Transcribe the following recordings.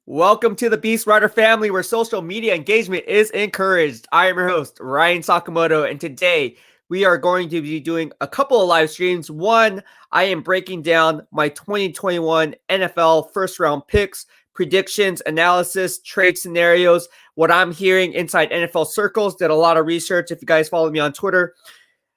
Welcome to the BEASTwriter family where social media engagement is encouraged. I am your host, Ryan Sakamoto, and today we are going to be doing a couple of live streams. One, I am breaking down my 2021 NFL first round picks, predictions, analysis, trade scenarios, what I'm hearing inside NFL circles. Did a lot of research. If you guys follow me on Twitter,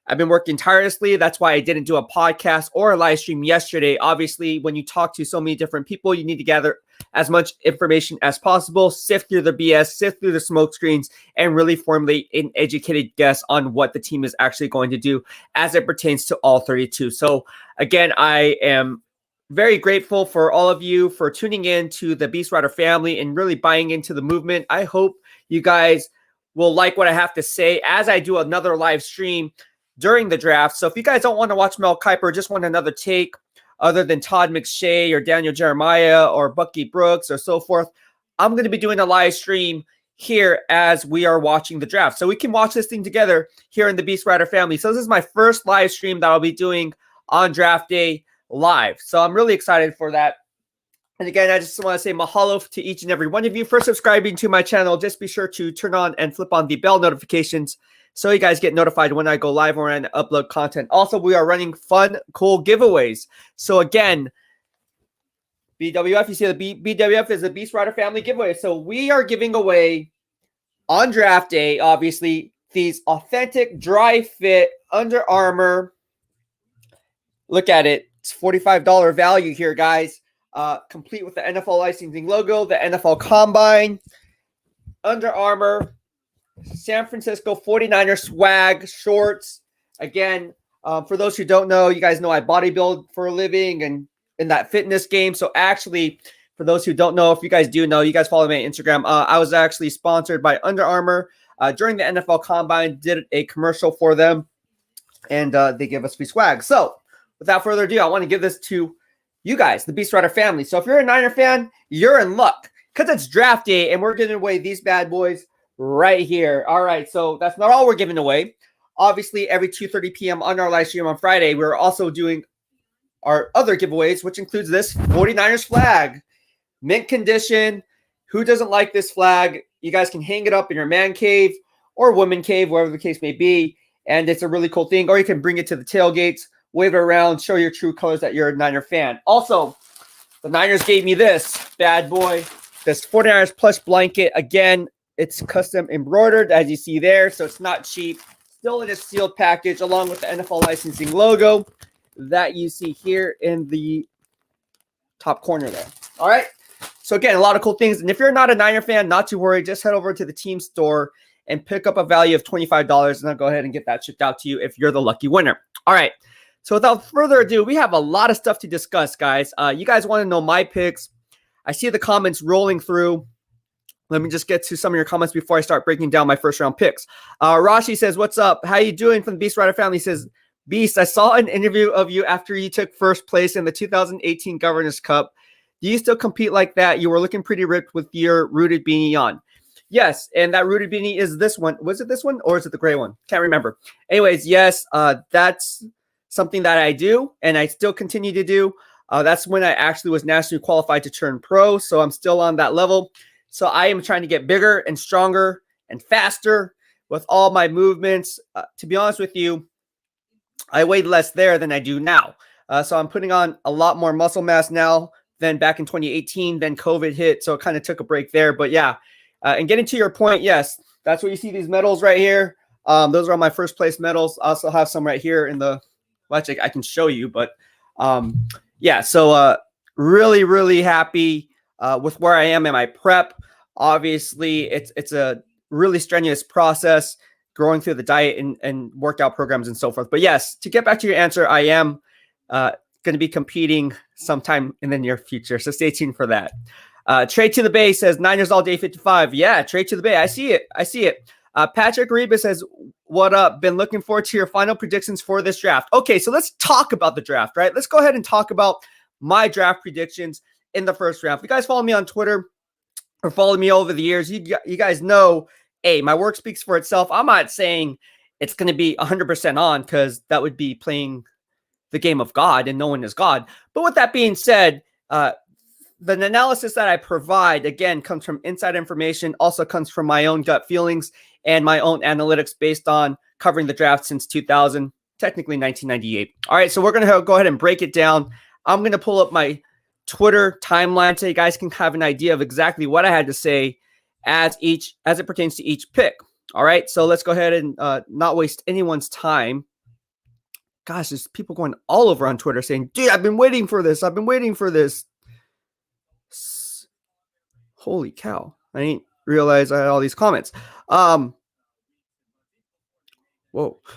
I've been working tirelessly. That's why I didn't do a podcast or a live stream yesterday. Obviously, when you talk to so many different people, you need to gather as much information as possible, sift through the BS, sift through the smoke screens, and really formulate an educated guess on what the team is actually going to do as it pertains to all 32. So again, I am very grateful for all of you for tuning in to the BEASTwriter family and really buying into the movement. I hope you guys will like what I have to say as I do another live stream during the draft. So if you guys don't want to watch Mel Kiper, just want another take other than Todd McShay or Daniel Jeremiah or Bucky Brooks or so forth, I'm going to be doing a live stream here as we are watching the draft. So we can watch this thing together here in the BEASTwriter family. So this is my first live stream that I'll be doing on draft day live. So I'm really excited for that. And again, I just want to say mahalo to each and every one of you for subscribing to my channel. Just be sure to turn on and flip on the bell notifications so you guys get notified when I go live or when I upload content. Also, we are running fun, cool giveaways. So again, BWF, you see the BWF is a BEASTwriter family giveaway. So we are giving away on draft day, obviously, these authentic dry fit Under Armour. Look at it. It's $45 value here, guys. Complete with the NFL licensing logo, the NFL Combine, Under Armour, San Francisco 49er swag shorts. Again, for those who don't know, you guys know I bodybuild for a living and in that fitness game. So actually, for those who don't know, if you guys do know, you guys follow me on Instagram. I was actually sponsored by Under Armour during the NFL Combine, did a commercial for them, and they give us free swag. So without further ado, I want to give this to you guys, the BEASTwriter family. So if you're a Niner fan, you're in luck because it's draft day and we're giving away these bad boys right here. All right, so that's not all we're giving away. Obviously, every 2:30 p.m. on our live stream on Friday, we're also doing our other giveaways, which includes this 49ers flag, mint condition. Who doesn't like this flag? You guys can hang it up in your man cave or woman cave, wherever the case may be, and it's a really cool thing. Or you can bring it to the tailgates, wave it around, show your true colors that you're a Niner fan. Also, the Niners gave me this bad boy, this 49ers plush blanket. Again, it's custom embroidered, as you see there, so it's not cheap. Still in a sealed package, along with the NFL licensing logo that you see here in the top corner there. All right, so again, a lot of cool things. And if you're not a Niner fan, not to worry. Just head over to the team store and pick up a value of $25, and I'll go ahead and get that shipped out to you if you're the lucky winner. All right, so without further ado, we have a lot of stuff to discuss, guys. You guys want to know my picks. I see the comments rolling through. Let me just get to some of your comments before I start breaking down my first round picks. Rashi says, what's up? How you doing from the BEASTwriter family? He says, Beast, I saw an interview of you after you took first place in the 2018 Governors Cup. Do you still compete like that? You were looking pretty ripped with your rooted beanie on. Yes, and that rooted beanie is this one. Was it this one or is it the gray one? Can't remember. Anyways, yes, that's something that I do and I still continue to do. That's when I actually was nationally qualified to turn pro, so I'm still on that level. So I am trying to get bigger and stronger and faster with all my movements. To be honest with you, I weighed less there than I do now. So I'm putting on a lot more muscle mass now than back in 2018. Then COVID hit, so it kind of took a break there. But yeah, and getting to your point, yes, that's where you see these medals right here. Those are all my first place medals. I also have some right here in the, well, actually, I can show you. But yeah, so really, really happy with where I am in my prep. Obviously, it's a really strenuous process growing through the diet and workout programs and so forth. But yes, to get back to your answer, I am going to be competing sometime in the near future. So stay tuned for that. Trade to the Bay says Niners all day 55. Yeah, trade to the Bay. I see it. I see it. Patrick Reba says, what up? Been looking forward to your final predictions for this draft. Okay, so let's talk about the draft, right? Let's go ahead and talk about my draft predictions in the first round. If you guys follow me on Twitter or follow me over the years, you guys know, hey, my work speaks for itself. I'm not saying it's going to be 100% on because that would be playing the game of God and no one is God. But with that being said, the analysis that I provide, again, comes from inside information, also comes from my own gut feelings and my own analytics based on covering the draft since 2000, technically 1998. All right, so we're going to go ahead and break it down. I'm going to pull up my Twitter timeline so you guys can have an idea of exactly what I had to say as it pertains to each pick. All right, so let's go ahead and not waste anyone's time. Gosh, there's people going all over on Twitter saying, dude, I've been waiting for this. I've been waiting for this. Holy cow. I didn't realize I had all these comments. Whoa.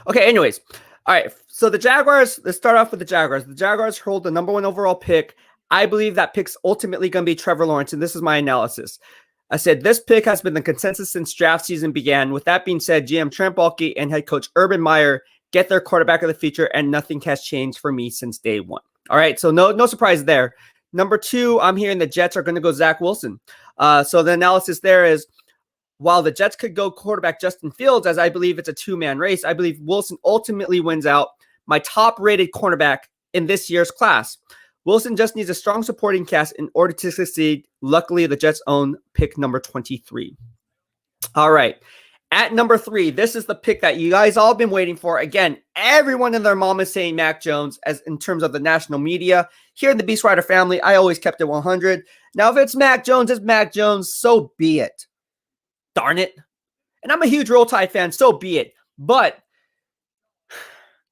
Okay, anyways. All right, so the Jaguars, let's start off with the Jaguars. The Jaguars hold the number 1 overall pick. I believe that pick's ultimately going to be Trevor Lawrence, and this is my analysis. I said this pick has been the consensus since draft season began. With that being said, GM Trent Baalke and head coach Urban Meyer get their quarterback of the future, and nothing has changed for me since day one. All right, so no surprise there. Number 2, I'm hearing the Jets are going to go Zach Wilson. So the analysis there is, while the Jets could go quarterback Justin Fields, as I believe it's a 2-man race, I believe Wilson ultimately wins out, my top-rated cornerback in this year's class. Wilson just needs a strong supporting cast in order to succeed. Luckily, the Jets own pick number 23. All right. At number 3, this is the pick that you guys all been waiting for. Again, everyone and their mom is saying Mac Jones as in terms of the national media. Here in the BEASTwriter family, I always kept it 100. Now, if it's Mac Jones, it's Mac Jones. So be it. Darn it. And I'm a huge Roll Tide fan, so be it. But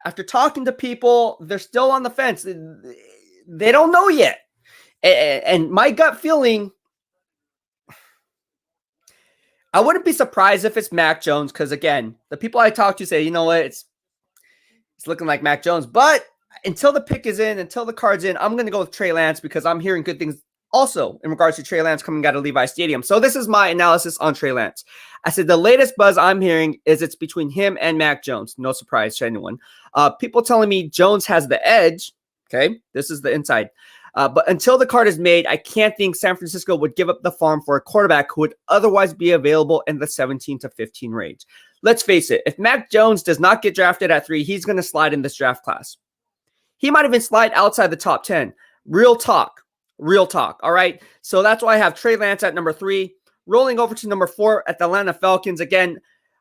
after talking to people, they're still on the fence. They don't know yet. And my gut feeling, I wouldn't be surprised if it's Mac Jones because, again, the people I talk to say, you know what, it's looking like Mac Jones. But until the pick is in, until the card's in, I'm going to go with Trey Lance because I'm hearing good things also in regards to Trey Lance coming out of Levi Stadium. So this is my analysis on Trey Lance. I said the latest buzz I'm hearing is it's between him and Mac Jones. No surprise to anyone. People telling me Jones has the edge. Okay, this is the inside. But until the card is made, I can't think San Francisco would give up the farm for a quarterback who would otherwise be available in the 17 to 15 range. Let's face it, if Mac Jones does not get drafted at 3, he's going to slide in this draft class. He might even slide outside the top 10. Real talk. All right, so that's why I have Trey Lance at number 3. Rolling over to number 4 at the Atlanta Falcons. Again,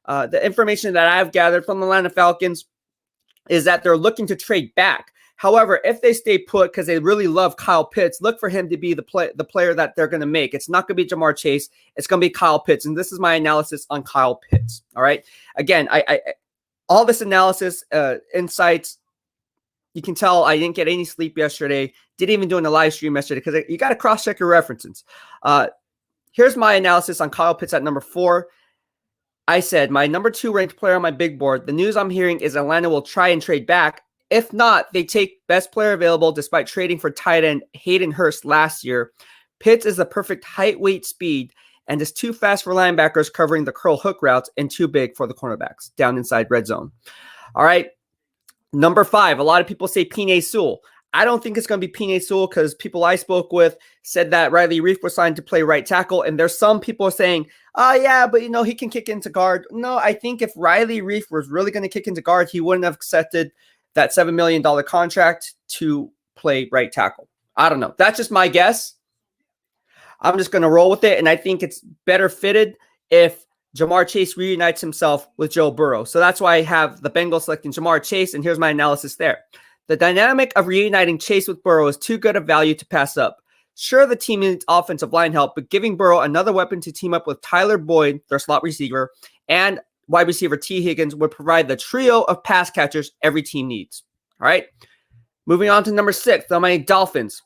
the information that I've gathered from the Atlanta Falcons is that they're looking to trade back. However, if they stay put because they really love Kyle Pitts, look for him to be the player that they're going to make. It's not going to be Jamar Chase. It's going to be Kyle Pitts. And this is my analysis on Kyle Pitts. All right. Again, I all this analysis, insights, you can tell I didn't get any sleep yesterday. Didn't even do a live stream yesterday because you got to cross-check your references. Here's my analysis on Kyle Pitts at number 4. I said my number 2 ranked player on my big board. The news I'm hearing is Atlanta will try and trade back. If not, they take best player available despite trading for tight end Hayden Hurst last year. Pitts is the perfect height, weight, speed, and is too fast for linebackers covering the curl hook routes and too big for the cornerbacks down inside red zone. All right. Number 5, a lot of people say Penei Sewell. I don't think it's going to be Penei Sewell because people I spoke with said that Riley Reiff was signed to play right tackle. And there's some people saying, oh, yeah, but, he can kick into guard. No, I think if Riley Reiff was really going to kick into guard, he wouldn't have accepted that $7 million contract to play right tackle. I don't know. That's just my guess. I'm just going to roll with it. And I think it's better fitted if Jamar Chase reunites himself with Joe Burrow. So that's why I have the Bengals selecting Jamar Chase. And here's my analysis there. The dynamic of reuniting Chase with Burrow is too good a value to pass up. Sure, the team needs offensive line help, but giving Burrow another weapon to team up with Tyler Boyd, their slot receiver, and wide receiver T. Higgins would provide the trio of pass catchers every team needs. All right. Moving on to number 6, the Miami Dolphins.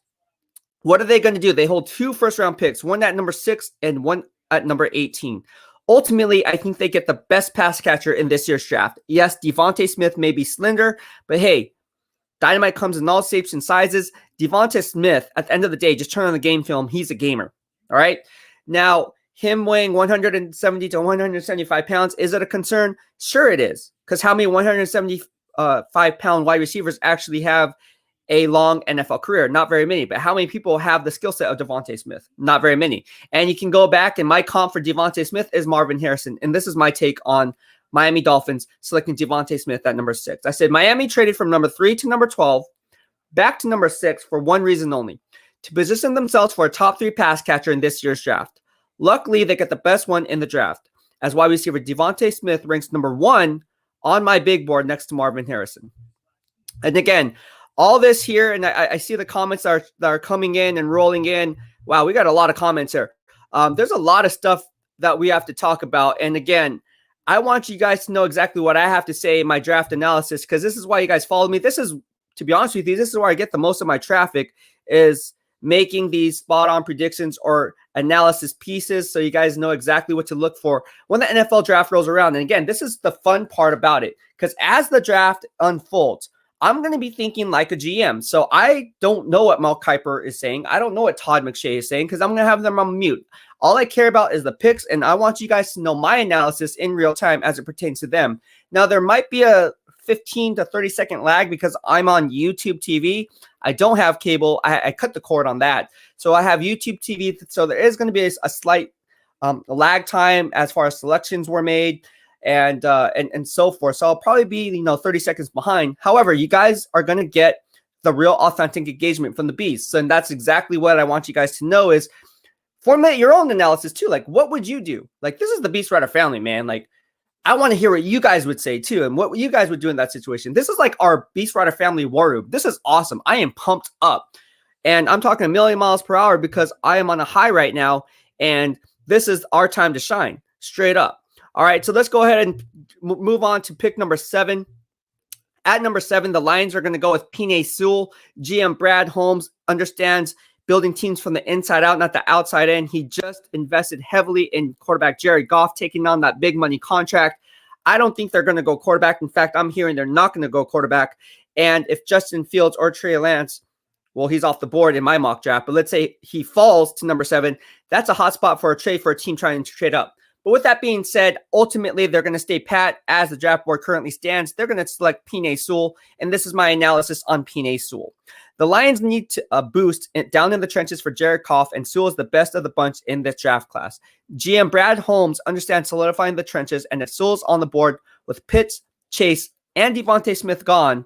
What are they going to do? They hold 2 first-round picks, one at number 6 and one at number 18. Ultimately, I think they get the best pass catcher in this year's draft. Yes, Devontae Smith may be slender, but hey, dynamite comes in all shapes and sizes. Devontae Smith, at the end of the day, just turn on the game film. He's a gamer. All right. Now, him weighing 170 to 175 pounds, is it a concern? Sure it is. Because how many 175-pound wide receivers actually have a long NFL career? Not very many. But how many people have the skill set of Devontae Smith? Not very many. And you can go back, and my comp for Devontae Smith is Marvin Harrison. And this is my take on Miami Dolphins selecting Devontae Smith at number 6. I said Miami traded from number 3 to number 12 back to number 6 for one reason only, to position themselves for a top 3 pass catcher in this year's draft. Luckily, they get the best one in the draft, as wide receiver Devontae Smith ranks number 1 on my big board next to Marvin Harrison. And again, all this here, and I see the comments that are coming in and rolling in. Wow, we got a lot of comments here. There's a lot of stuff that we have to talk about. And again, I want you guys to know exactly what I have to say in my draft analysis, because this is why you guys follow me. This is, to be honest with you, this is where I get the most of my traffic, is making these spot-on predictions or analysis pieces so you guys know exactly what to look for when the NFL draft rolls around. And again, this is the fun part about it, because as the draft unfolds, I'm going to be thinking like a GM. So I don't know what Mel Kiper is saying. I don't know what Todd McShay is saying, because I'm going to have them on mute. All I care about is the picks, and I want you guys to know my analysis in real time as it pertains to them. Now, there might be a 15 to 30 second lag because I'm on YouTube TV. I don't have cable. I cut the cord on that. So I have YouTube TV. So there is going to be a slight lag time as far as selections were made and so forth. So I'll probably be 30 seconds behind. However, you guys are going to get the real authentic engagement from the Beast. And that's exactly what I want you guys to know, is formulate your own analysis too. Like, what would you do? Like, this is the BEASTwriter family, man. Like, I want to hear what you guys would say too, and what you guys would do in that situation. This is like our BEASTwriter family war room. This is awesome. I am pumped up, and I'm talking a million miles per hour because I am on a high right now, and this is our time to shine, straight up. All right, so let's go ahead and move on to pick number 7. At number 7, the Lions are going to go with Penei Sewell. GM Brad Holmes understands building teams from the inside out, not the outside in. He just invested heavily in quarterback Jared Goff, taking on that big money contract. I don't think they're going to go quarterback. In fact, I'm hearing they're not going to go quarterback. And if Justin Fields or Trey Lance, well, he's off the board in my mock draft, but let's say he falls to number 7, that's a hot spot for a trade for a team trying to trade up. But with that being said, ultimately, they're going to stay pat as the draft board currently stands. They're going to select Penei Sewell, and this is my analysis on Penei Sewell. The Lions need to boost down in the trenches for Jared Goff, and Sewell is the best of the bunch in this draft class. GM Brad Holmes understands solidifying the trenches, and if Sewell's on the board with Pitts, Chase, and Devontae Smith gone,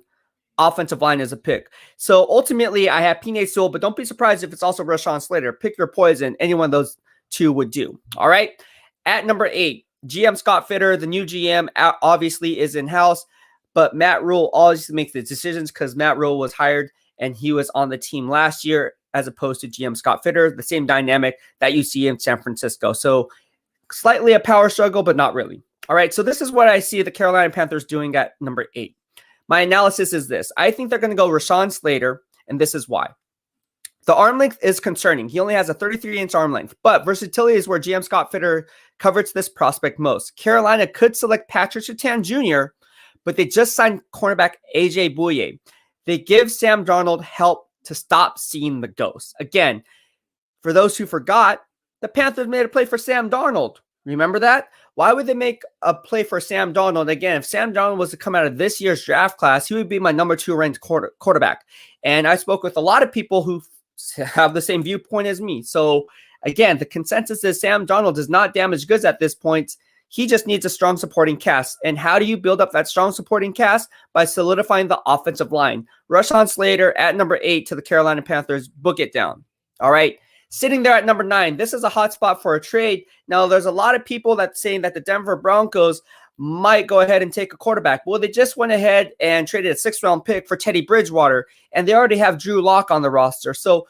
offensive line is a pick. So ultimately, I have Penei Sewell, but don't be surprised if it's also Rashawn Slater. Pick your poison. Any one of those two would do. All right. At number 8, GM Scott Fitter, the new GM, obviously is in-house, but Matt Rule always makes the decisions because Matt Rule was hired and he was on the team last year as opposed to GM Scott Fitter, the same dynamic that you see in San Francisco. So slightly a power struggle, but not really. All right, so this is what I see the Carolina Panthers doing at number 8. My analysis is this. I think they're going to go Rashawn Slater, and this is why. The arm length is concerning. He only has a 33-inch arm length, but versatility is where GM Scott Fitter covers this prospect most. Carolina could select Patrick Surtain Jr., but they just signed cornerback AJ Bouye. They give Sam Darnold help to stop seeing the ghosts. Again, for those who forgot, the Panthers made a play for Sam Darnold. Remember that? Why would they make a play for Sam Darnold? Again, if Sam Darnold was to come out of this year's draft class, he would be my number 2 ranked quarterback. And I spoke with a lot of people who have the same viewpoint as me. So again, the consensus is Sam Darnold does not damage goods at this point. He just needs a strong supporting cast. And how do you build up that strong supporting cast? By solidifying the offensive line. Rashawn Slater at number 8 to the Carolina Panthers. Book it down. All right. Sitting there at number 9, this is a hot spot for a trade. Now, there's a lot of people that saying that the Denver Broncos might go ahead and take a quarterback. Well, they just went ahead and traded a 6th-round pick for Teddy Bridgewater, and they already have Drew Lock on the roster. So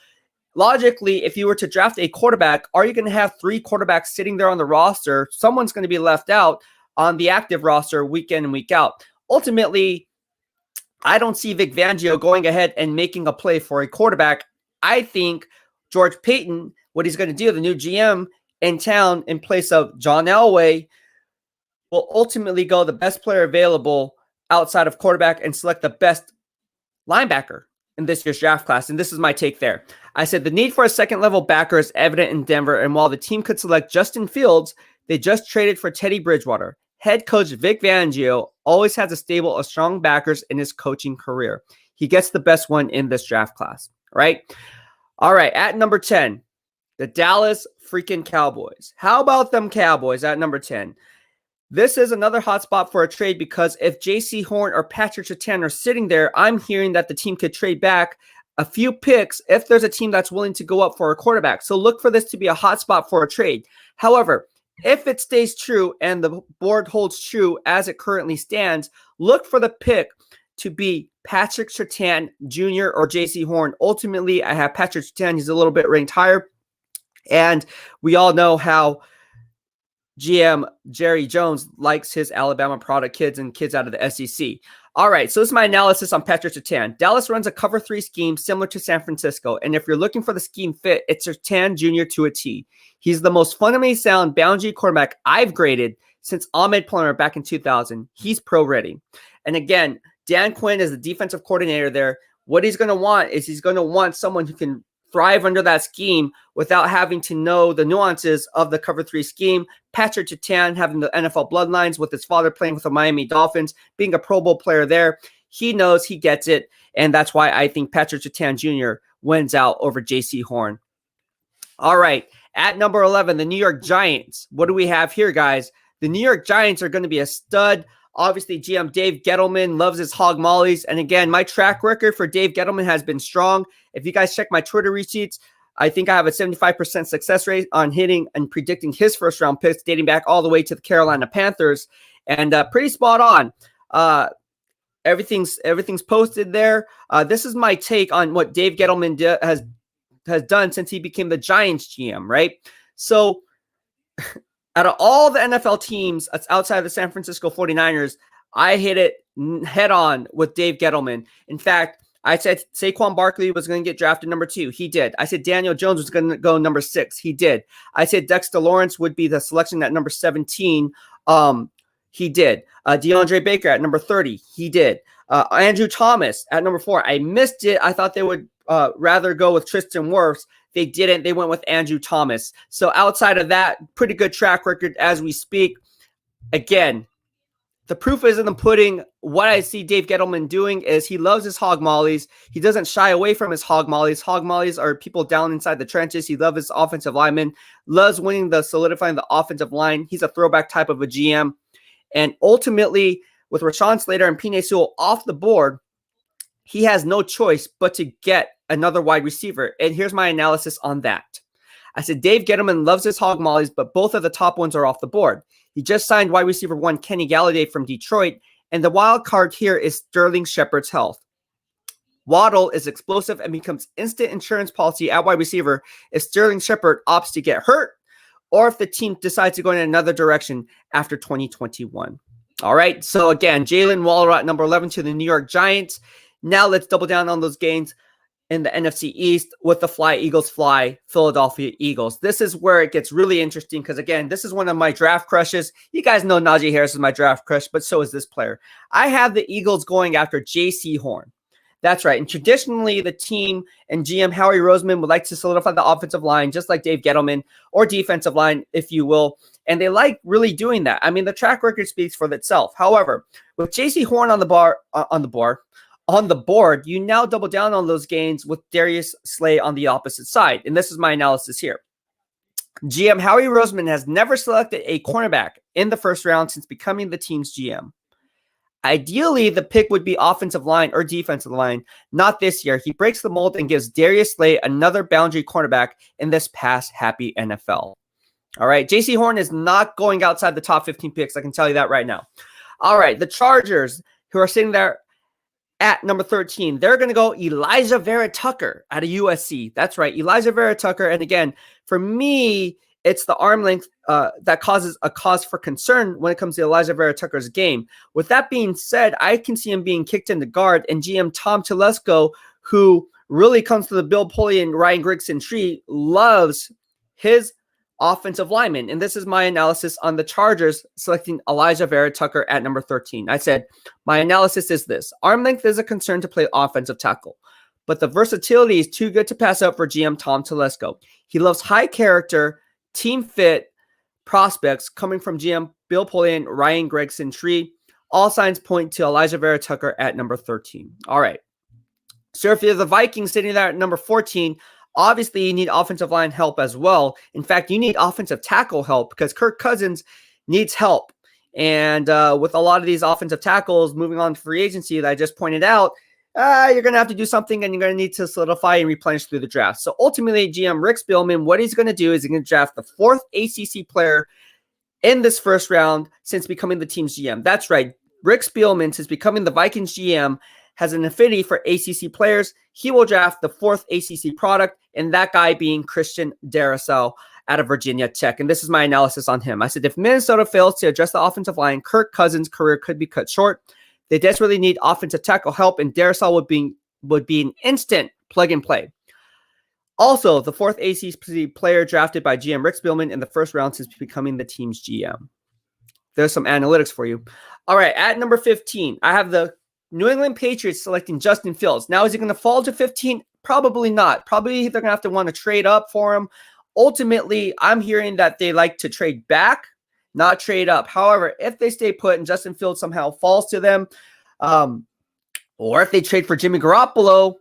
logically, if you were to draft a quarterback, are you going to have 3 quarterbacks sitting there on the roster? Someone's going to be left out on the active roster week in and week out. Ultimately, I don't see Vic Fangio going ahead and making a play for a quarterback. I think George Payton, what he's going to do, the new GM in town in place of John Elway, will ultimately go the best player available outside of quarterback and select the best linebacker in this year's draft class. And this is my take there. I said the need for a second-level backer is evident in Denver, and while the team could select Justin Fields, they just traded for Teddy Bridgewater. Head coach Vic Fangio always has a stable of strong backers in his coaching career. He gets the best one in this draft class, right? All right, at number 10, the Dallas freaking Cowboys. How about them Cowboys at number 10? This is another hot spot for a trade because if J.C. Horn or Patrick Surtain are sitting there, I'm hearing that the team could trade back a few picks if there's a team that's willing to go up for a quarterback. So look for this to be a hot spot for a trade. However, if it stays true and the board holds true as it currently stands, look for the pick to be Patrick Surtain Jr. or J.C. Horn. Ultimately, I have Patrick Surtain. He's a little bit ranked higher. And we all know how GM Jerry Jones likes his Alabama product kids and kids out of the SEC. All right, so this is my analysis on Patrick Surtain. Dallas runs a cover 3 scheme similar to San Francisco, and if you're looking for the scheme fit, it's Surtain Jr. to a T. He's the most fundamentally sound boundary quarterback I've graded since Ahmed Plummer back in 2000. He's pro-ready. And again, Dan Quinn is the defensive coordinator there. What he's going to want is he's going to want someone who can thrive under that scheme without having to know the nuances of the cover 3 scheme. Patrick Surtain having the NFL bloodlines with his father playing with the Miami Dolphins, being a Pro Bowl player there. He knows, he gets it, and that's why I think Patrick Surtain Jr. wins out over J.C. Horn. All right, at number 11, the New York Giants. What do we have here, guys? The New York Giants are going to be a stud. Obviously, GM Dave Gettleman loves his hog mollies. And again, my track record for Dave Gettleman has been strong. If you guys check my Twitter receipts, I think I have a 75% success rate on hitting and predicting his first round picks dating back all the way to the Carolina Panthers. And pretty spot on. Everything's posted there. This is my take on what Dave Gettleman has done since he became the Giants GM, right? So out of all the NFL teams outside of the San Francisco 49ers, I hit it head on with Dave Gettleman. In fact, I said Saquon Barkley was going to get drafted number 2. He did. I said Daniel Jones was going to go number 6. He did. I said Dexter Lawrence would be the selection at number 17. He did. DeAndre Baker at number 30. He did. Andrew Thomas at number 4. I missed it. I thought they would rather go with Tristan Wirfs. They didn't. They went with Andrew Thomas. So outside of that, pretty good track record as we speak. Again, the proof is in the pudding. What I see Dave Gettleman doing is he loves his hog mollies. He doesn't shy away from his hog mollies. Hog mollies are people down inside the trenches. He loves his offensive linemen, loves solidifying the offensive line. He's a throwback type of a GM. And ultimately, with Rashawn Slater and Penei Sewell off the board, he has no choice but to get another wide receiver. And here's my analysis on that. I said Dave Gettleman loves his hog mollies, but both of the top ones are off the board. He just signed wide receiver 1 Kenny Galladay from Detroit, and the wild card here is Sterling Shepard's health. Waddle is explosive and becomes instant insurance policy at wide receiver if Sterling Shepard opts to get hurt or if the team decides to go in another direction after 2021. All right, so again, Jalen Waddle at number 11 to the New York Giants. Now let's double down on those gains in the NFC East with the Fly Eagles Fly Philadelphia Eagles. This is where it gets really interesting because, again, this is one of my draft crushes. You guys know Najee Harris is my draft crush, but so is this player. I have the Eagles going after J.C. Horn. That's right. And traditionally, the team and GM Howie Roseman would like to solidify the offensive line, just like Dave Gettleman, or defensive line, if you will. And they like really doing that. I mean, the track record speaks for itself. However, with J.C. Horn on the board, you now double down on those gains with Darius Slay on the opposite side. And this is my analysis here. GM Howie Roseman has never selected a cornerback in the first round since becoming the team's GM. Ideally, the pick would be offensive line or defensive line. Not this year. He breaks the mold and gives Darius Slay another boundary cornerback in this pass-happy NFL. All right, J.C. Horn is not going outside the top 15 picks. I can tell you that right now. All right, the Chargers, who are sitting there at number 13, they're going to go Elijah Vera Tucker out of USC. That's right, Elijah Vera Tucker. And again, for me, it's the arm length that causes a cause for concern when it comes to Elijah Vera Tucker's game. With that being said, I can see him being kicked into guard, and GM Tom Telesco, who really comes to the Bill Pulley and Ryan Grigson tree, loves his offensive lineman. And this is my analysis on the Chargers selecting Elijah Vera Tucker at number 13. I said, my analysis is this. Arm length is a concern to play offensive tackle, but the versatility is too good to pass up for GM Tom Telesco. He loves high character, team fit prospects coming from GM Bill Pulley and Ryan Grigson tree. All signs point to Elijah Vera Tucker at number 13. All right. So if you're the Vikings sitting there at number 14, obviously, you need offensive line help as well. In fact, you need offensive tackle help because Kirk Cousins needs help. And with a lot of these offensive tackles moving on to free agency that I just pointed out, you're going to have to do something, and you're going to need to solidify and replenish through the draft. So ultimately, GM Rick Spielman, what he's going to do is he's going to draft the 4th ACC player in this first round since becoming the team's GM. That's right. Rick Spielman, since becoming the Vikings GM, has an affinity for ACC players. He will draft the 4th ACC product, and that guy being Christian Darrisaw out of Virginia Tech. And this is my analysis on him. I said, if Minnesota fails to address the offensive line, Kirk Cousins' career could be cut short. They desperately need offensive tackle help, and Darrisaw would be an instant plug and play. Also, the 4th ACC player drafted by GM Rick Spielman in the first round since becoming the team's GM. There's some analytics for you. All right, at number 15, I have the New England Patriots selecting Justin Fields. Now, is he going to fall to 15? Probably not. Probably they're going to have to want to trade up for him. Ultimately, I'm hearing that they like to trade back, not trade up. However, if they stay put and Justin Fields somehow falls to them, or if they trade for Jimmy Garoppolo,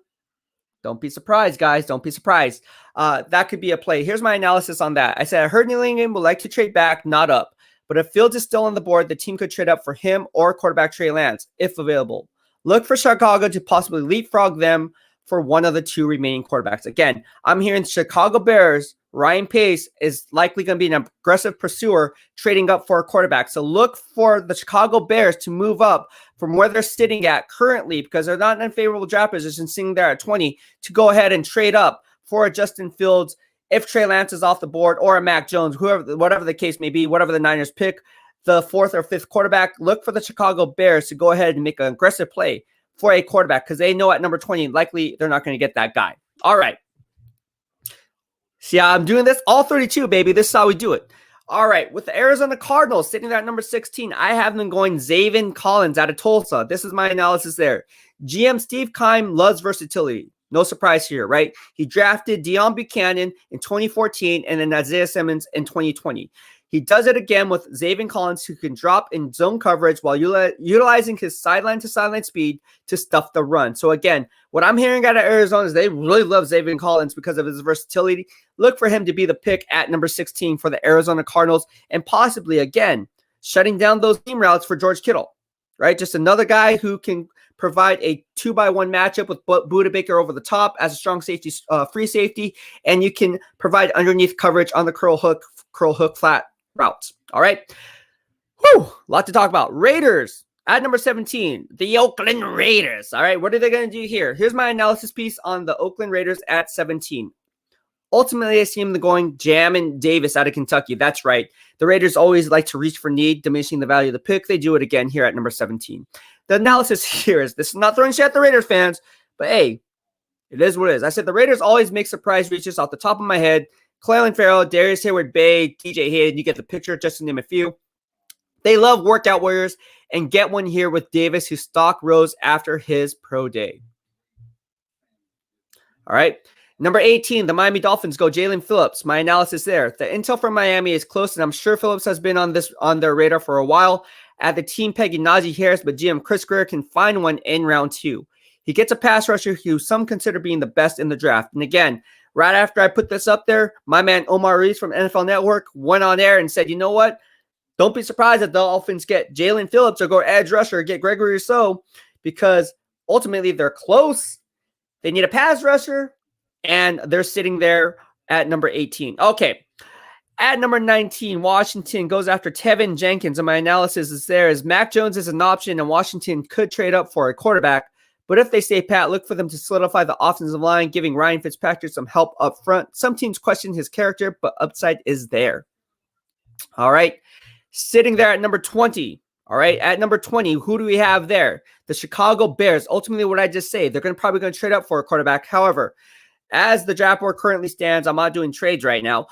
don't be surprised, guys. Don't be surprised. That could be a play. Here's my analysis on that. I said I heard New England would like to trade back, not up. But if Fields is still on the board, the team could trade up for him or quarterback Trey Lance, if available. Look for Chicago to possibly leapfrog them for one of the 2 remaining quarterbacks. Again, I'm hearing Chicago Bears, Ryan Pace is likely going to be an aggressive pursuer trading up for a quarterback. So look for the Chicago Bears to move up from where they're sitting at currently, because they're not in unfavorable draft position, sitting there at 20, to go ahead and trade up for a Justin Fields if Trey Lance is off the board, or a Mac Jones, whatever the case may be, whatever the Niners pick, the 4th or 5th quarterback. Look for the Chicago Bears to go ahead and make an aggressive play for a quarterback, because they know at number 20, likely they're not going to get that guy. All right. See how I'm doing this? All 32, baby. This is how we do it. All right. With the Arizona Cardinals sitting there at number 16, I have them going Zaven Collins out of Tulsa. This is my analysis there. GM Steve Keim loves versatility. No surprise here, right? He drafted Deion Buchanan in 2014 and then Isaiah Simmons in 2020. He does it again with Zaven Collins, who can drop in zone coverage while utilizing his sideline-to-sideline speed to stuff the run. So again, what I'm hearing out of Arizona is they really love Zaven Collins because of his versatility. Look for him to be the pick at number 16 for the Arizona Cardinals, and possibly, again, shutting down those seam routes for George Kittle, right? Just another guy who can provide a 2-by-1 matchup with Budda Baker over the top as a strong safety, free safety, and you can provide underneath coverage on the curl hook flat routes. All right. Whew, a lot to talk about. Raiders at number 17, the Oakland Raiders. All right. What are they going to do here? Here's my analysis piece on the Oakland Raiders at 17. Ultimately, I see them going Jamin Davis out of Kentucky. That's right. The Raiders always like to reach for need, diminishing the value of the pick. They do it again here at number 17. The analysis here is, this is not throwing shit at the Raiders fans, but hey, it is what it is. I said the Raiders always make surprise reaches off the top of my head. Clelin Ferrell, Darius Hayward-Bay, TJ Hayden, you get the picture, just to name a few. They love workout warriors, and get one here with Davis, whose stock rose after his pro day. All right. Number 18, the Miami Dolphins go Jalen Phillips. My analysis there. The intel from Miami is close, and I'm sure Phillips has been on their radar for a while. At the team pegging Najee Harris, but GM Chris Greer can find one in round 2. He gets a pass rusher who some consider being the best in the draft. And again, right after I put this up there, my man Omar Reese from NFL Network went on air and said, you know what? Don't be surprised if the Dolphins get Jalen Phillips or go edge rusher or get Gregory Rousseau, because ultimately they're close. They need a pass rusher, and they're sitting there at number 18. Okay. At number 19, Washington goes after Tevin Jenkins, and my analysis is there is Mac Jones is an option, and Washington could trade up for a quarterback. But if they stay pat, look for them to solidify the offensive line, giving Ryan Fitzpatrick some help up front. Some teams question his character, but upside is there. All right. Sitting there at number 20. All right. At number 20, who do we have there? The Chicago Bears. Ultimately, what I just say, they're probably going to trade up for a quarterback. However, as the draft board currently stands, I'm not doing trades right now.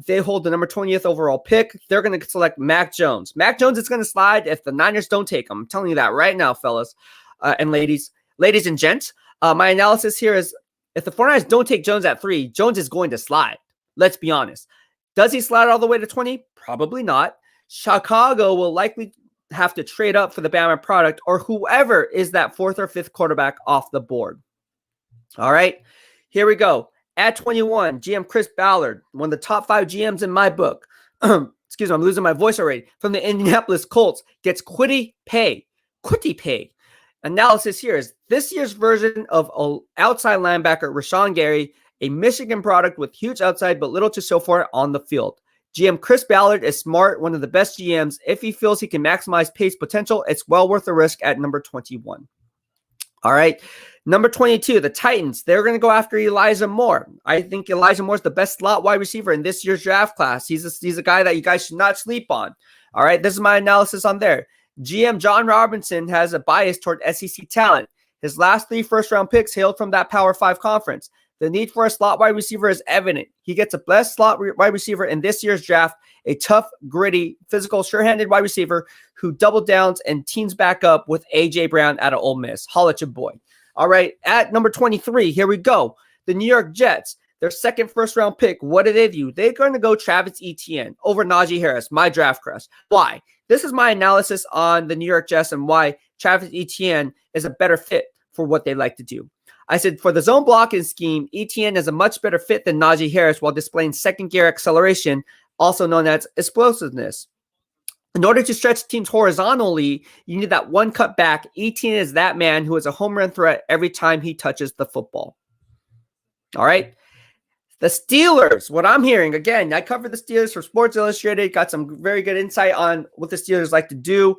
They hold the number 20th overall pick. They're going to select Mac Jones. Mac Jones is going to slide if the Niners don't take him. I'm telling you that right now, fellas and ladies and gents. My analysis here is, if the 49ers don't take Jones at 3, Jones is going to slide. Let's be honest. Does he slide all the way to 20? Probably not. Chicago will likely have to trade up for the Bama product, or whoever is that 4th or 5th quarterback off the board. All right, here we go. At 21, GM Chris Ballard, one of the top 5 GMs in my book. Excuse me, I'm losing my voice already. From the Indianapolis Colts, gets quitty pay. analysis here is this year's version of outside linebacker Rashawn Gary, a Michigan product with huge outside but little to show for it on the field. GM Chris Ballard is smart, one of the best GMs. If he feels he can maximize pace potential, it's well worth the risk at number 21. All right. Number 22, the Titans. They're going to go after Elijah Moore. I think Elijah Moore is the best slot wide receiver in this year's draft class. He's a guy that you guys should not sleep on. All right. This is my analysis on there. GM John Robinson has a bias toward SEC talent. His last 3 first-round picks hailed from that Power 5 conference. The need for a slot wide receiver is evident. He gets a best slot wide receiver in this year's draft, a tough, gritty, physical, sure-handed wide receiver who double downs and teams back up with A.J. Brown out of Ole Miss. Holla at your boy. All right, at number 23, here we go. The New York Jets, their second first-round pick, what did they do? They're going to go Travis Etienne over Najee Harris, my draft crush. Why? This is my analysis on the New York Jets and why Travis Etienne is a better fit for what they like to do. I said for the zone blocking scheme, Etienne is a much better fit than Najee Harris while displaying second-gear acceleration, also known as explosiveness. In order to stretch teams horizontally, you need that one cut back. Etienne is that man who is a home run threat every time he touches the football. All right. The Steelers, what I'm hearing, again, I covered the Steelers for Sports Illustrated, got some very good insight on what the Steelers like to do.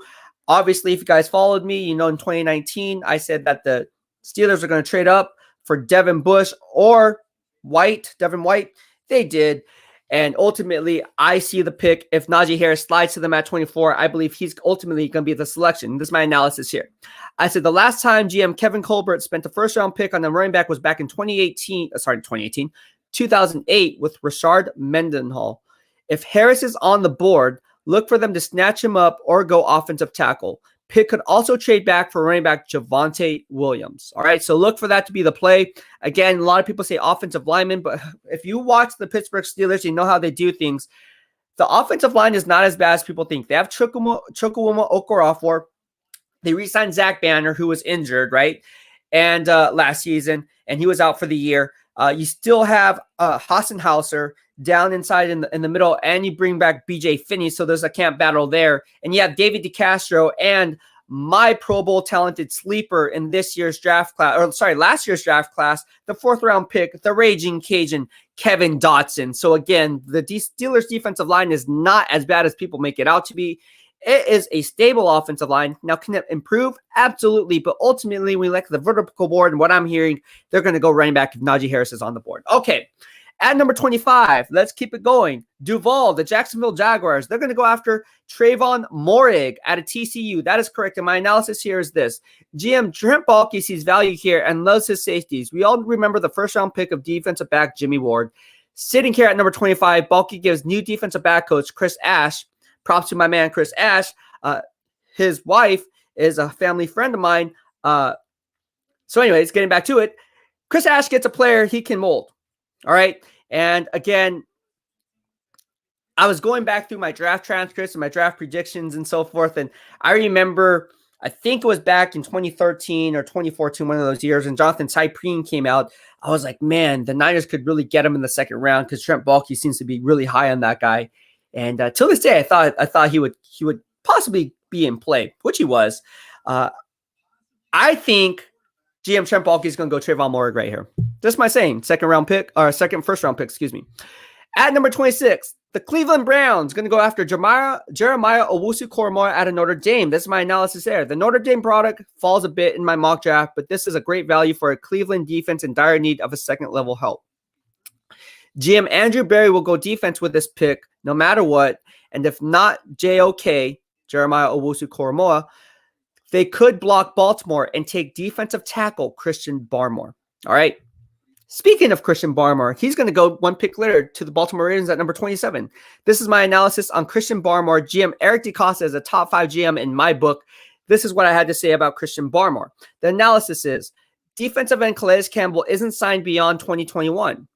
Obviously, if you guys followed me, you know in 2019, I said that the Steelers are going to trade up for Devin Bush or Devin White. They did. And ultimately, I see the pick. If Najee Harris slides to them at 24, I believe he's ultimately going to be the selection. This is my analysis here. I said the last time GM Kevin Colbert spent a first-round pick on the running back was back in 2008 with Rashard Mendenhall. If Harris is on the board, look for them to snatch him up or go offensive tackle. Pitt could also trade back for running back Javonte Williams. All right, so look for that to be the play. Again, a lot of people say offensive lineman, but if you watch the Pittsburgh Steelers, you know how they do things. The offensive line is not as bad as people think. They have Chukwuma Okorafor. They re-signed Zach Banner, who was injured, right? And last season, and he was out for the year. You still have Hassan Hauser down inside in the middle, and you bring back BJ Finney, so there's a camp battle there. And you have David DeCastro and my Pro Bowl talented sleeper in this year's draft class, last year's draft class, the 4th round pick, the Raging Cajun, Kevin Dotson. So again, the Steelers defensive line is not as bad as people make it out to be. It is a stable offensive line. Now, can it improve? Absolutely. But ultimately, we like the vertical board, and what I'm hearing, they're going to go running back if Najee Harris is on the board. Okay. At number 25, let's keep it going. Duval, the Jacksonville Jaguars, they're going to go after Trayvon Moehrig out of TCU. That is correct. And my analysis here is this. GM Trent Baalke sees value here and loves his safeties. We all remember the first-round pick of defensive back Jimmy Ward. Sitting here at number 25, Baalke gives new defensive back coach Chris Ash, props to my man Chris Ash. His wife is a family friend of mine. So anyways, getting back to it, Chris Ash gets a player he can mold. All right. And again, I was going back through my draft transcripts and my draft predictions and so forth. And I remember, I think it was back in 2013 or 2014, one of those years, and Jonathan Cyprien came out. I was like, man, the Niners could really get him in the 2nd round because Trent Baalke seems to be really high on that guy. And till this day, I thought he would possibly be in play, which he was. I think GM Trent Baalke is going to go Trayvon Moehrig right here. Just my saying, first round pick, excuse me. At number 26, the Cleveland Browns going to go after Jeremiah Owusu-Koramoah out of Notre Dame. This is my analysis there. The Notre Dame product falls a bit in my mock draft, but this is a great value for a Cleveland defense in dire need of a second-level help. GM Andrew Berry will go defense with this pick no matter what, and if not JOK, Jeremiah Owusu-Koramoah, they could block Baltimore and take defensive tackle Christian Barmore. All right. Speaking of Christian Barmore, he's going to go one pick later to the Baltimore Ravens at number 27. This is my analysis on Christian Barmore. GM Eric DeCosta is a top 5 GM in my book. This is what I had to say about Christian Barmore. The analysis is defensive end Calais Campbell isn't signed beyond 2021.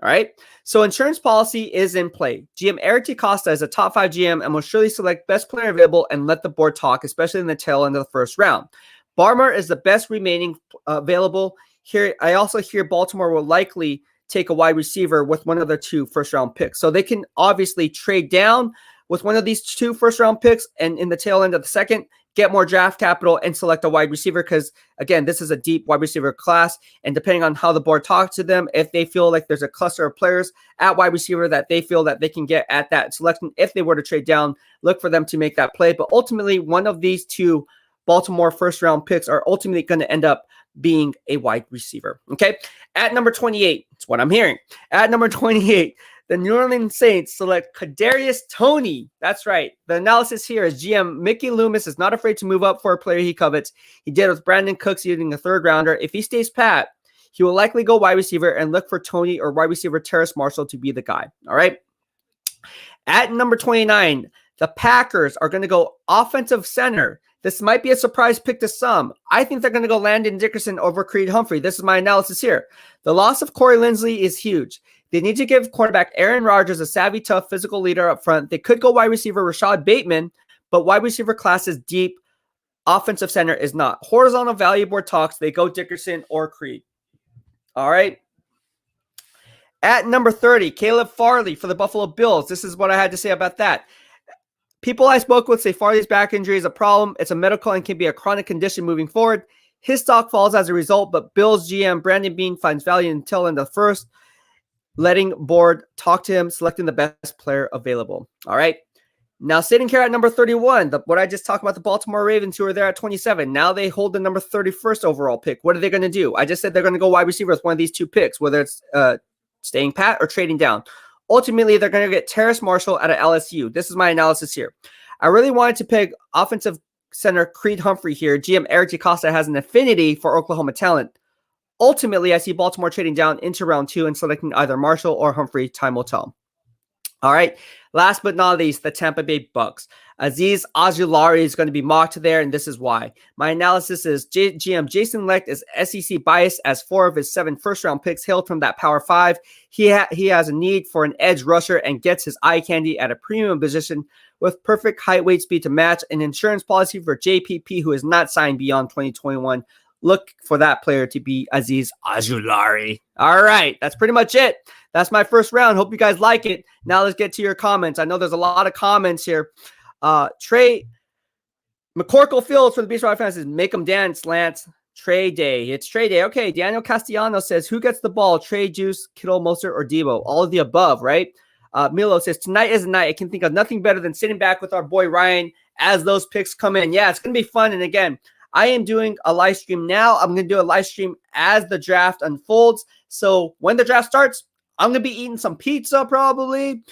All right. So insurance policy is in play. GM Eric DeCosta is a top 5 GM and will surely select best player available and let the board talk, especially in the tail end of the 1st round. Barmore is the best remaining available. Here, I also hear Baltimore will likely take a wide receiver with one of their 2 first-round picks. So they can obviously trade down, with one of these 2 first-round picks and in the tail end of the second, get more draft capital and select a wide receiver because, again, this is a deep wide receiver class. And depending on how the board talks to them, if they feel like there's a cluster of players at wide receiver that they feel that they can get at that selection, if they were to trade down, look for them to make that play. But ultimately, one of these 2 Baltimore first-round picks are ultimately going to end up being a wide receiver. Okay, at number 28, that's what I'm hearing. At number 28, the New Orleans Saints select Kadarius Toney. That's right. The analysis here is GM Mickey Loomis is not afraid to move up for a player he covets. He did with Brandon Cooks using a 3rd rounder. If he stays pat, he will likely go wide receiver and look for Toney or wide receiver Terrace Marshall to be the guy. All right. At number 29, the Packers are going to go offensive center. This might be a surprise pick to some. I think they're going to go Landon Dickerson over Creed Humphrey. This is my analysis here. The loss of Corey Linsley is huge. They need to give quarterback Aaron Rodgers a savvy, tough, physical leader up front. They could go wide receiver Rashad Bateman, but wide receiver class is deep. Offensive center is not. Horizontal value board talks. They go Dickerson or Creed. All right. At number 30, Caleb Farley for the Buffalo Bills. This is what I had to say about that. People I spoke with say Farley's back injury is a problem. It's a medical and can be a chronic condition moving forward. His stock falls as a result, but Bills GM Brandon Beane finds value until in the first, letting board talk to him, selecting the best player available. All right. Now sitting here at number 31, what I just talked about, the Baltimore Ravens, who are there at 27. Now they hold the number 31st overall pick. What are they going to do? I just said they're going to go wide receiver with one of these 2 picks, whether it's staying pat or trading down. Ultimately, they're going to get Terrace Marshall out of LSU. This is my analysis here. I really wanted to pick offensive center Creed Humphrey here. GM Eric DeCosta has an affinity for Oklahoma talent. Ultimately, I see Baltimore trading down into round 2 and selecting either Marshall or Humphrey. Time will tell. All right. Last but not least, the Tampa Bay Bucks. Azeez Ojulari is going to be mocked there, and this is why. My analysis is GM Jason Lecht is SEC biased as 4 of his 7 first-round picks hailed from that Power 5. He has a need for an edge rusher and gets his eye candy at a premium position with perfect height, weight, speed to match, an insurance policy for JPP who is not signed beyond 2021. Look for that player to be Azeez Ojulari. All right, that's pretty much it. That's my first round. Hope you guys like it. Now let's get to your comments. I know there's a lot of comments here. Trey McCorkle Fields for the BEASTwriter fans says, make them dance, Lance. Trey Day. It's Trey Day. Okay, Daniel Castellano says, who gets the ball? Trey, Juice, Kittle, Mostert, or Debo? All of the above, right? Milo says, tonight is a night. I can think of nothing better than sitting back with our boy Ryan as those picks come in. Yeah, it's going to be fun. And again, I am doing a live stream now. I'm going to do a live stream as the draft unfolds. So when the draft starts, I'm going to be eating some pizza probably,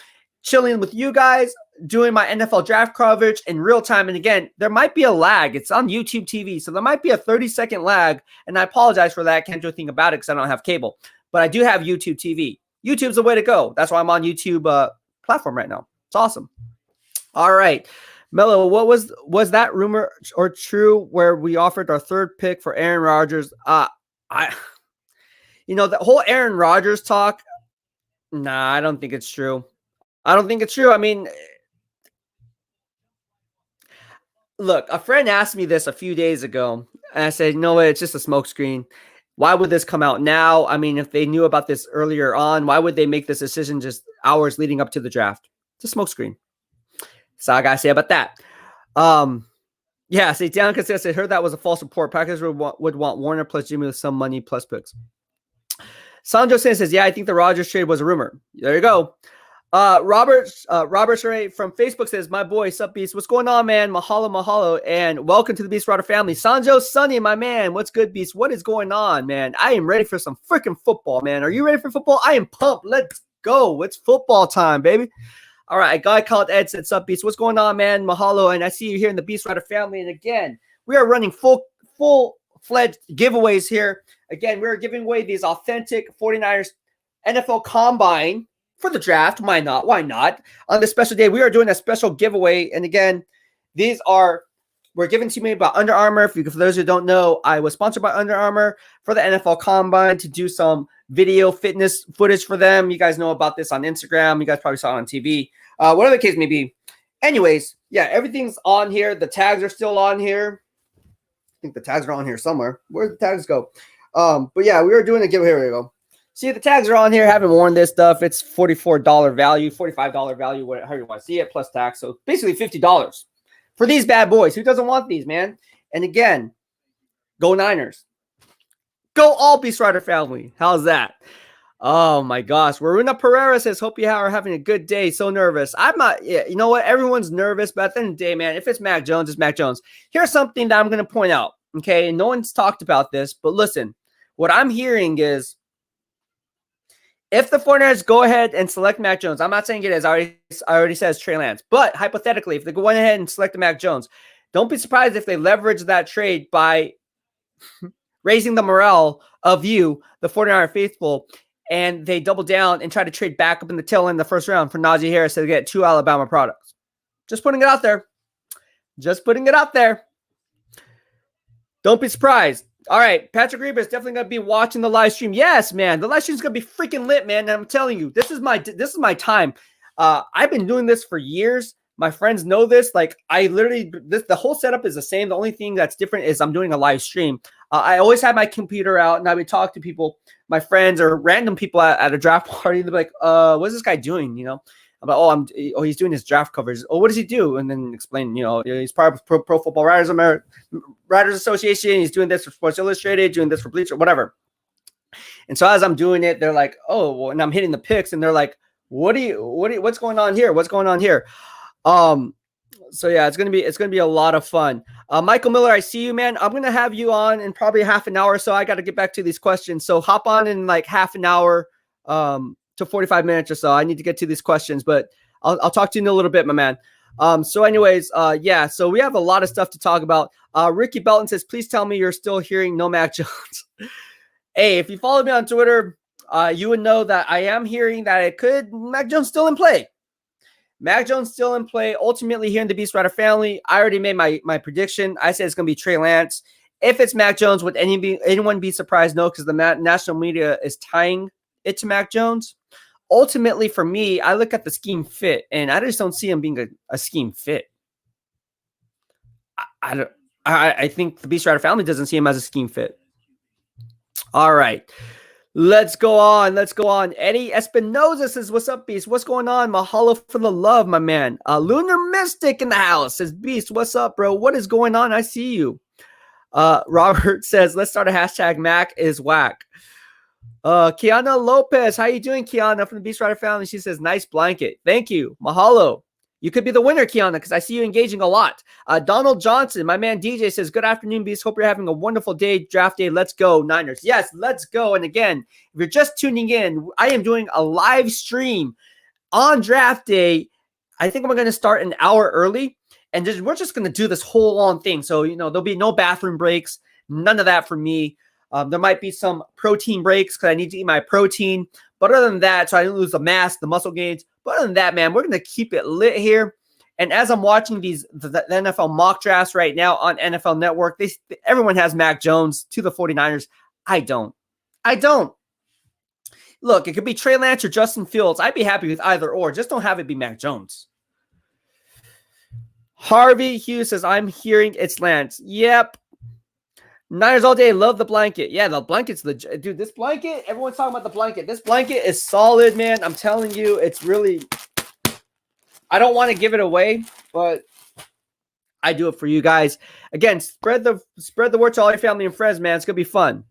chilling with you guys, doing my NFL draft coverage in real time. And again, there might be a lag. It's on YouTube TV, so there might be a 30-second lag. And I apologize for that. I can't do a thing about it because I don't have cable. But I do have YouTube TV. YouTube's the way to go. That's why I'm on YouTube platform right now. It's awesome. All right. Mello, what was that rumor or true where we offered our 3rd pick for Aaron Rodgers? The whole Aaron Rodgers talk, nah, I don't think it's true. I don't think it's true. I mean, look, a friend asked me this a few days ago, and I said, no, it's just a smokescreen. Why would this come out now? I mean, if they knew about this earlier on, why would they make this decision just hours leading up to the draft? It's a smokescreen. That's all I got to say about that. Yeah, see, Dan says, I heard that was a false report. Packers would want Warner plus Jimmy with some money plus picks. Sanjo says, yeah, I think the Rodgers trade was a rumor. There you go. Robert Ray from Facebook says, my boy, sup Beast, what's going on, man? Mahalo, and welcome to the BEASTwriter family. Sanjo Sonny, my man, what's good, Beast? What is going on, man? I am ready for some freaking football, man. Are you ready for football? I am pumped. Let's go. It's football time, baby. All right, a guy called Ed said, sup Beast, what's going on, man? Mahalo, and I see you here in the BEASTwriter family, and again, we are running full-fledged giveaways here. Again, we're giving away these authentic 49ers NFL Combine for the draft. Why not? On this special day, we are doing a special giveaway. And again, we're giving to me by Under Armour. For those who don't know, I was sponsored by Under Armour for the NFL Combine to do some video fitness footage for them. You guys know about this on Instagram. You guys probably saw it on TV. Whatever the case may be. Anyways, yeah, everything's on here. The tags are still on here. I think the tags are on here somewhere. Where did the tags go? But yeah, we were doing a giveaway. Here we go. See, the tags are on here. Haven't worn this stuff. It's $44 value, $45 value, however you want to see it, plus tax. So basically $50 for these bad boys. Who doesn't want these, man? And again, go Niners. Go all BEASTwriter family. How's that? Oh my gosh. Waruna Pereira says, hope you are having a good day. So nervous. I'm not, yeah, you know what? Everyone's nervous, but at the end of the day, man, if it's Mac Jones, it's Mac Jones. Here's something that I'm going to point out. Okay. And no one's talked about this, but listen, what I'm hearing is if the 49ers go ahead and select Mac Jones, I'm not saying it is. I already says Trey Lance, but hypothetically, if they go ahead and select the Mac Jones, don't be surprised if they leverage that trade by raising the morale of you, the 49er faithful, and they double down and try to trade back up in the tail end of the first round for Najee Harris to get 2 Alabama products. Just putting it out there. Just putting it out there. Don't be surprised. All right, Patrick Reber is definitely going to be watching the live stream. Yes, man, the live stream is going to be freaking lit, man. And I'm telling you, this is my time. I've been doing this for years. My friends know this. Like, I literally, the whole setup is the same. The only thing that's different is I'm doing a live stream. I always have my computer out, and I would talk to people, my friends or random people at a draft party. They're like, what's this guy doing? You know, I'm like, he's doing his draft covers. Oh, what does he do? And then explain, you know, he's part of Pro Football Writers Association. He's doing this for Sports Illustrated, doing this for Bleacher, whatever. And so as I'm doing it, they're like, oh, well, and I'm hitting the picks, and they're like, what's going on here? What's going on here? So yeah, it's gonna be a lot of fun. Michael Miller, I see you, man. I'm gonna have you on in probably half an hour or so. I got to get back to these questions, so hop on in like half an hour to 45 minutes or so. I need to get to these questions, but I'll talk to you in a little bit, my man. So anyways, yeah, so we have a lot of stuff to talk about. Ricky Belton says, please tell me you're still hearing no Mac Jones. Hey, if you follow me on Twitter, you would know that I am hearing that Mac Jones still in play. Mac Jones still in play. Ultimately, here in the BEASTwriter family, I already made my prediction. I said it's going to be Trey Lance. If it's Mac Jones, would anyone be surprised? No, because the national media is tying it to Mac Jones. Ultimately, for me, I look at the scheme fit, and I just don't see him being a scheme fit. I think the BEASTwriter family doesn't see him as a scheme fit. All right. Let's go on. Eddie Espinoza says, what's up, Beast? What's going on? Mahalo for the love, my man. Lunar Mystic in the house says, Beast, what's up, bro? What is going on? I see you. Robert says, let's start a hashtag Mac is whack. Kiana Lopez, how you doing, Kiana, from the BEASTwriter family? She says, nice blanket. Thank you. Mahalo. You could be the winner, Kiana, because I see you engaging a lot. Donald Johnson, my man DJ, says, good afternoon, Beast. Hope you're having a wonderful day, draft day. Let's go, Niners. Yes, let's go. And again, if you're just tuning in, I am doing a live stream on draft day. I think we're going to start an hour early, and we're just going to do this whole long thing. So, you know, there'll be no bathroom breaks, none of that for me. There might be some protein breaks because I need to eat my protein. But other than that, so I didn't lose the mass, the muscle gains. But other than that, man, we're going to keep it lit here. And as I'm watching the NFL mock drafts right now on NFL Network, everyone has Mac Jones to the 49ers. I don't. Look, it could be Trey Lance or Justin Fields. I'd be happy with either or. Just don't have it be Mac Jones. Harvey Hughes says, I'm hearing it's Lance. Yep. Niners all day. Love the blanket. Yeah, the blanket's legit. Dude, this blanket, everyone's talking about the blanket. This blanket is solid, man. I'm telling you, it's really, I don't want to give it away, but I do it for you guys. Again, spread the word to all your family and friends, man. It's going to be fun.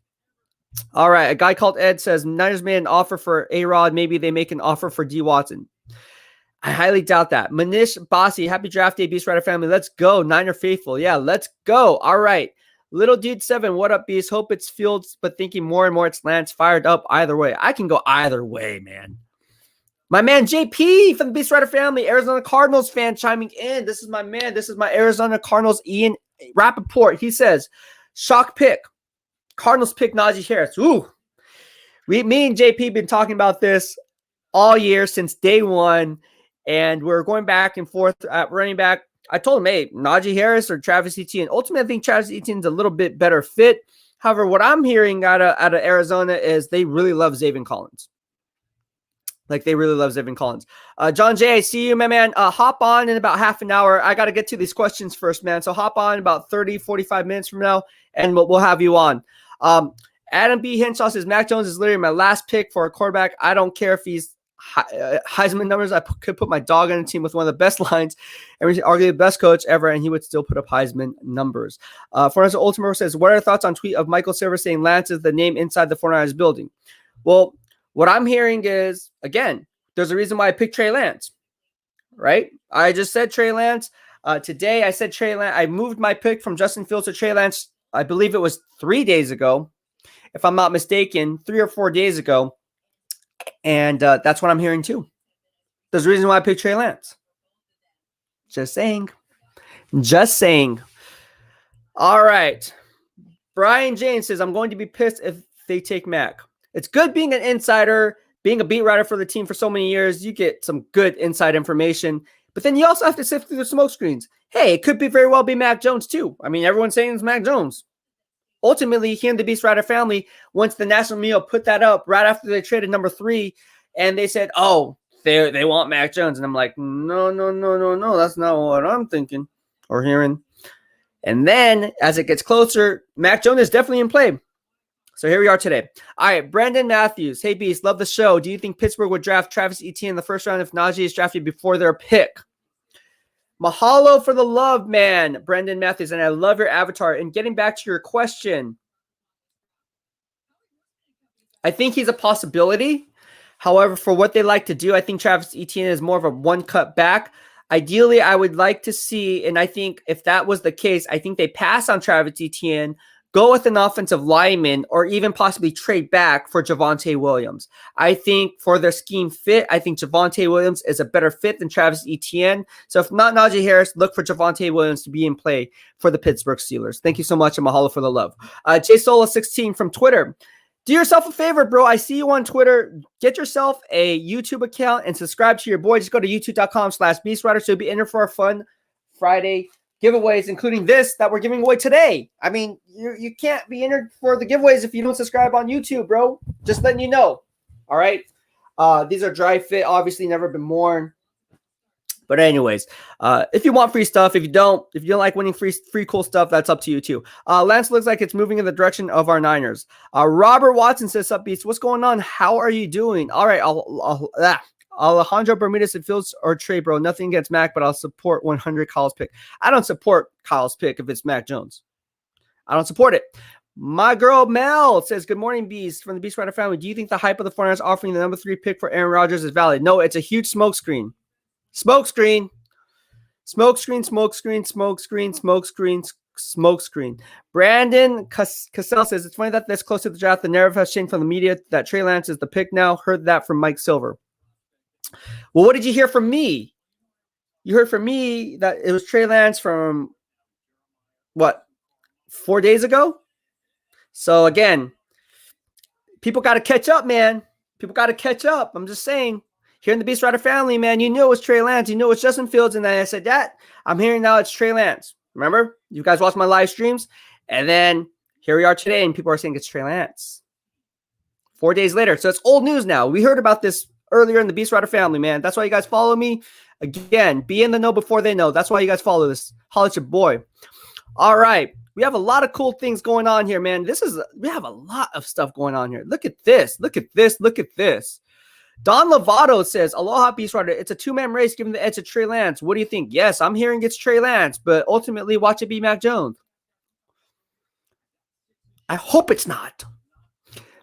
All right. A guy called Ed says, Niners made an offer for A-Rod. Maybe they make an offer for D. Watson. I highly doubt that. Manish Basi, happy draft day, BEASTwriter family. Let's go. Niner faithful. Yeah, let's go. All right. Little Dude 7, what up, Beast? Hope it's Fields, but thinking more and more it's Lance. Fired up either way. I can go either way, man. My man JP from the BEASTwriter family, Arizona Cardinals fan chiming in. This is my man. This is my Arizona Cardinals Ian Rappaport. He says, shock pick. Cardinals pick Najee Harris. Ooh. Me and JP been talking about this all year since day one, and we're going back and forth at running back. I told him, hey, Najee Harris or Travis Etienne. Ultimately, I think Travis Etienne's a little bit better fit. However, what I'm hearing out of Arizona is they really love Zaven Collins. Like, they really love Zaven Collins. John J., I see you, my man. Hop on in about half an hour. I got to get to these questions first, man. So hop on about 30, 45 minutes from now, and we'll have you on. Adam B. Henshaw says, Mac Jones is literally my last pick for a quarterback. I don't care if he's Heisman numbers. I could put my dog on a team with one of the best lines and arguably the best coach ever, and he would still put up Heisman numbers. Fortnite Ultimate says, what are your thoughts on tweet of Michael Silver saying Lance is the name inside the 49ers building? Well, what I'm hearing is, again, there's a reason why I picked Trey Lance, right? I just said Trey Lance. Today I said Trey Lance. I moved my pick from Justin Fields to Trey Lance. I believe it was 3 days ago, if I'm not mistaken, 3 or 4 days ago. And that's what I'm hearing too. There's a reason why I picked Trey Lance. Just saying. Just saying. All right. Brian James says, I'm going to be pissed if they take Mac. It's good being an insider, being a beat writer for the team for so many years. You get some good inside information. But then you also have to sift through the smoke screens. Hey, it could be very well be Mac Jones too. I mean, everyone's saying it's Mac Jones. Ultimately, he and the BEASTwriter family, once the national media put that up right after they traded number 3, and they said, oh, they want Mac Jones. And I'm like, no. That's not what I'm thinking or hearing. And then as it gets closer, Mac Jones is definitely in play. So here we are today. All right, Brandon Matthews. Hey, Beast, love the show. Do you think Pittsburgh would draft Travis Etienne in the first round if Najee is drafted before their pick? Mahalo for the love, man, Brendan Matthews, and I love your avatar. And getting back to your question, I think he's a possibility. However, for what they like to do, I think Travis Etienne is more of a one cut back. Ideally, I would like to see, and I think if that was the case, I think they pass on Travis Etienne, go with an offensive lineman, or even possibly trade back for Javonte Williams. I think for their scheme fit, I think Javonte Williams is a better fit than Travis Etienne. So if not Najee Harris, look for Javonte Williams to be in play for the Pittsburgh Steelers. Thank you so much, and mahalo for the love. Jay Sola16 from Twitter. Do yourself a favor, bro. I see you on Twitter. Get yourself a YouTube account and subscribe to your boy. Just go to youtube.com/BEASTwriter. So you'll be in there for a fun Friday giveaways, including this that we're giving away today. I mean, you can't be entered for the giveaways if you don't subscribe on YouTube, bro. Just letting you know. All right. These are dry fit, obviously never been worn. But anyways, if you want free stuff, if you don't like winning free cool stuff, that's up to you too. Lance looks like it's moving in the direction of our Niners. Robert Watson says, "Sup, Beast? What's going on? How are you doing?" All right, Alejandro Bermudez said, Fields or Trey, bro. Nothing against Mac, but I'll support 100 Kyle's pick. I don't support Kyle's pick if it's Mac Jones. I don't support it. My girl Mel says, good morning, Beast, from the BEASTwriter family. Do you think the hype of the 49ers offering the number 3 pick for Aaron Rodgers is valid? No, it's a huge smokescreen. Smokescreen. Brandon Cassell says, it's funny that this close to the draft, the narrative has changed from the media that Trey Lance is the pick now. Heard that from Mike Silver. Well, what did you hear from me? You heard from me that it was Trey Lance from, what, 4 days ago? So, again, people got to catch up, man. People got to catch up. I'm just saying. Here in the BEASTwriter family, man, you knew it was Trey Lance. You knew it was Justin Fields. And then I said that. I'm hearing now it's Trey Lance. Remember? You guys watched my live streams. And then here we are today, and people are saying it's Trey Lance. 4 days later. So it's old news now. We heard about this earlier in the BEASTwriter family, man. That's why you guys follow me. Again, be in the know before they know. That's why you guys follow this. Holla at your boy. All right. We have a lot of cool things going on here, man. We have a lot of stuff going on here. Look at this. Look at this. Look at this. Don Lovato says, aloha, BEASTwriter. It's a two-man race given the edge to Trey Lance. What do you think? Yes, I'm hearing it's Trey Lance, but ultimately watch it be Mac Jones. I hope it's not.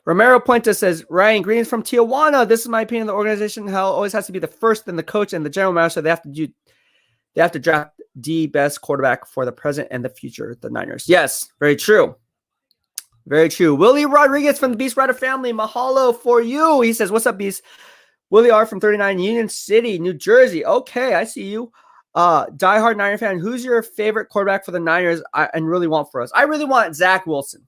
Romero Puente says, Ryan Green's from Tijuana. This is my opinion. The organization always has to be the first, then the coach and the general manager. They have to draft the best quarterback for the present and the future, the Niners. Yes, very true. Very true. Willie Rodriguez from the BEASTwriter family. Mahalo for you. He says, what's up, Beast? Willie R. from 39 Union City, New Jersey. Okay, I see you. Diehard Niner fan. Who's your favorite quarterback for the Niners and really want for us? I really want Zach Wilson.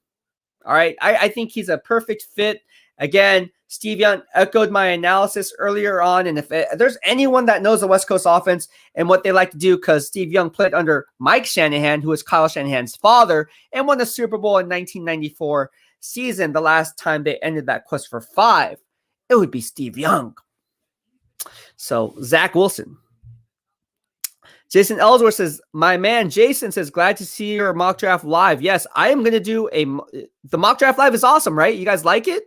All right. I think he's a perfect fit. Again, Steve Young echoed my analysis earlier on. And if there's anyone that knows the West Coast offense and what they like to do, because Steve Young played under Mike Shanahan, who is Kyle Shanahan's father, and won the Super Bowl in 1994 season, the last time they ended that quest for 5, it would be Steve Young. So, Zach Wilson. Jason Ellsworth says, my man Jason says, glad to see your mock draft live. Yes, I am going to do the mock draft live is awesome, right? You guys like it?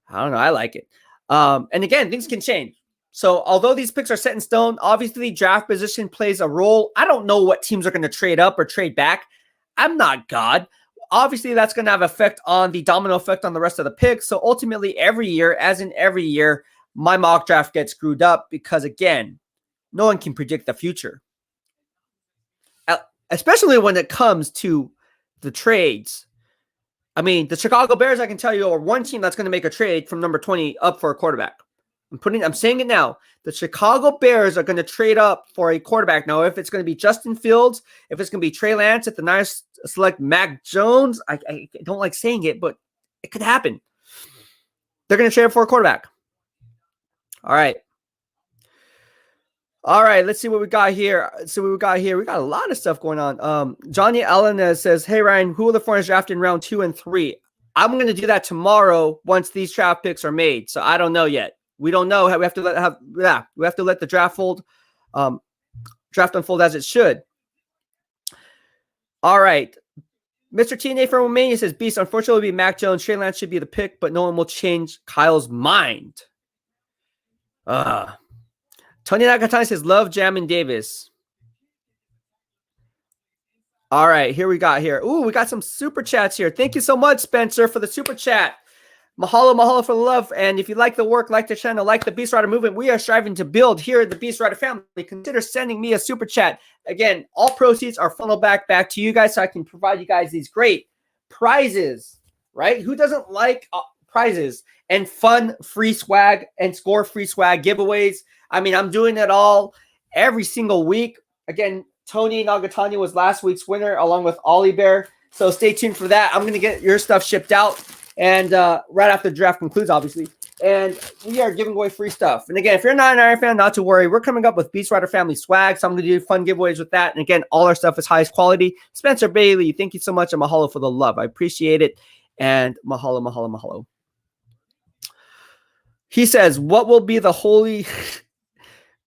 I don't know. I like it. And again, things can change. So although these picks are set in stone, obviously draft position plays a role. I don't know what teams are going to trade up or trade back. I'm not God. Obviously, that's going to have effect on the domino effect on the rest of the picks. So ultimately, every year, as in every year, my mock draft gets screwed up because, again, no one can predict the future. Especially when it comes to the trades. I mean, the Chicago Bears, I can tell you, are one team that's going to make a trade from number 20 up for a quarterback. I'm saying it now. The Chicago Bears are going to trade up for a quarterback. Now, if it's going to be Justin Fields, if it's going to be Trey Lance, if the Niners select Mac Jones, I don't like saying it, but it could happen. They're going to trade up for a quarterback. All right. Let's see what we got here. We got a lot of stuff going on. Johnny Allen says, hey, Ryan, who will the 49ers draft in round 2 and 3? I'm going to do that tomorrow once these draft picks are made. So I don't know yet. We don't know. We have to let the draft unfold as it should. All right. Mr. TNA from Romania says, Beast, unfortunately, will be Mac Jones. Trey Lance should be the pick, but no one will change Kyle's mind. Tony Nakatani says, love Jamin Davis. All right, here we got here. Ooh, we got some super chats here. Thank you so much, Spencer, for the super chat. Mahalo for the love. And if you like the work, like the channel, like the BEASTwriter movement, we are striving to build here at the BEASTwriter family. Consider sending me a super chat. Again, all proceeds are funneled back to you guys so I can provide you guys these great prizes, right? Who doesn't like prizes and fun free swag and score free swag giveaways? I mean, I'm doing it all every single week. Again, Tony Nagatani was last week's winner along with Ollie Bear. So stay tuned for that. I'm going to get your stuff shipped out. And right after the draft concludes, obviously. And we are giving away free stuff. And again, if you're not an Iron fan, not to worry. We're coming up with BEASTwriter family swag. So I'm going to do fun giveaways with that. And again, all our stuff is highest quality. Spencer Bailey, thank you so much. And mahalo for the love. I appreciate it. And mahalo. He says, what will be the holy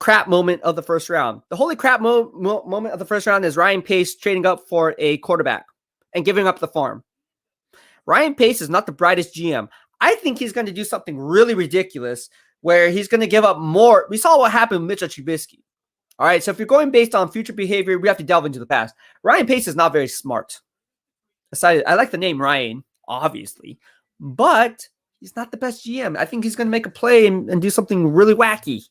crap moment of the first round? The holy crap moment of the first round is Ryan Pace trading up for a quarterback and giving up the farm. Ryan Pace is not the brightest GM. I think he's going to do something really ridiculous where he's going to give up more. We saw what happened with Mitchell Trubisky. All right, so if you're going based on future behavior, we have to delve into the past. Ryan Pace is not very smart. I like the name Ryan, obviously, but he's not the best GM. I think he's going to make a play and do something really wacky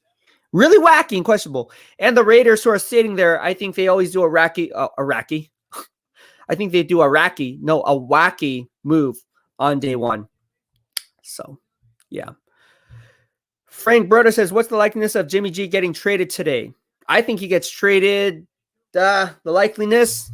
and questionable. And the Raiders who are sitting there, I think they always do a wacky move on day one. So, yeah. Frank Broder says, what's the likeliness of Jimmy G getting traded today? I think he gets traded. The likeliness,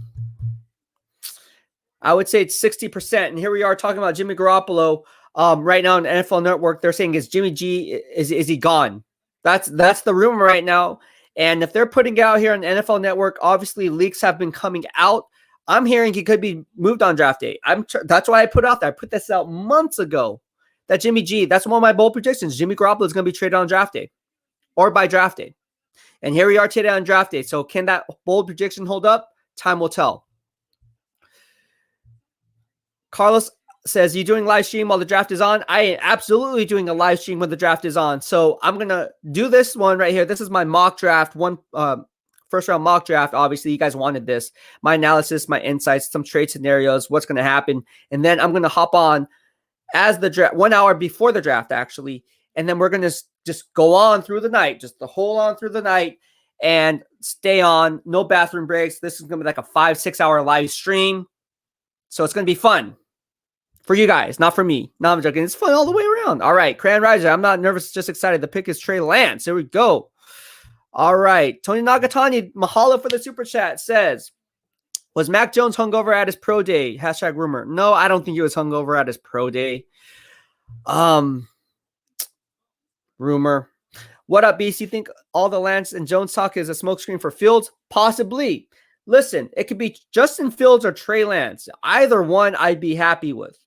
I would say it's 60%. And here we are talking about Jimmy Garoppolo. Right now on NFL Network, they're saying, is Jimmy G, is he gone? That's the rumor right now. And if they're putting it out here on the NFL Network, obviously leaks have been coming out. I'm hearing he could be moved on draft day. That's why I put out there. I put this out months ago that Jimmy G, that's one of my bold predictions. Jimmy Garoppolo is going to be traded on draft day or by draft day. And here we are today on draft day. So can that bold prediction hold up? Time will tell. Carlos says, you doing live stream while the draft is on? I am absolutely doing a live stream when the draft is on. So I'm going to do this one right here. This is my mock draft, first round mock draft. Obviously, you guys wanted this. My analysis, my insights, some trade scenarios, what's going to happen. And then I'm going to hop on as the draft, 1 hour before the draft, actually. And then we're going to just go on through the night, just the whole on through the night and stay on. No bathroom breaks. This is going to be like a 5-6 hour live stream. So it's going to be fun for you guys, not for me. No, I'm joking. It's fun all the way around. All right, Cran Riser. I'm not nervous, just excited. The pick is Trey Lance. Here we go. All right. Tony Nagatani, mahalo for the super chat, says, was Mac Jones hungover at his pro day? Hashtag rumor. No, I don't think he was hungover at his pro day. Rumor. What up, Beast? You think all the Lance and Jones talk is a smokescreen for Fields? Possibly. Listen, it could be Justin Fields or Trey Lance. Either one I'd be happy with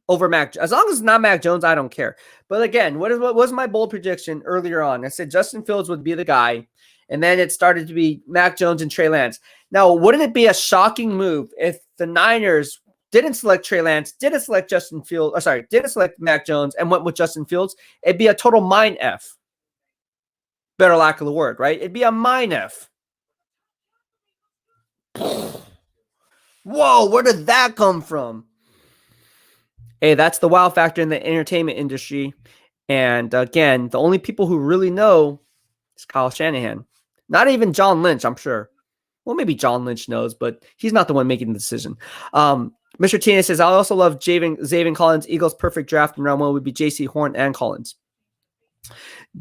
over Mac. As long as it's not Mac Jones, I don't care. But again, what was my bold prediction earlier on? I said Justin Fields would be the guy. And then it started to be Mac Jones and Trey Lance. Now, wouldn't it be a shocking move if the Niners didn't select Trey Lance, didn't select didn't select Mac Jones and went with Justin Fields? It'd be a total mind F. Better lack of the word, right? It'd be a mind F. Whoa, where did that come from? Hey, that's the wow factor in the entertainment industry. And again, the only people who really know is Kyle Shanahan. Not even John Lynch, I'm sure. Well, maybe John Lynch knows, but he's not the one making the decision. Mr. Tina says, I also love Zaven Collins. Eagles' perfect draft in round 1 would be J.C. Horn and Collins.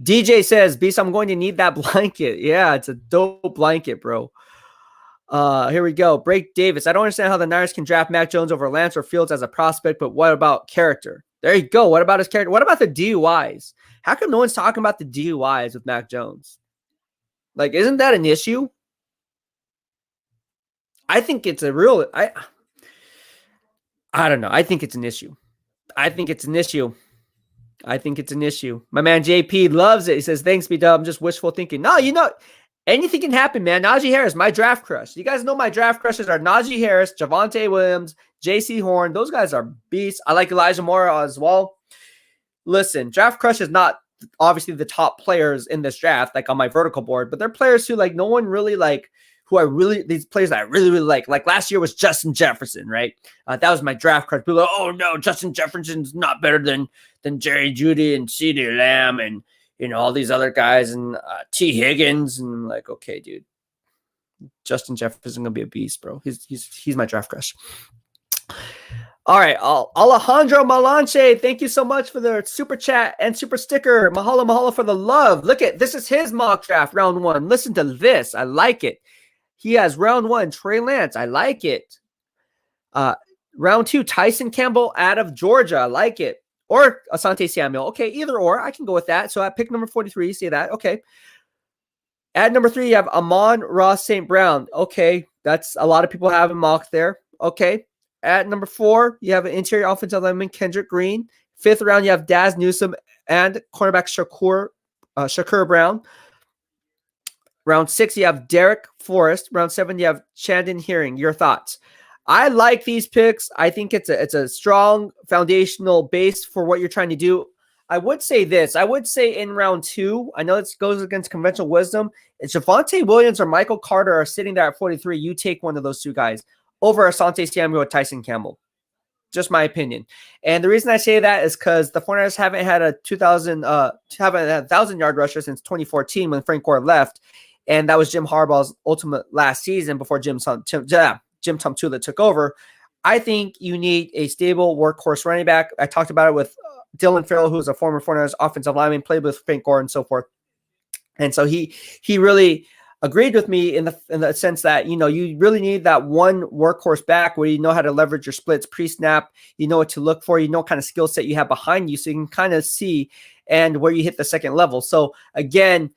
DJ says, Beast, I'm going to need that blanket. Yeah, it's a dope blanket, bro. Here we go. Break Davis. I don't understand how the Niners can draft Mac Jones over Lance or Fields as a prospect, but what about character? There you go. What about his character? What about the DUIs? How come no one's talking about the DUIs with Mac Jones? Like, isn't that an issue? I think it's a real... I don't know. I think it's an issue. I think it's an issue. My man JP loves it. He says, thanks, B-Dub. I'm just wishful thinking. No, anything can happen, man. Najee Harris, my draft crush. You guys know my draft crushes are Najee Harris, Javonte Williams, J.C. Horn. Those guys are beasts. I like Elijah Moore as well. Listen, draft crush is not obviously the top players in this draft, like on my vertical board, but they're players who like no one really like, these players that I really, really like. Like last year was Justin Jefferson, right? That was my draft crush. People are like, oh no, Justin Jefferson's not better than Jerry Jeudy and CeeDee Lamb and all these other guys and T. Higgins. And I'm like, okay, dude, Justin Jefferson gonna be a beast, bro. He's my draft crush. All right, Alejandro Malanche, thank you so much for the super chat and super sticker. Mahalo for the love. Look at this is his mock draft round 1. Listen to this. I like it. He has round 1 Trey Lance. I like it. Round 2 Tyson Campbell out of Georgia. I like it. Or Asante Samuel. Okay, either or. I can go with that. So at pick number 43, see that? Okay. At number 3, you have Amon-Ra St. Brown. Okay, that's a lot of people have him mocked there. Okay. At number 4, you have an interior offensive lineman, Kendrick Green. 5th round, you have Daz Newsome and cornerback Shakur Brown. Round 6, you have Derek Forrest. Round 7, you have Chandon Hearing. Your thoughts? I like these picks. I think it's a strong foundational base for what you're trying to do. I would say this. I would say in round 2, I know this goes against conventional wisdom. If Javonte Williams or Michael Carter are sitting there at 43, you take one of those two guys over Asante Samuel or Tyson Campbell. Just my opinion. And the reason I say that is because the 49ers haven't had a 1,000-yard rusher since 2014 when Frank Gore left. And that was Jim Harbaugh's ultimate last season before Jim Tomsula took over. I think you need a stable workhorse running back. I talked about it with Dylan Farrell, who's a former 49ers offensive lineman, played with Frank Gore and so forth. And so he really agreed with me in the sense that, you really need that one workhorse back where you know how to leverage your splits pre-snap, you know what to look for, you know what kind of skill set you have behind you so you can kind of see and where you hit the second level. So again,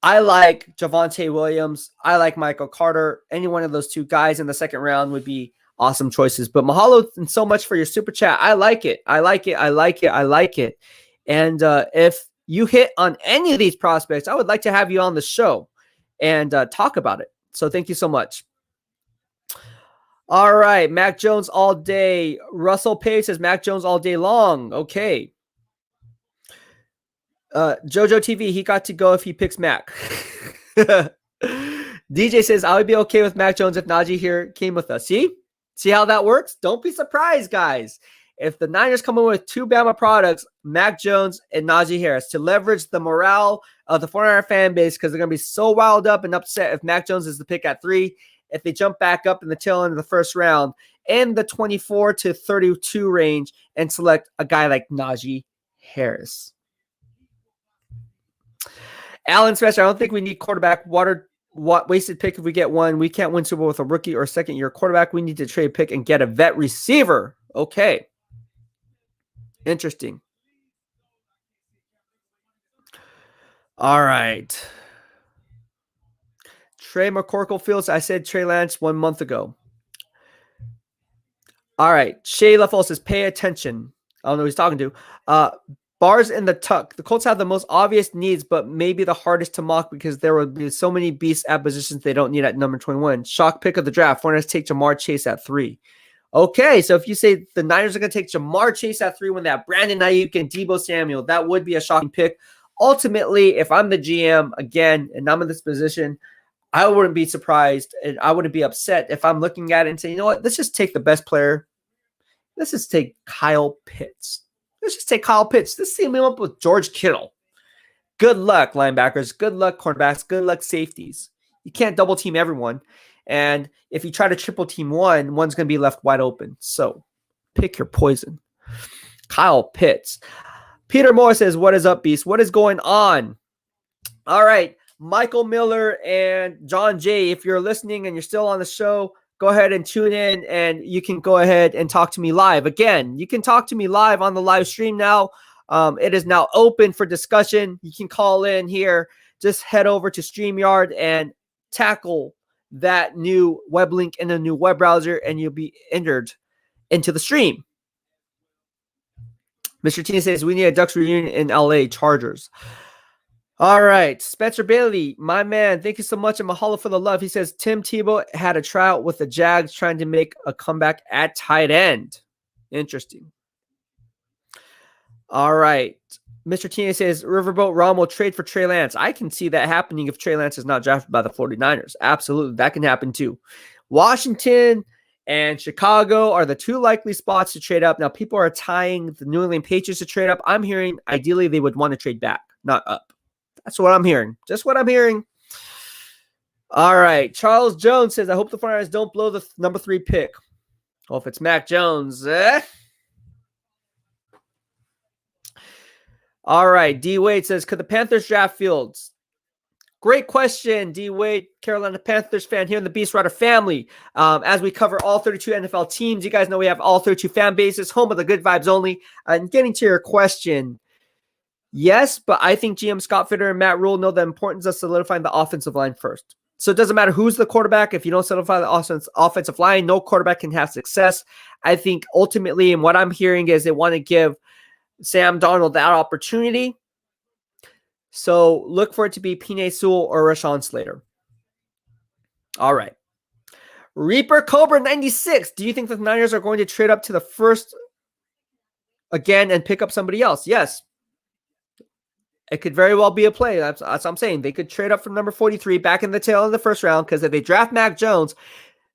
I like Javonte Williams. I like Michael Carter. Any one of those two guys in the second round would be awesome choices. But mahalo so much for your super chat. I like it. And if you hit on any of these prospects, I would like to have you on the show and talk about it. So thank you so much. All right. Mac Jones all day. Russell Page says Mac Jones all day long. Okay. Jojo TV, he got to go if he picks Mac. DJ says, I would be okay with Mac Jones if Najee here came with us. See how that works? Don't be surprised, guys. If the Niners come in with 2 Bama products, Mac Jones and Najee Harris, to leverage the morale of the 49er fan base, because they're going to be so riled up and upset if Mac Jones is the pick at 3, if they jump back up in the tail end of the first round in the 24 to 32 range and select a guy like Najee Harris. Alan Spencer, I don't think we need quarterback. Wasted pick if we get one. We can't win Super Bowl with a rookie or second-year quarterback. We need to trade pick and get a vet receiver. Okay. Interesting. All right. Trey McCorkle Fields. I said Trey Lance 1 month ago. All right. Shay LaFolle says, pay attention. I don't know who he's talking to. Bars in the tuck. The Colts have the most obvious needs, but maybe the hardest to mock because there will be so many beasts at positions they don't need at number 21. Shock pick of the draft. Foreigners take Jamar Chase at 3. Okay, so if you say the Niners are going to take Jamar Chase at 3 when they have Brandon Ayuk and Deebo Samuel, that would be a shocking pick. Ultimately, if I'm the GM again and I'm in this position, I wouldn't be surprised and I wouldn't be upset if I'm looking at it and saying, you know what, let's just take the best player. Let's just take Kyle Pitts. Let's team him up with George Kittle. Good luck, linebackers. Good luck, cornerbacks. Good luck, safeties. You can't double team everyone. And if you try to triple team one's going to be left wide open. So pick your poison. Kyle Pitts. Peter Moore says, what is up, Beast? What is going on? All right. Michael Miller and John Jay, if you're listening and you're still on the show, go ahead and tune in and you can go ahead and talk to me live. Again, you can talk to me live on the live stream now. It is now open for discussion. You can call in here. Just head over to StreamYard and tackle that new web link in a new web browser and you'll be entered into the stream. Mr. Tina says, we need a Ducks reunion in LA Chargers. All right. Spencer Bailey, my man, thank you so much. And mahalo for the love. He says, Tim Tebow had a tryout with the Jags trying to make a comeback at tight end. Interesting. All right. Mr. Tina says, Riverboat Ron will trade for Trey Lance. I can see that happening if Trey Lance is not drafted by the 49ers. Absolutely. That can happen too. Washington and Chicago are the two likely spots to trade up. Now, people are tying the New England Patriots to trade up. I'm hearing ideally they would want to trade back, not up. That's what I'm hearing. Just what I'm hearing. All right. Charles Jones says, I hope the 49ers don't blow the number 3 pick. Well, if it's Mac Jones, All right. D. Wade says, could the Panthers draft Fields? Great question, D. Wade, Carolina Panthers fan here in the BEASTwriter family. As we cover all 32 NFL teams, you guys know we have all 32 fan bases, home of the good vibes only. And getting to your question, yes, but I think GM Scott Fitter and Matt Rule know the importance of solidifying the offensive line first. So it doesn't matter who's the quarterback. If you don't solidify the offensive line, no quarterback can have success. I think ultimately, and what I'm hearing is they want to give Sam Darnold that opportunity. So look for it to be Penei Sewell or Rashawn Slater. All right. Reaper Cobra 96. Do you think the Niners are going to trade up to the first again and pick up somebody else? Yes. It could very well be a play. That's what I'm saying. They could trade up from number 43 back in the tail of the first round because if they draft Mac Jones,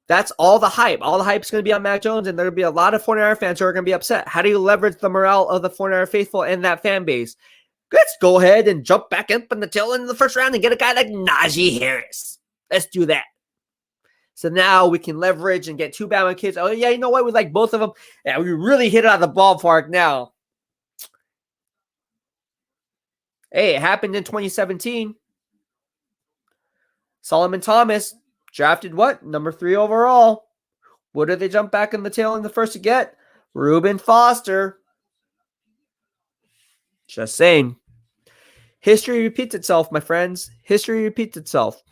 that's all the hype. All the hype is going to be on Mac Jones, and there will be a lot of 49er fans who are going to be upset. How do you leverage the morale of the 49er faithful and that fan base? Let's go ahead and jump back up in the tail end of the first round and get a guy like Najee Harris. Let's do that. So now we can leverage and get 2 Bama kids. Oh, yeah, you know what? We like both of them. Yeah, we really hit it out of the ballpark now. Hey, it happened in 2017. Solomon Thomas drafted what? Number 3 overall. What did they jump back in the tail in the first to get? Reuben Foster. Just saying. History repeats itself, my friends. History repeats itself.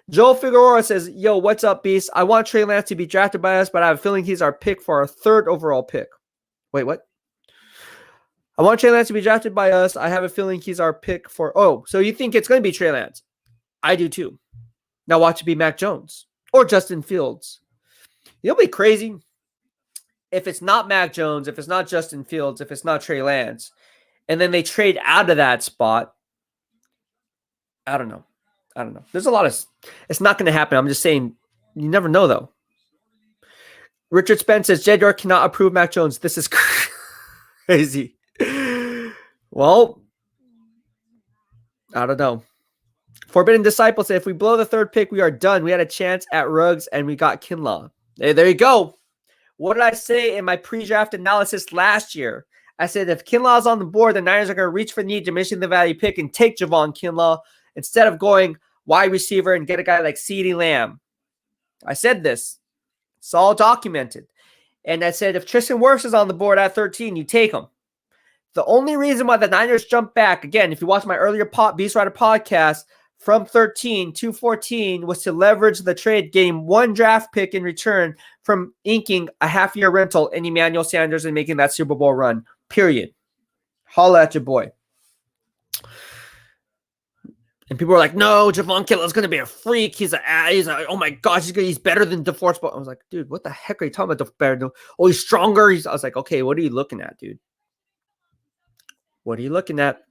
Joe Figueroa says, yo, what's up, Beast? I want Trey Lance to be drafted by us, but I have a feeling he's our pick for our 3rd overall pick. Wait, what? I want Trey Lance to be drafted by us. I have a feeling he's our pick for... Oh, so you think it's going to be Trey Lance? I do too. Now watch it be Mac Jones or Justin Fields. It'll be crazy if it's not Mac Jones, if it's not Justin Fields, if it's not Trey Lance, and then they trade out of that spot. I don't know. There's a lot of... It's not going to happen. I'm just saying, you never know, though. Richard Spence says, JR cannot approve Mac Jones. This is crazy. Well, I don't know. Forbidden Disciple said, if we blow the 3rd pick, we are done. We had a chance at Ruggs, and we got Kinlaw. Hey, there you go. What did I say in my pre-draft analysis last year? I said, if Kinlaw is on the board, the Niners are going to reach for the need, diminishing the value pick, and take Javon Kinlaw instead of going wide receiver and get a guy like CeeDee Lamb. I said this. It's all documented. And I said, if Tristan Wirfs is on the board at 13, you take him. The only reason why the Niners jumped back, again, if you watch my earlier BEASTwriter podcast, from 13 to 14 was to leverage the trade, getting 1 draft pick in return from inking a half-year rental in Emmanuel Sanders and making that Super Bowl run, period. Holla at your boy. And people were like, no, Javon Kittle's going to be a freak. He's oh my gosh, he's better than DeForest. I was like, dude, what the heck are you talking about? Oh, he's stronger. I was like, okay, what are you looking at, dude? What are you looking at?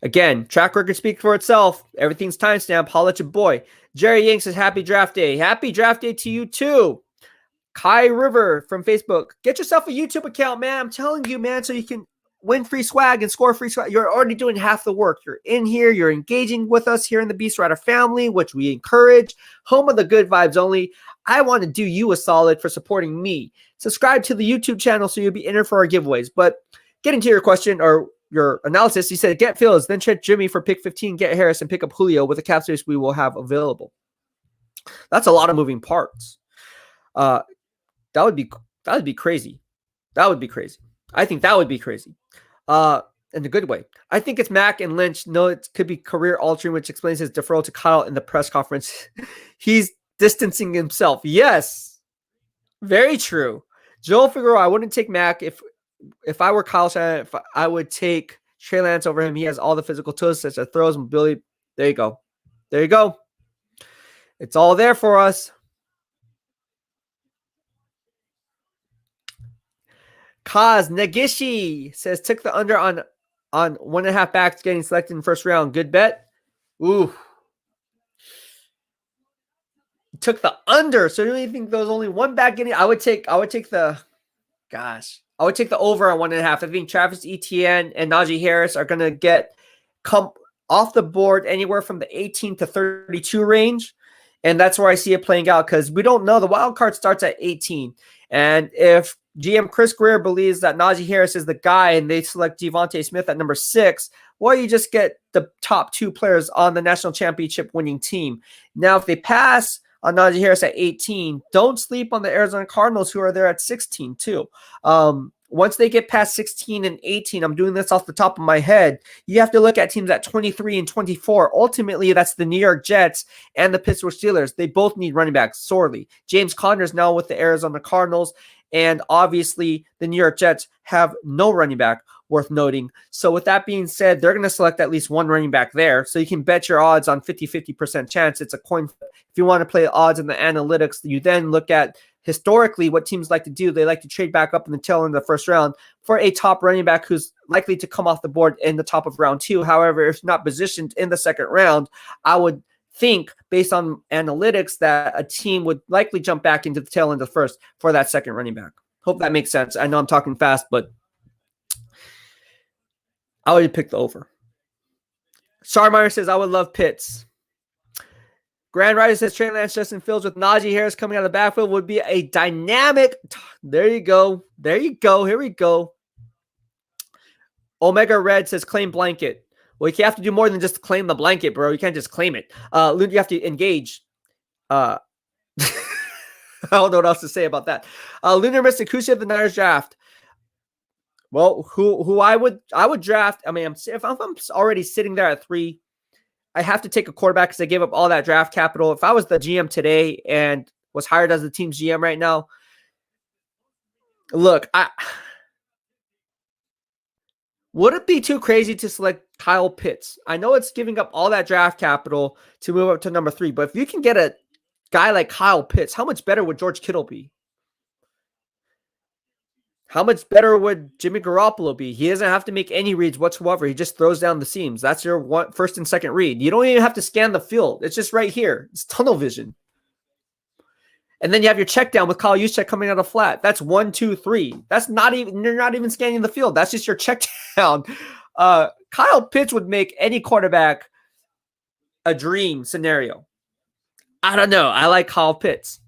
Again, track record speaks for itself. Everything's timestamped. Holla at your boy. Jerry Yang says, happy draft day. Happy draft day to you too. Kai River from Facebook. Get yourself a YouTube account, man. I'm telling you, man, so you can win free swag and score free swag. You're already doing half the work. You're in here. You're engaging with us here in the BEASTwriter family, which we encourage. Home of the good vibes only. I want to do you a solid for supporting me. Subscribe to the YouTube channel so you'll be entered for our giveaways. But getting to your question or your analysis, you said get Fields, then trade Jimmy for pick 15, get Harris, and pick up Julio with the cap space we will have available. That's a lot of moving parts. That would be crazy. That would be crazy. I think that would be crazy. In a good way. I think it's Mac and Lynch. No, it could be career altering, which explains his deferral to Kyle in the press conference. He's distancing himself. Yes. Very true. Joel Figueroa, I wouldn't take Mac if I were Kyle Shanahan. I would take Trey Lance over him. He has all the physical tools such as throws, mobility. There you go. There you go. It's all there for us. Kaz Nagishi says took the under on 1.5 backs getting selected in the first round. Good bet. Ooh. Took the under. So do you think there was only one back getting? I would take the over on 1.5. I think Travis Etienne and Najee Harris are gonna come off the board anywhere from the 18 to 32 range. And that's where I see it playing out because we don't know. The wild card starts at 18. And if GM Chris Greer believes that Najee Harris is the guy and they select Devontae Smith at number 6, well, you just get the top 2 players on the national championship winning team. Now, if they pass on Najee Harris at 18, don't sleep on the Arizona Cardinals who are there at 16 too. Once they get past 16 and 18, I'm doing this off the top of my head, you have to look at teams at 23 and 24. Ultimately, that's the New York Jets and the Pittsburgh Steelers. They both need running backs sorely. James Conner's now with the Arizona Cardinals, and obviously the New York Jets have no running back worth noting. So with that being said, they're going to select at least one running back there. So you can bet your odds on 50% chance. It's a coin flip. If you want to play odds in the analytics, you then look at historically what teams like to do. They like to trade back up in the tail end of the first round for a top running back who's likely to come off the board in the top of round 2. However, if not positioned in the second round, I would think based on analytics that a team would likely jump back into the tail end of the first for that second running back. Hope that makes sense. I know I'm talking fast, but I would pick the over. Sarmeyer says, I would love Pitts. Grand Rider says, Trey Lance, Justin Fields with Najee Harris coming out of the backfield would be a dynamic. There you go. There you go. Here we go. Omega Red says, claim blanket. Well, you have to do more than just claim the blanket, bro. You can't just claim it. You have to engage. I don't know what else to say about that. Lunar Mystic, who should the Niners draft? Well, who I would draft. I mean, if I'm already sitting there at 3, I have to take a quarterback because I gave up all that draft capital. If I was the GM today and was hired as the team's GM right now, look, would it be too crazy to select Kyle Pitts? I know it's giving up all that draft capital to move up to number 3, but if you can get a guy like Kyle Pitts, how much better would George Kittle be? How much better would Jimmy Garoppolo be? He doesn't have to make any reads whatsoever. He just throws down the seams. That's your first and second read. You don't even have to scan the field. It's just right here. It's tunnel vision. And then you have your check down with Kyle Juszczyk coming out of flat. That's 1, 2, 3. That's not even, you're not even scanning the field. That's just your check down. Kyle Pitts would make any quarterback a dream scenario. I don't know. I like Kyle Pitts.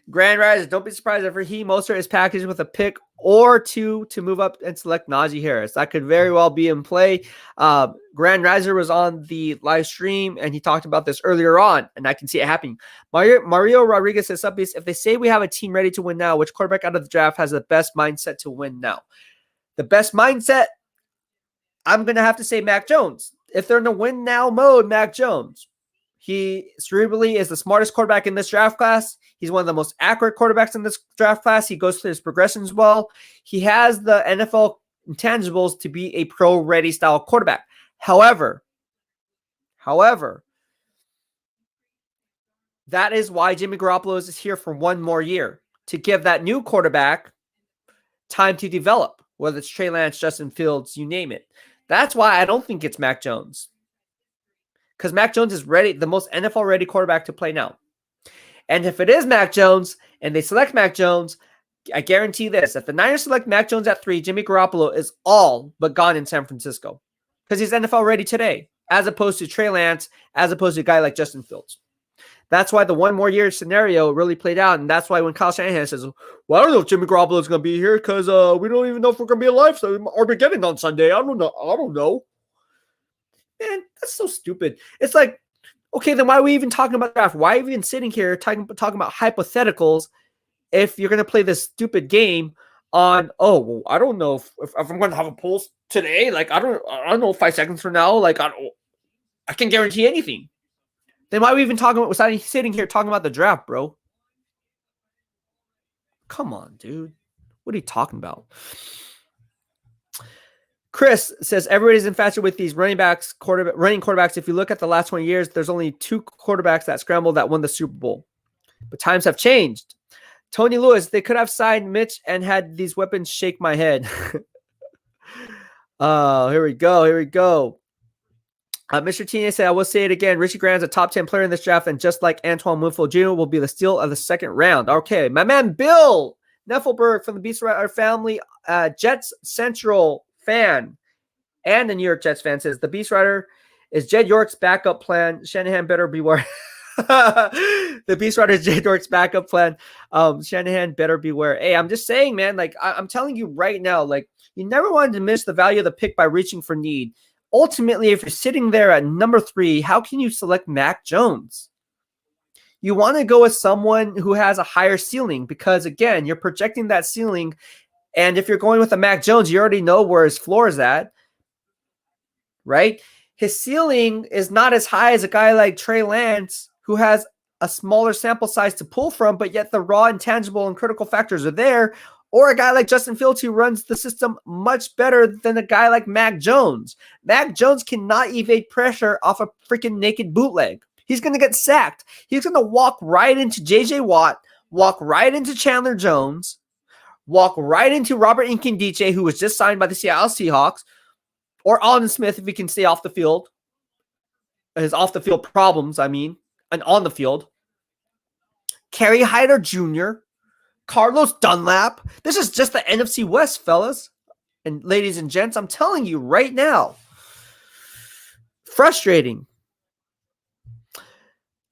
Grand Rise, don't be surprised if Raheem Mostert is packaged with a pick or 2 to move up and select Najee Harris. That could very well be in play. Grand Riser was on the live stream, and he talked about this earlier on, and I can see it happening. Mario Rodriguez says, if they say we have a team ready to win now, which quarterback out of the draft has the best mindset to win now? The best mindset, I'm going to have to say Mac Jones. If they're in a win now mode, Mac Jones. He cerebrally is the smartest quarterback in this draft class. He's one of the most accurate quarterbacks in this draft class. He goes through his progressions well. He has the NFL intangibles to be a pro-ready style quarterback. However, that is why Jimmy Garoppolo is here for one more year, to give that new quarterback time to develop, whether it's Trey Lance, Justin Fields, you name it. That's why I don't think it's Mac Jones. Because Mac Jones is ready, the most NFL-ready quarterback to play now. And if it is Mac Jones and they select Mac Jones, I guarantee this. If the Niners select Mac Jones at 3, Jimmy Garoppolo is all but gone in San Francisco. Because he's NFL-ready today, as opposed to Trey Lance, as opposed to a guy like Justin Fields. That's why the one more year scenario really played out. And that's why when Kyle Shanahan says, well, I don't know if Jimmy Garoppolo is going to be here because we don't even know if we're going to be alive. So Armageddon on Sunday. I don't know. Man, that's so stupid. It's like, okay, then why are we even talking about draft? Why are we even sitting here talking about hypotheticals if you're going to play this stupid game on, I don't know if I'm going to have a pulse today. Like, I don't know 5 seconds from now. Like, I can't guarantee anything. Then why are we even sitting here talking about the draft, bro? Come on, dude. What are you talking about? Chris says everybody's infatuated with these running quarterbacks. If you look at the last 20 years, there's only 2 quarterbacks that scrambled that won the Super Bowl. But times have changed. Tony Lewis, they could have signed Mitch and had these weapons shake my head. Here we go. Mr. Tina said, I will say it again. Richie Graham's a top 10 player in this draft, and just like Antoine Winfield Jr. will be the steal of the second round. Okay, my man Bill Neffelberg from the BEASTwriter family, Jets Central fan, and the New York Jets fan says, the BEASTwriter is Jed York's backup plan. Shanahan better beware. The BEASTwriter is Jed York's backup plan. Shanahan better beware. Hey, I'm just saying, man, like I'm telling you right now, like you never wanted to miss the value of the pick by reaching for need. Ultimately, if you're sitting there at number 3, how can you select Mac Jones? You want to go with someone who has a higher ceiling because, again, you're projecting that ceiling. And if you're going with a Mac Jones, you already know where his floor is at, right? His ceiling is not as high as a guy like Trey Lance, who has a smaller sample size to pull from, but yet the raw, intangible, and critical factors are there. Or a guy like Justin Fields who runs the system much better than a guy like Mac Jones. Mac Jones cannot evade pressure off a freaking naked bootleg. He's going to get sacked. He's going to walk right into J.J. Watt, walk right into Chandler Jones, walk right into Robert Nkemdiche, who was just signed by the Seattle Seahawks, or Alden Smith if he can stay off the field. His off-the-field problems, and on the field. Kerry Hyder Jr., Carlos Dunlap. This is just the NFC West, fellas. And ladies and gents, I'm telling you right now. Frustrating.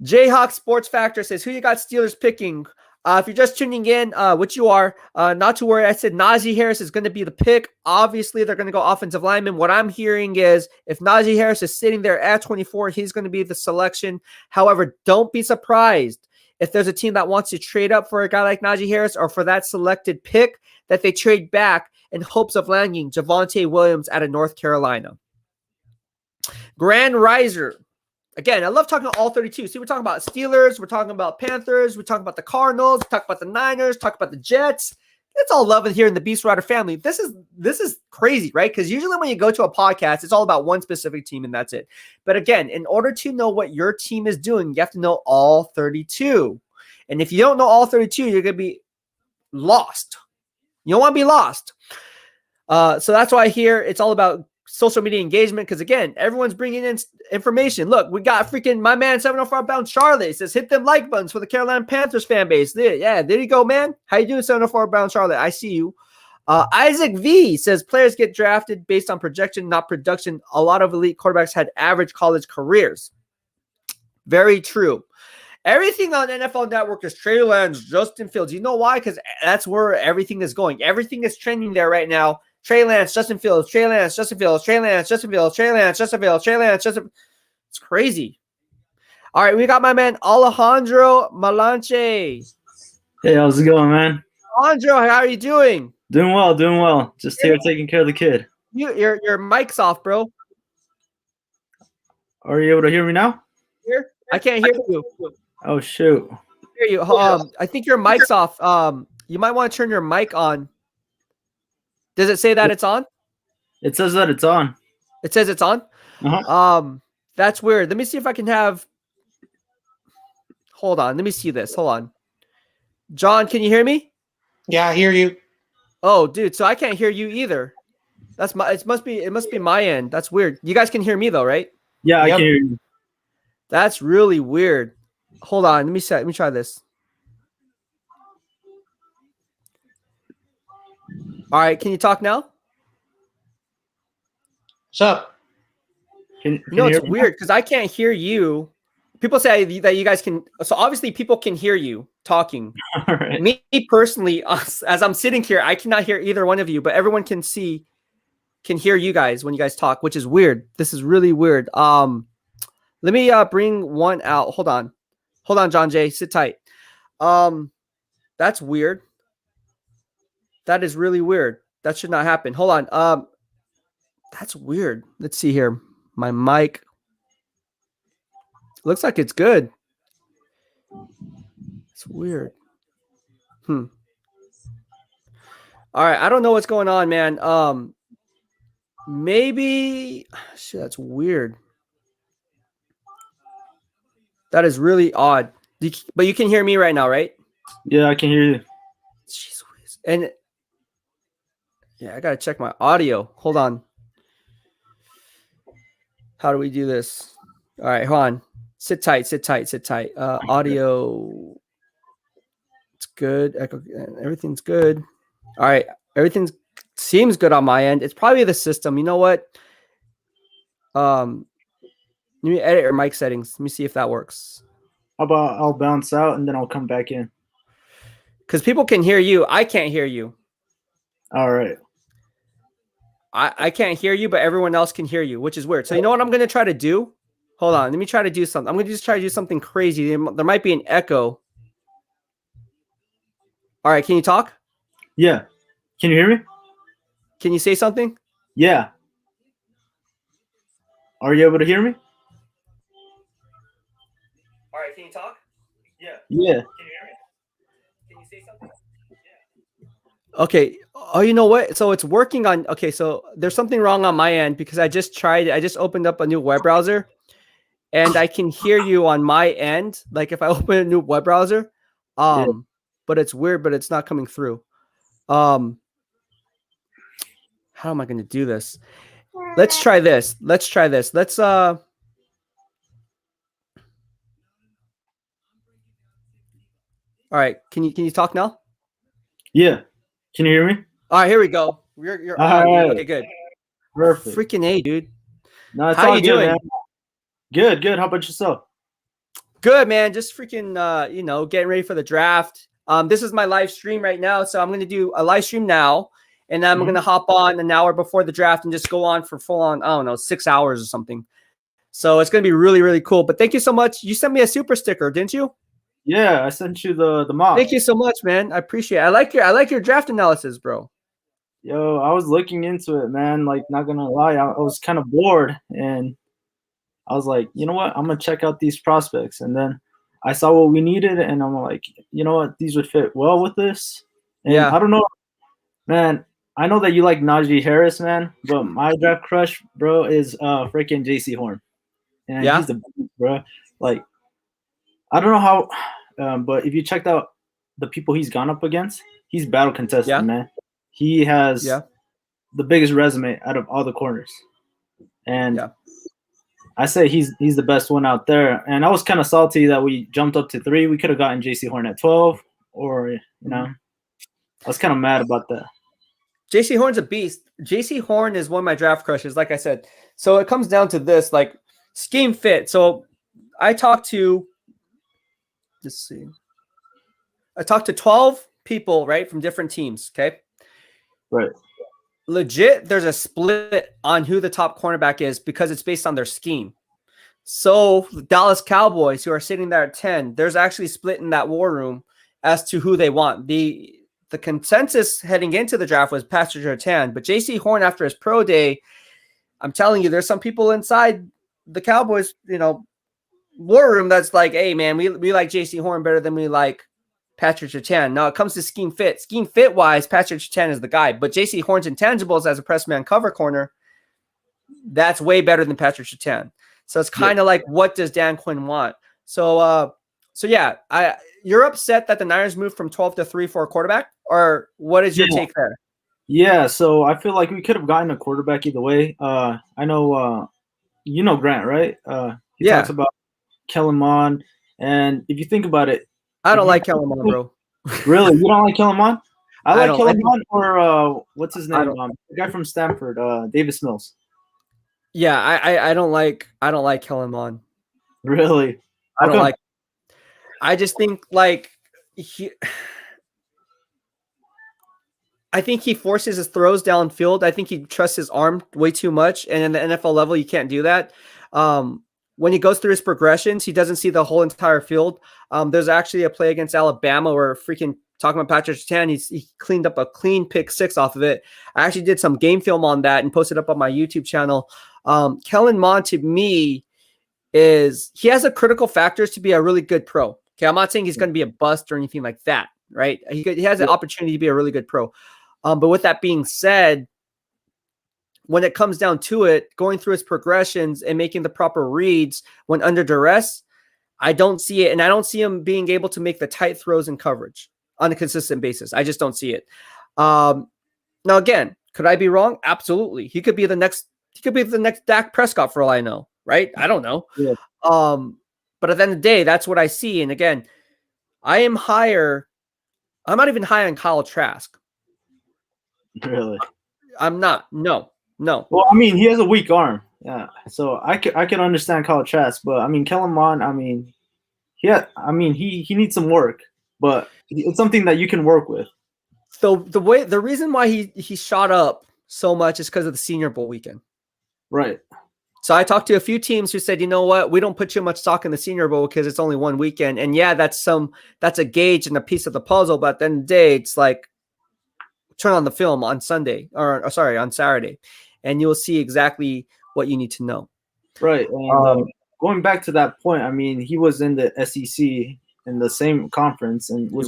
Jayhawk Sports Factor says, who you got Steelers picking? If you're just tuning in, which you are, not to worry. I said Najee Harris is going to be the pick. Obviously, they're going to go offensive lineman. What I'm hearing is if Najee Harris is sitting there at 24, he's going to be the selection. However, don't be surprised if there's a team that wants to trade up for a guy like Najee Harris or for that selected pick, that they trade back in hopes of landing Javonte Williams out of North Carolina. Grand Riser. Again, I love talking about all 32. See, we're talking about Steelers. We're talking about Panthers. We're talking about the Cardinals. We talk about the Niners. Talk about the Jets. It's all love here in the BEASTwriter family. This is crazy, right? Because usually when you go to a podcast, it's all about one specific team and that's it. But again, in order to know what your team is doing, you have to know all 32. And if you don't know all 32, you're going to be lost. You don't want to be lost. So that's why here it's all about social media engagement, because again, everyone's bringing in information. Look, we got freaking my man 704 Bound Charlotte. He says, hit them like buttons for the Carolina Panthers fan base. There you go, man. How you doing, 704 Bound Charlotte? I see you. Isaac V says, players get drafted based on projection, not production. A lot of elite quarterbacks had average college careers. Very true. Everything on NFL Network is Trey Lance, Justin Fields. You know why? Because that's where everything is going. Everything is trending there right now. Trey Lance, Justin Fields, Trey Lance, Justin Fields, Trey Lance, Justin Fields, Trey Lance, Justin Fields, Trey Lance, Justin. It's crazy. All right, we got my man Alejandro Malanche. Hey, how's it going, man? Alejandro, how are you doing? Doing well. Just here taking care of the kid. Your mic's off, bro. Are you able to hear me now? Here? I can't hear you. Oh, shoot. Hear you. I think your mic's off. You might want to turn your mic on. Does it say that it's on? It says that it's on. It says it's on. Uh-huh. That's weird. Let me see if I can have. Hold on. Let me see this. Hold on. John, can you hear me? Yeah, I hear you. Oh, dude. So I can't hear you either. It must be my end. That's weird. You guys can hear me though, right? Yeah, I Yep. can hear you. That's really weird. Hold on. Let me try this. All right. Can you talk now? What's up? Can You know, you it's hear me? weird because I can't hear you. People say that you guys can. So obviously, people can hear you talking. All right. Me personally, as I'm sitting here, I cannot hear either one of you, but everyone can hear you guys when you guys talk, which is weird. This is really weird. Let me bring one out. Hold on, John Jay, sit tight. That's weird. That is really weird. That should not happen. Hold on. That's weird. Let's see here. My mic. Looks like it's good. It's weird. All right. I don't know what's going on, man. Maybe shit, that's weird. That is really odd. But you can hear me right now, right? Yeah, I can hear you. Jeez Louise. And yeah, I gotta check my audio. Hold on. How do we do this? All right, hold on. Sit tight. Audio. It's good. Echo. Everything's good. All right. Everything seems good on my end. It's probably the system. You know what? Let me edit your mic settings. Let me see if that works. How about I'll bounce out and then I'll come back in? Because people can hear you. I can't hear you. All right. I can't hear you, but everyone else can hear you, which is weird. So you know what I'm going to try to do? Hold on. Let me try to do something. I'm going to just try to do something crazy. There might be an echo. All right. Can you talk? Yeah. Can you hear me? Can you say something? Yeah. Are you able to hear me? All right. Can you talk? Yeah. Yeah. Can you hear me? Can you say something? Yeah. Okay. Oh, you know what? So it's working on. Okay. So there's something wrong on my end because I just opened up a new web browser and I can hear you on my end. Like if I open a new web browser, Yeah. but it's weird, but it's not coming through. How am I going to do this? Let's try this. Let's all right. Can you talk now? Yeah. Can you hear me? All right, here we go. You're All on, dude. right. Okay, good. Perfect. Freaking A, dude. No, it's How all you good, doing? man. Good. How about yourself? Good, man. Just freaking getting ready for the draft. This is my live stream right now, so I'm gonna do a live stream now, and then I'm gonna hop on an hour before the draft and just go on for full on, I don't know, 6 hours or something. So it's gonna be really, really cool. But thank you so much. You sent me a super sticker, didn't you? Yeah, I sent you the mock. Thank you so much, man. I appreciate it. I like your draft analysis, bro. Yo, I was looking into it, man. Like, not gonna lie, I was kind of bored, and I was like, you know what? I'm gonna check out these prospects, and then I saw what we needed, and I'm like, you know what? These would fit well with this. And Yeah. I don't know, man. I know that you like Najee Harris, man, but my draft crush, bro, is freaking J.C. Horn, and Yeah? he's the beast, bro. Like, I don't know how, but if you checked out the people he's gone up against, he's battle contested, Yeah. man. He has Yeah. the biggest resume out of all the corners, and Yeah. I say he's the best one out there. And I was kind of salty that we jumped up to 3. We could have gotten J.C. Horn at 12, or I was kind of mad about that. JC Horn's a beast. JC Horn is one of my draft crushes, like I said. So it comes down to this, like scheme fit. So I talked to 12 people, right, from different teams. Okay. Right. Legit, there's a split on who the top cornerback is because it's based on their scheme. So the Dallas Cowboys, who are sitting there at 10, there's actually split in that war room as to who they want. The consensus heading into the draft was Pastor Jertan, but JC Horn, after his pro day, I'm telling you, there's some people inside the Cowboys, war room that's like, hey, man, we like JC Horn better than we like Patrick Surtain. Now it comes to scheme fit. Scheme fit wise, Patrick Surtain is the guy. But JC Horn's intangibles as a press man cover corner, that's way better than Patrick Surtain. So it's kind of like, what does Dan Quinn want? So yeah, you're upset that the Niners moved from 12 to 3 for a quarterback, or what is your take there? Yeah, so I feel like we could have gotten a quarterback either way. I know, you know Grant, right? He talks about Kellen Mond, and if you think about it, I don't like Kellen Mond, bro. Really, you don't like Kellen Mond? I like Kellen Mond, or what's his name? The guy from Stanford, Davis Mills. Yeah, I don't like Kellen Mond. Really, I don't like. I just think like I think he forces his throws downfield. I think he trusts his arm way too much. And in the NFL level, you can't do that. When he goes through his progressions, he doesn't see the whole entire field. There's actually a play against Alabama where freaking talking about Patrick Surtain, he cleaned up a clean pick 6 off of it. I actually did some game film on that and posted up on my YouTube channel. Kellen Mond, to me, he has the critical factors to be a really good pro. Okay, I'm not saying he's going to be a bust or anything like that, right? He has an opportunity to be a really good pro. But with that being said, when it comes down to it, going through his progressions and making the proper reads when under duress, I don't see it. And I don't see him being able to make the tight throws in coverage on a consistent basis. I just don't see it. Now, again, could I be wrong? Absolutely. He could be the next Dak Prescott for all I know, right? I don't know. Yeah. But at the end of the day, that's what I see. And again, I'm not even high on Kyle Trask. Really? I'm not. No. Well, I mean, he has a weak arm. Yeah. So I can understand Kyle Trask, but I mean, Kellen Mond, he needs some work, but it's something that you can work with. So the reason why he shot up so much is because of the Senior Bowl weekend. Right. So I talked to a few teams who said, you know what, we don't put too much stock in the Senior Bowl because it's only one weekend. And yeah, that's a gauge and a piece of the puzzle. But at the end of the day, it's like, turn on the film on Sunday or sorry, on Saturday, and you'll see exactly what you need to know. Right. And going back to that point, I mean, he was in the SEC in the same conference and was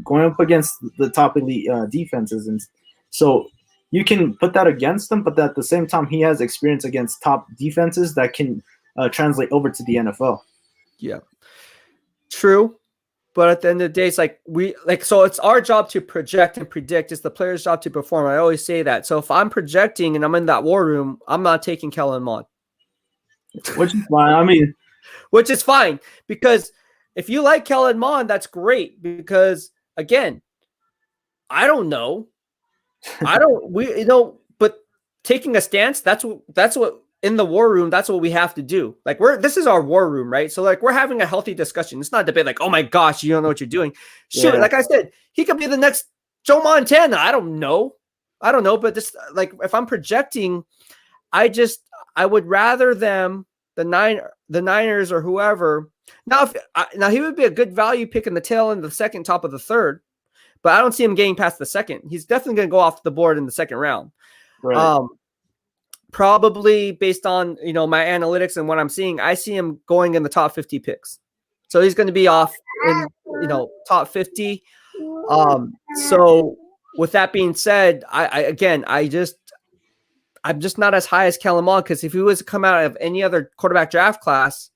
going up against the top elite defenses. And so you can put that against him, but at the same time, he has experience against top defenses that can translate over to the NFL. Yeah, true. But at the end of the day, it's so it's our job to project and predict. It's the player's job to perform. I always say that. So if I'm projecting and I'm in that war room, I'm not taking Kellen Mond. Which is fine. Which is fine, because if you like Kellen Mond, that's great. Because again, I don't know. But taking a stance, that's what in the war room, that's what we have to do. Like this is our war room, right? So like we're having a healthy discussion. It's not a debate like, oh my gosh, you don't know what you're doing. Sure, like I said, he could be the next Joe Montana. I don't know, but just like if I'm projecting, I would rather the Niners or whoever. Now he would be a good value pick in the tail end of the second, top of the third, but I don't see him getting past the second. He's definitely going to go off the board in the second round. Right. Probably based on my analytics and what I'm seeing, I see him going in the top 50 picks. So he's going to be off in top 50. So with that being said, I'm just not as high as Kellen Mond, because if he was to come out of any other quarterback draft class,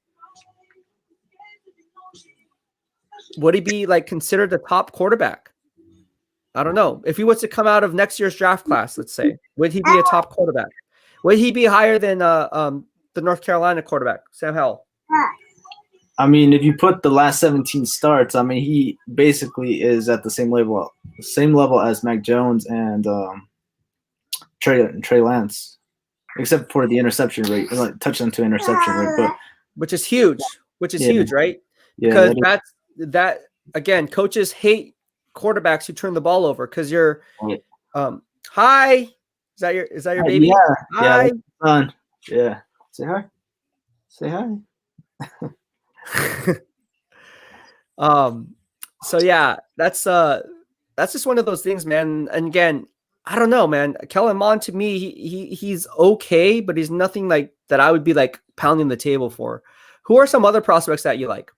would he be like considered the top quarterback? I don't know. If he was to come out of next year's draft class, let's say, would he be a top quarterback? Would he be higher than the North Carolina quarterback, Sam Howell? I mean, if you put the last 17 starts, I mean, he basically is at the same level as Mac Jones and Trey Lance, except for the interception rate, like touchdown to interception rate, but which is huge, right? Yeah, because that again, coaches hate quarterbacks who turn the ball over because you're hi. Is that your baby? Yeah. Hi. Yeah. Say hi. So yeah, that's just one of those things, man. And again, I don't know, man. Kellen Mond, to me, he's okay, but he's nothing like that I would be like pounding the table for. Who are some other prospects that you like?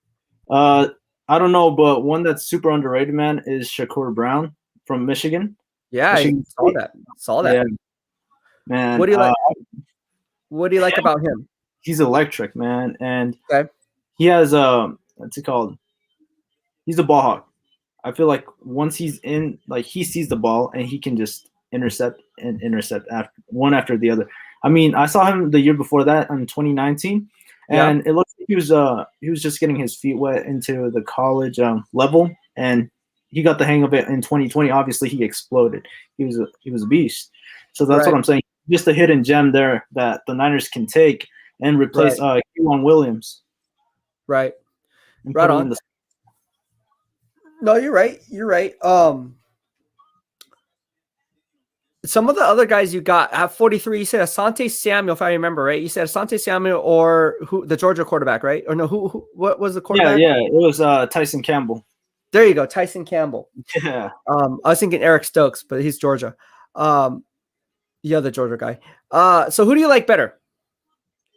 I don't know, but one that's super underrated, man, is Shakur Brown from Michigan. Yeah, Michigan I saw State. that. Saw that. Yeah, man. What do you like? What do you like about him? He's electric, man, and Okay. he has what's it called? He's a ball hawk. I feel like once he's in, like he sees the ball and he can just intercept after the other. I mean, I saw him the year before that in 2019, and it looks like he was just getting his feet wet into the college level, and he got the hang of it in 2020. Obviously, he exploded. He was a beast. So that's what I'm saying. Just a hidden gem there that the Niners can take and replace K'Wan Williams. Right. And Right put him on. in No, you're right. You're right. Some of the other guys you got at 43, you said Asante Samuel, if I remember right. You said Asante Samuel or who, the Georgia quarterback, right? Or no, who what was the quarterback? Yeah, it was Tyson Campbell. There you go, Tyson Campbell. Yeah. I was thinking Eric Stokes, but he's Georgia. The other Georgia guy. So who do you like better?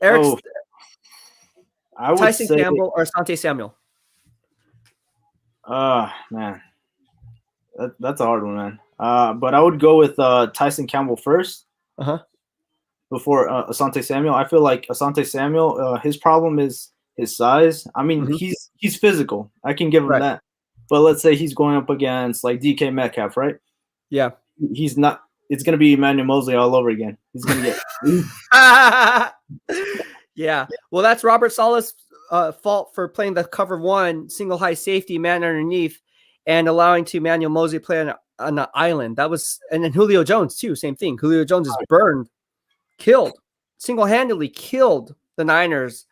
I would Tyson say Campbell or Asante Samuel? Man. That's a hard one, man. But I would go with Tyson Campbell first. Before Asante Samuel. I feel like Asante Samuel, his problem is his size. I mean, he's physical. I can give him that. But let's say he's going up against like DK Metcalf, right? Yeah. He's not. It's gonna be Emmanuel Mosley all over again. He's gonna get. Yeah. Well, that's Robert Saleh's fault for playing the cover one single high safety man underneath and allowing to Emmanuel Mosley play on an island. That was, and then Julio Jones too. Same thing. Julio Jones is burned, killed, single-handedly killed the Niners.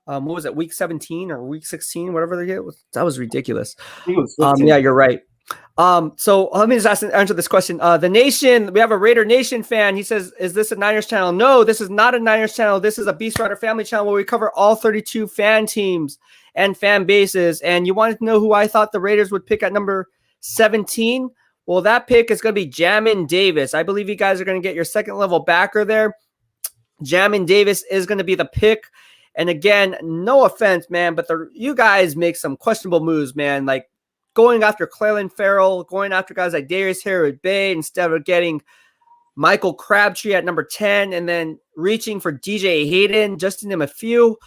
What was it, week 17 or week 16, whatever they get? That was ridiculous. Yeah, you're right. So let me just answer this question. The Nation, we have a Raider Nation fan. He says, is this a Niners channel? No, this is not a Niners channel. This is a BEASTwriter family channel where we cover all 32 fan teams and fan bases. And you wanted to know who I thought the Raiders would pick at number 17? Well, that pick is going to be Jamin Davis. I believe you guys are going to get your second level backer there. Jamin Davis is going to be the pick. And again, no offense, man, but you guys make some questionable moves, man. Like going after Clelin Ferrell, going after guys like Darius Harrod-Bay instead of getting Michael Crabtree at number 10, and then reaching for DJ Hayden, just to name a few.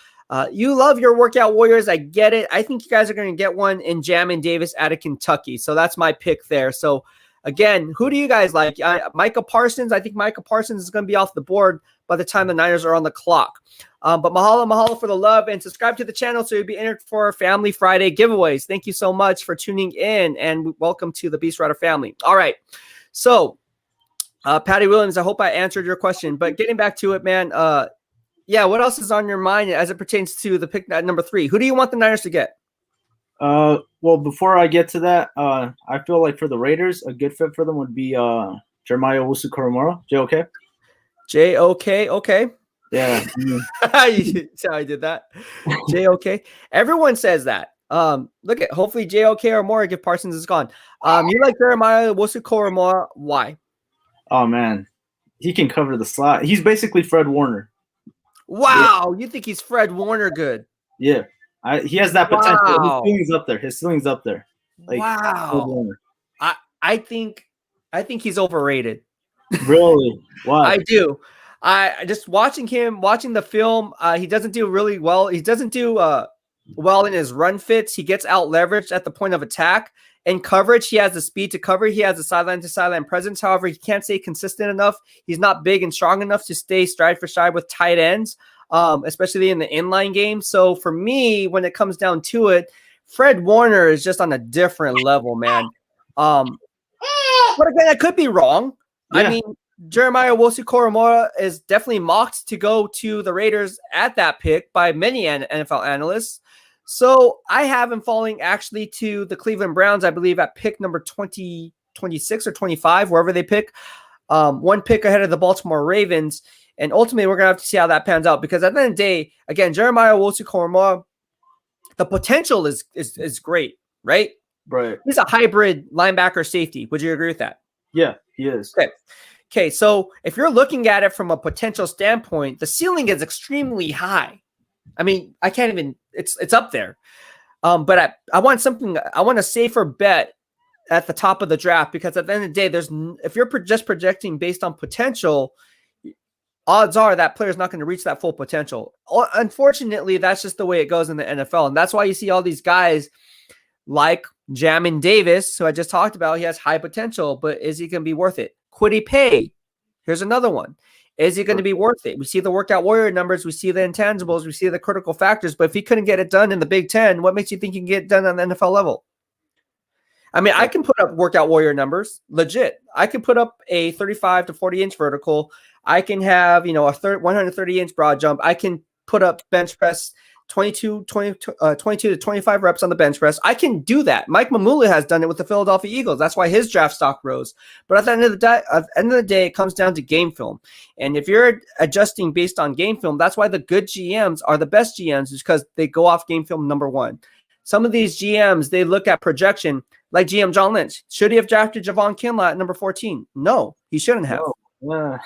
You love your workout warriors. I get it. I think you guys are going to get one in Jamin Davis out of Kentucky. So that's my pick there. So again, who do you guys like? Micah Parsons. I think Micah Parsons is going to be off the board by the time the Niners are on the clock. But mahalo for the love, and subscribe to the channel so you'll be entered for our Family Friday giveaways. Thank you so much for tuning in, and welcome to the BEASTwriter family. All right. So, Patty Williams, I hope I answered your question. But getting back to it, man, yeah, what else is on your mind as it pertains to the pick at number 3? Who do you want the Niners to get? Well, before I get to that, I feel like for the Raiders, a good fit for them would be Jeremiah Owusu-Koramoah. JOK? JOK, okay. Yeah. You see how I did that? JOK. Everyone says that. Look at, hopefully JOK or more if Parsons is gone. You like Jeremiah Owusu-Koramoah. Why? Oh, man. He can cover the slot. He's basically Fred Warner. Wow. Yeah. You think he's Fred Warner good? Yeah. He has that potential. Wow. His ceiling's up there. Like, wow. I think he's overrated. Really? Why? I do. I just watching the film. He doesn't do really well. He doesn't do well in his run fits. He gets out leveraged at the point of attack. In coverage, he has the speed to cover. He has the sideline to sideline presence. However, he can't stay consistent enough. He's not big and strong enough to stay stride for stride with tight ends, especially in the inline game. So for me, when it comes down to it, Fred Warner is just on a different level, man. But again, I could be wrong. Yeah. I mean, Jeremiah Owusu-Koramoah is definitely mocked to go to the Raiders at that pick by many NFL analysts. So I have him falling actually to the Cleveland Browns, I believe, at pick number 20, 26 or 25, wherever they pick. One pick ahead of the Baltimore Ravens. And ultimately, we're going to have to see how that pans out. Because at the end of the day, again, Jeremiah Owusu-Koramoah, the potential is great, right? Right. He's a hybrid linebacker safety. Would you agree with that? Yeah, he is. Okay, so if you're looking at it from a potential standpoint, the ceiling is extremely high. I mean, I can't even, it's up there. But I want something. I want a safer bet at the top of the draft, because at the end of the day, if you're just projecting based on potential, odds are that player's not going to reach that full potential. Unfortunately, that's just the way it goes in the NFL. And that's why you see all these guys like Jamin Davis, who I just talked about. He has high potential, but is he going to be worth it? Kwity Paye, here's another one. Is he going to be worth it? We see the workout warrior numbers. We see the intangibles. We see the critical factors. But if he couldn't get it done in the Big Ten, what makes you think he can get it done on the NFL level? I mean, I can put up workout warrior numbers, legit. I can put up a 35 to 40 inch vertical. I can have, a 130 inch broad jump. I can put up bench press 22 to 25 reps on the bench press. I can do that. Mike Mamula has done it with the Philadelphia Eagles. That's why his draft stock rose. But at the end of the day, it comes down to game film. And if you're adjusting based on game film, that's why the good GMs are the best GMs, is because they go off game film number one. Some of these GMs, they look at projection, like GM John Lynch. Should he have drafted Javon Kinlaw at number 14? No, he shouldn't have. No.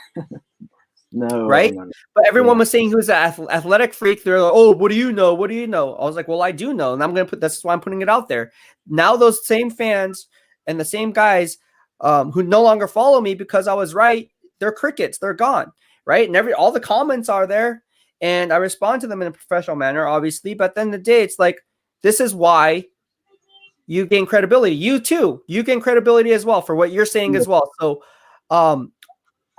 Right? But everyone was saying he was an athletic freak. They're like, oh, what do you know? What do you know? I was like, well, I do know. And I'm going to that's why I'm putting it out there. Now those same fans and the same guys who no longer follow me because I was right, they're crickets. They're gone. Right? And all the comments are there. And I respond to them in a professional manner, obviously. But at the end of the day, it's like, this is why you gain credibility. You too. You gain credibility as well for what you're saying as well. So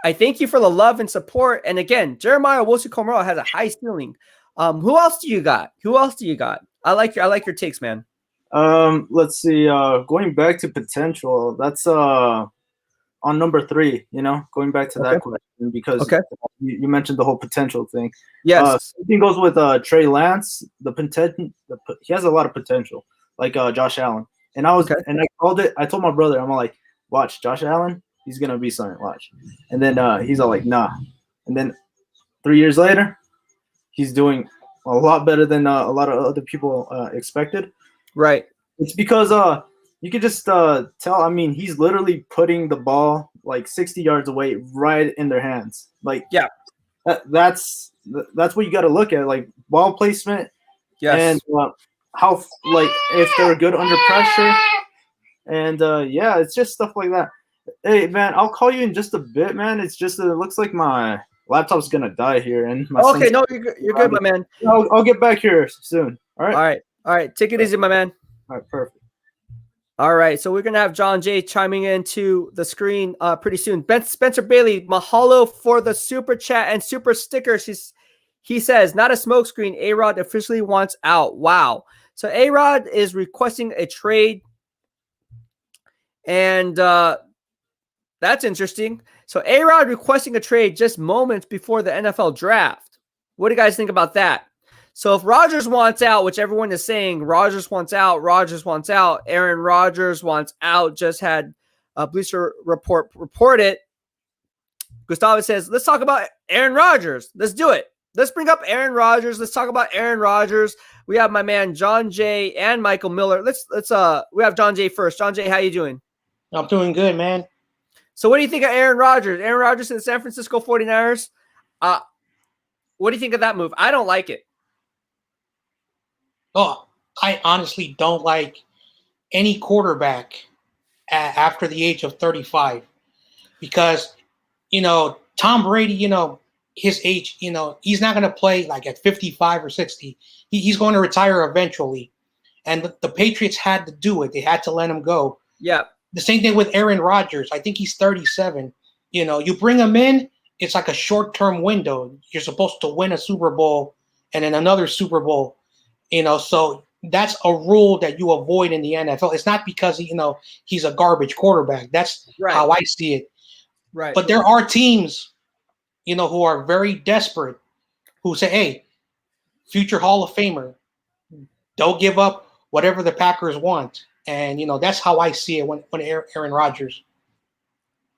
I thank you for the love and support. And again, Jeremiah Owusu-Koramoah has a high ceiling. Who else do you got? I like your takes, man. Let's see. Going back to potential, that's on number 3, going back to that question, because you mentioned the whole potential thing. Yes. Same thing goes with Trey Lance. He has a lot of potential, like Josh Allen. And I told my brother, I'm like, watch Josh Allen. He's going to be something, watch. And then he's all like, nah. And then 3 years later, he's doing a lot better than a lot of other people expected. Right. It's because you could just tell, I mean, he's literally putting the ball like 60 yards away right in their hands. Like, yeah, that's what you got to look at, like ball placement. Yes. And how, like, if they're good under pressure. And, it's just stuff like that. Hey, man, I'll call you in just a bit, man. It's just it looks like my laptop's going to die here. And okay, no, you're good, my man. I'll get back here soon. All right. Take it easy, my man. All right, perfect. All right, so we're going to have John Jay chiming into the screen pretty soon. Spencer Bailey, mahalo for the super chat and super stickers. He says, not a smokescreen, A-Rod officially wants out. Wow. So A-Rod is requesting a trade, and that's interesting. So A-Rod requesting a trade just moments before the NFL draft. What do you guys think about that? So if Rodgers wants out, which everyone is saying, Rodgers wants out, Aaron Rodgers wants out, just had a Bleacher Report report it. Gustavo says, let's talk about Aaron Rodgers. Let's do it. Let's bring up Aaron Rodgers. Let's talk about Aaron Rodgers. We have my man John Jay and Michael Miller. We have John Jay first. John Jay, how you doing? I'm doing good, man. So what do you think of Aaron Rodgers? Aaron Rodgers in the San Francisco 49ers. What do you think of that move? I don't like it. Oh, I honestly don't like any quarterback after the age of 35 because, Tom Brady, his age, he's not going to play like at 55 or 60. He's going to retire eventually. And the Patriots had to do it. They had to let him go. Yeah. The same thing with Aaron Rodgers. I think he's 37. You bring him in, it's like a short-term window. You're supposed to win a Super Bowl and then another Super Bowl. So that's a rule that you avoid in the NFL. It's not because, he's a garbage quarterback. That's how I see it. Right. But there are teams, who are very desperate, who say, hey, future Hall of Famer, don't give up whatever the Packers want. And, that's how I see it when Aaron Rodgers.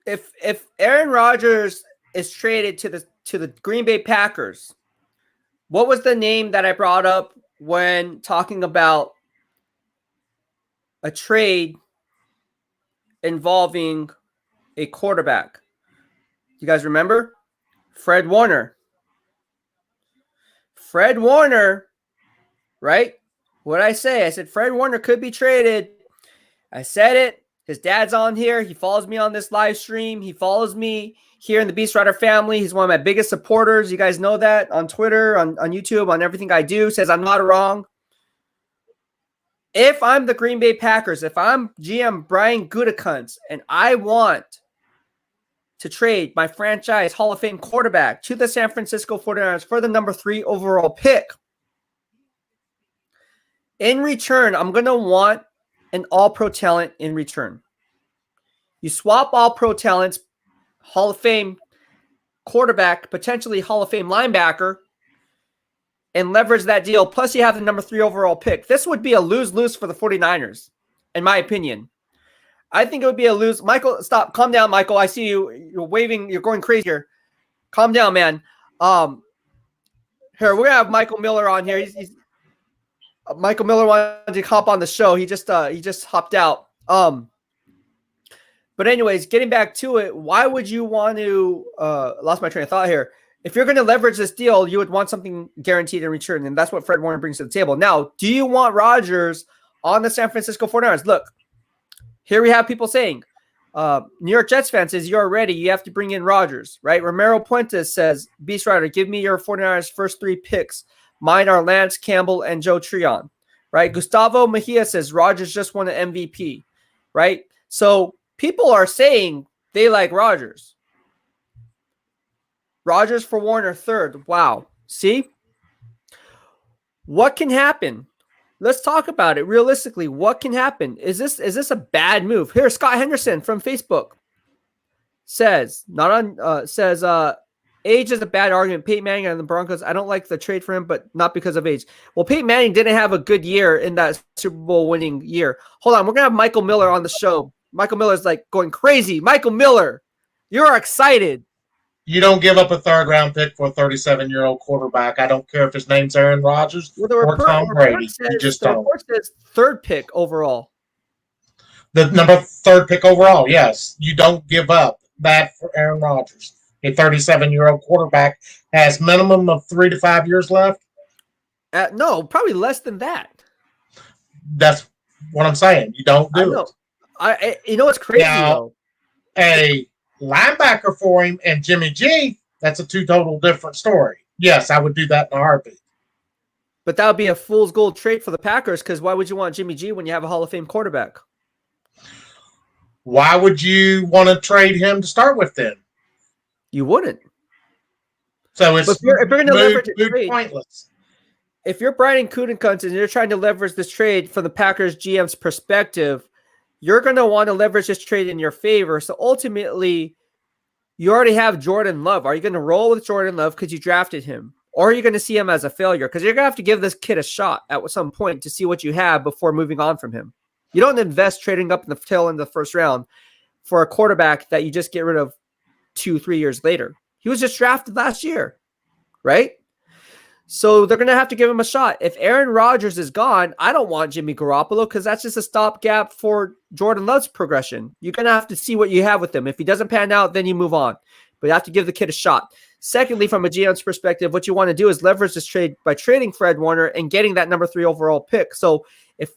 If Aaron Rodgers is traded to the Green Bay Packers, what was the name that I brought up when talking about a trade involving a quarterback? You guys remember? Fred Warner. Fred Warner, right? What did I say? I said Fred Warner could be traded. I said it. His dad's on here. He follows me on this live stream. He follows me here in the BEASTwriter family. He's one of my biggest supporters. You guys know that on Twitter, on YouTube, on everything I do. Says I'm not wrong. If I'm the Green Bay Packers, if I'm GM Brian Gutekunst, and I want to trade my franchise Hall of Fame quarterback to the San Francisco 49ers for the number 3 overall pick, in return, I'm going to want an all-pro talent in return. You swap all-pro talents, Hall of Fame quarterback, potentially Hall of Fame linebacker, and leverage that deal. Plus, you have the number 3 overall pick. This would be a lose-lose for the 49ers, in my opinion. I think it would be a lose. Michael, stop. Calm down, Michael. I see you. You're waving. You're going crazy here. Calm down, man. Here, we're going to have Michael Miller on here. Michael Miller wanted to hop on the show. He just hopped out. But anyways, getting back to it, why would you want to lost my train of thought here. If you're going to leverage this deal, you would want something guaranteed in return, and that's what Fred Warner brings to the table. Now, do you want Rodgers on the San Francisco 49ers? Look, here we have people saying, New York Jets fan says, you're ready. You have to bring in Rodgers, right? Romero Puentes says, BEASTwriter, give me your 49ers first 3 picks. Mine are Lance Campbell and Joe Tryon, right? Gustavo Mejia says, Rodgers just won an MVP, right? So people are saying they like Rodgers. Rodgers for Warner third. Wow. See? What can happen? Let's talk about it realistically. What can happen? Is this a bad move? Here, Scott Henderson from Facebook says, age is a bad argument. Peyton Manning and the Broncos, I don't like the trade for him, but not because of age. Well, Peyton Manning didn't have a good year in that Super Bowl winning year. Hold on, we're gonna have Michael Miller on the show. Michael Miller's like going crazy. Michael Miller, you're excited. You don't give up a 3rd-round pick for a 37-year-old quarterback. I don't care if his name's Aaron Rodgers or Tom Brady. You just don't. The report says 3rd pick overall. The number 3rd pick overall, yes. You don't give up that for Aaron Rodgers. A 37-year-old quarterback has minimum of 3 to 5 years left. No, probably less than that. That's what I'm saying. You don't do it. You know what's crazy now, though? A linebacker for him and Jimmy G, that's a total different story. Yes, I would do that in a heartbeat. But that would be a fool's gold trade for the Packers, because why would you want Jimmy G when you have a Hall of Fame quarterback? Why would you want to trade him to start with then? You wouldn't. So it's if you're going to leverage a trade, pointless. If you're Brian Gutekunst and you're trying to leverage this trade from the Packers GM's perspective, you're going to want to leverage this trade in your favor. So ultimately, you already have Jordan Love. Are you going to roll with Jordan Love because you drafted him? Or are you going to see him as a failure? Because you're going to have to give this kid a shot at some point to see what you have before moving on from him. You don't invest trading up in the tail end of the first round for a quarterback that you just get rid of 2-3 years later. He was just drafted last year, right? So they're going to have to give him a shot. If Aaron Rodgers is gone, I don't want Jimmy Garoppolo because that's just a stopgap for Jordan Love's progression. You're going to have to see what you have with him. If he doesn't pan out, then you move on. But you have to give the kid a shot. Secondly, from a GM's perspective, what you want to do is leverage this trade by trading Fred Warner and getting that number 3 overall pick. So if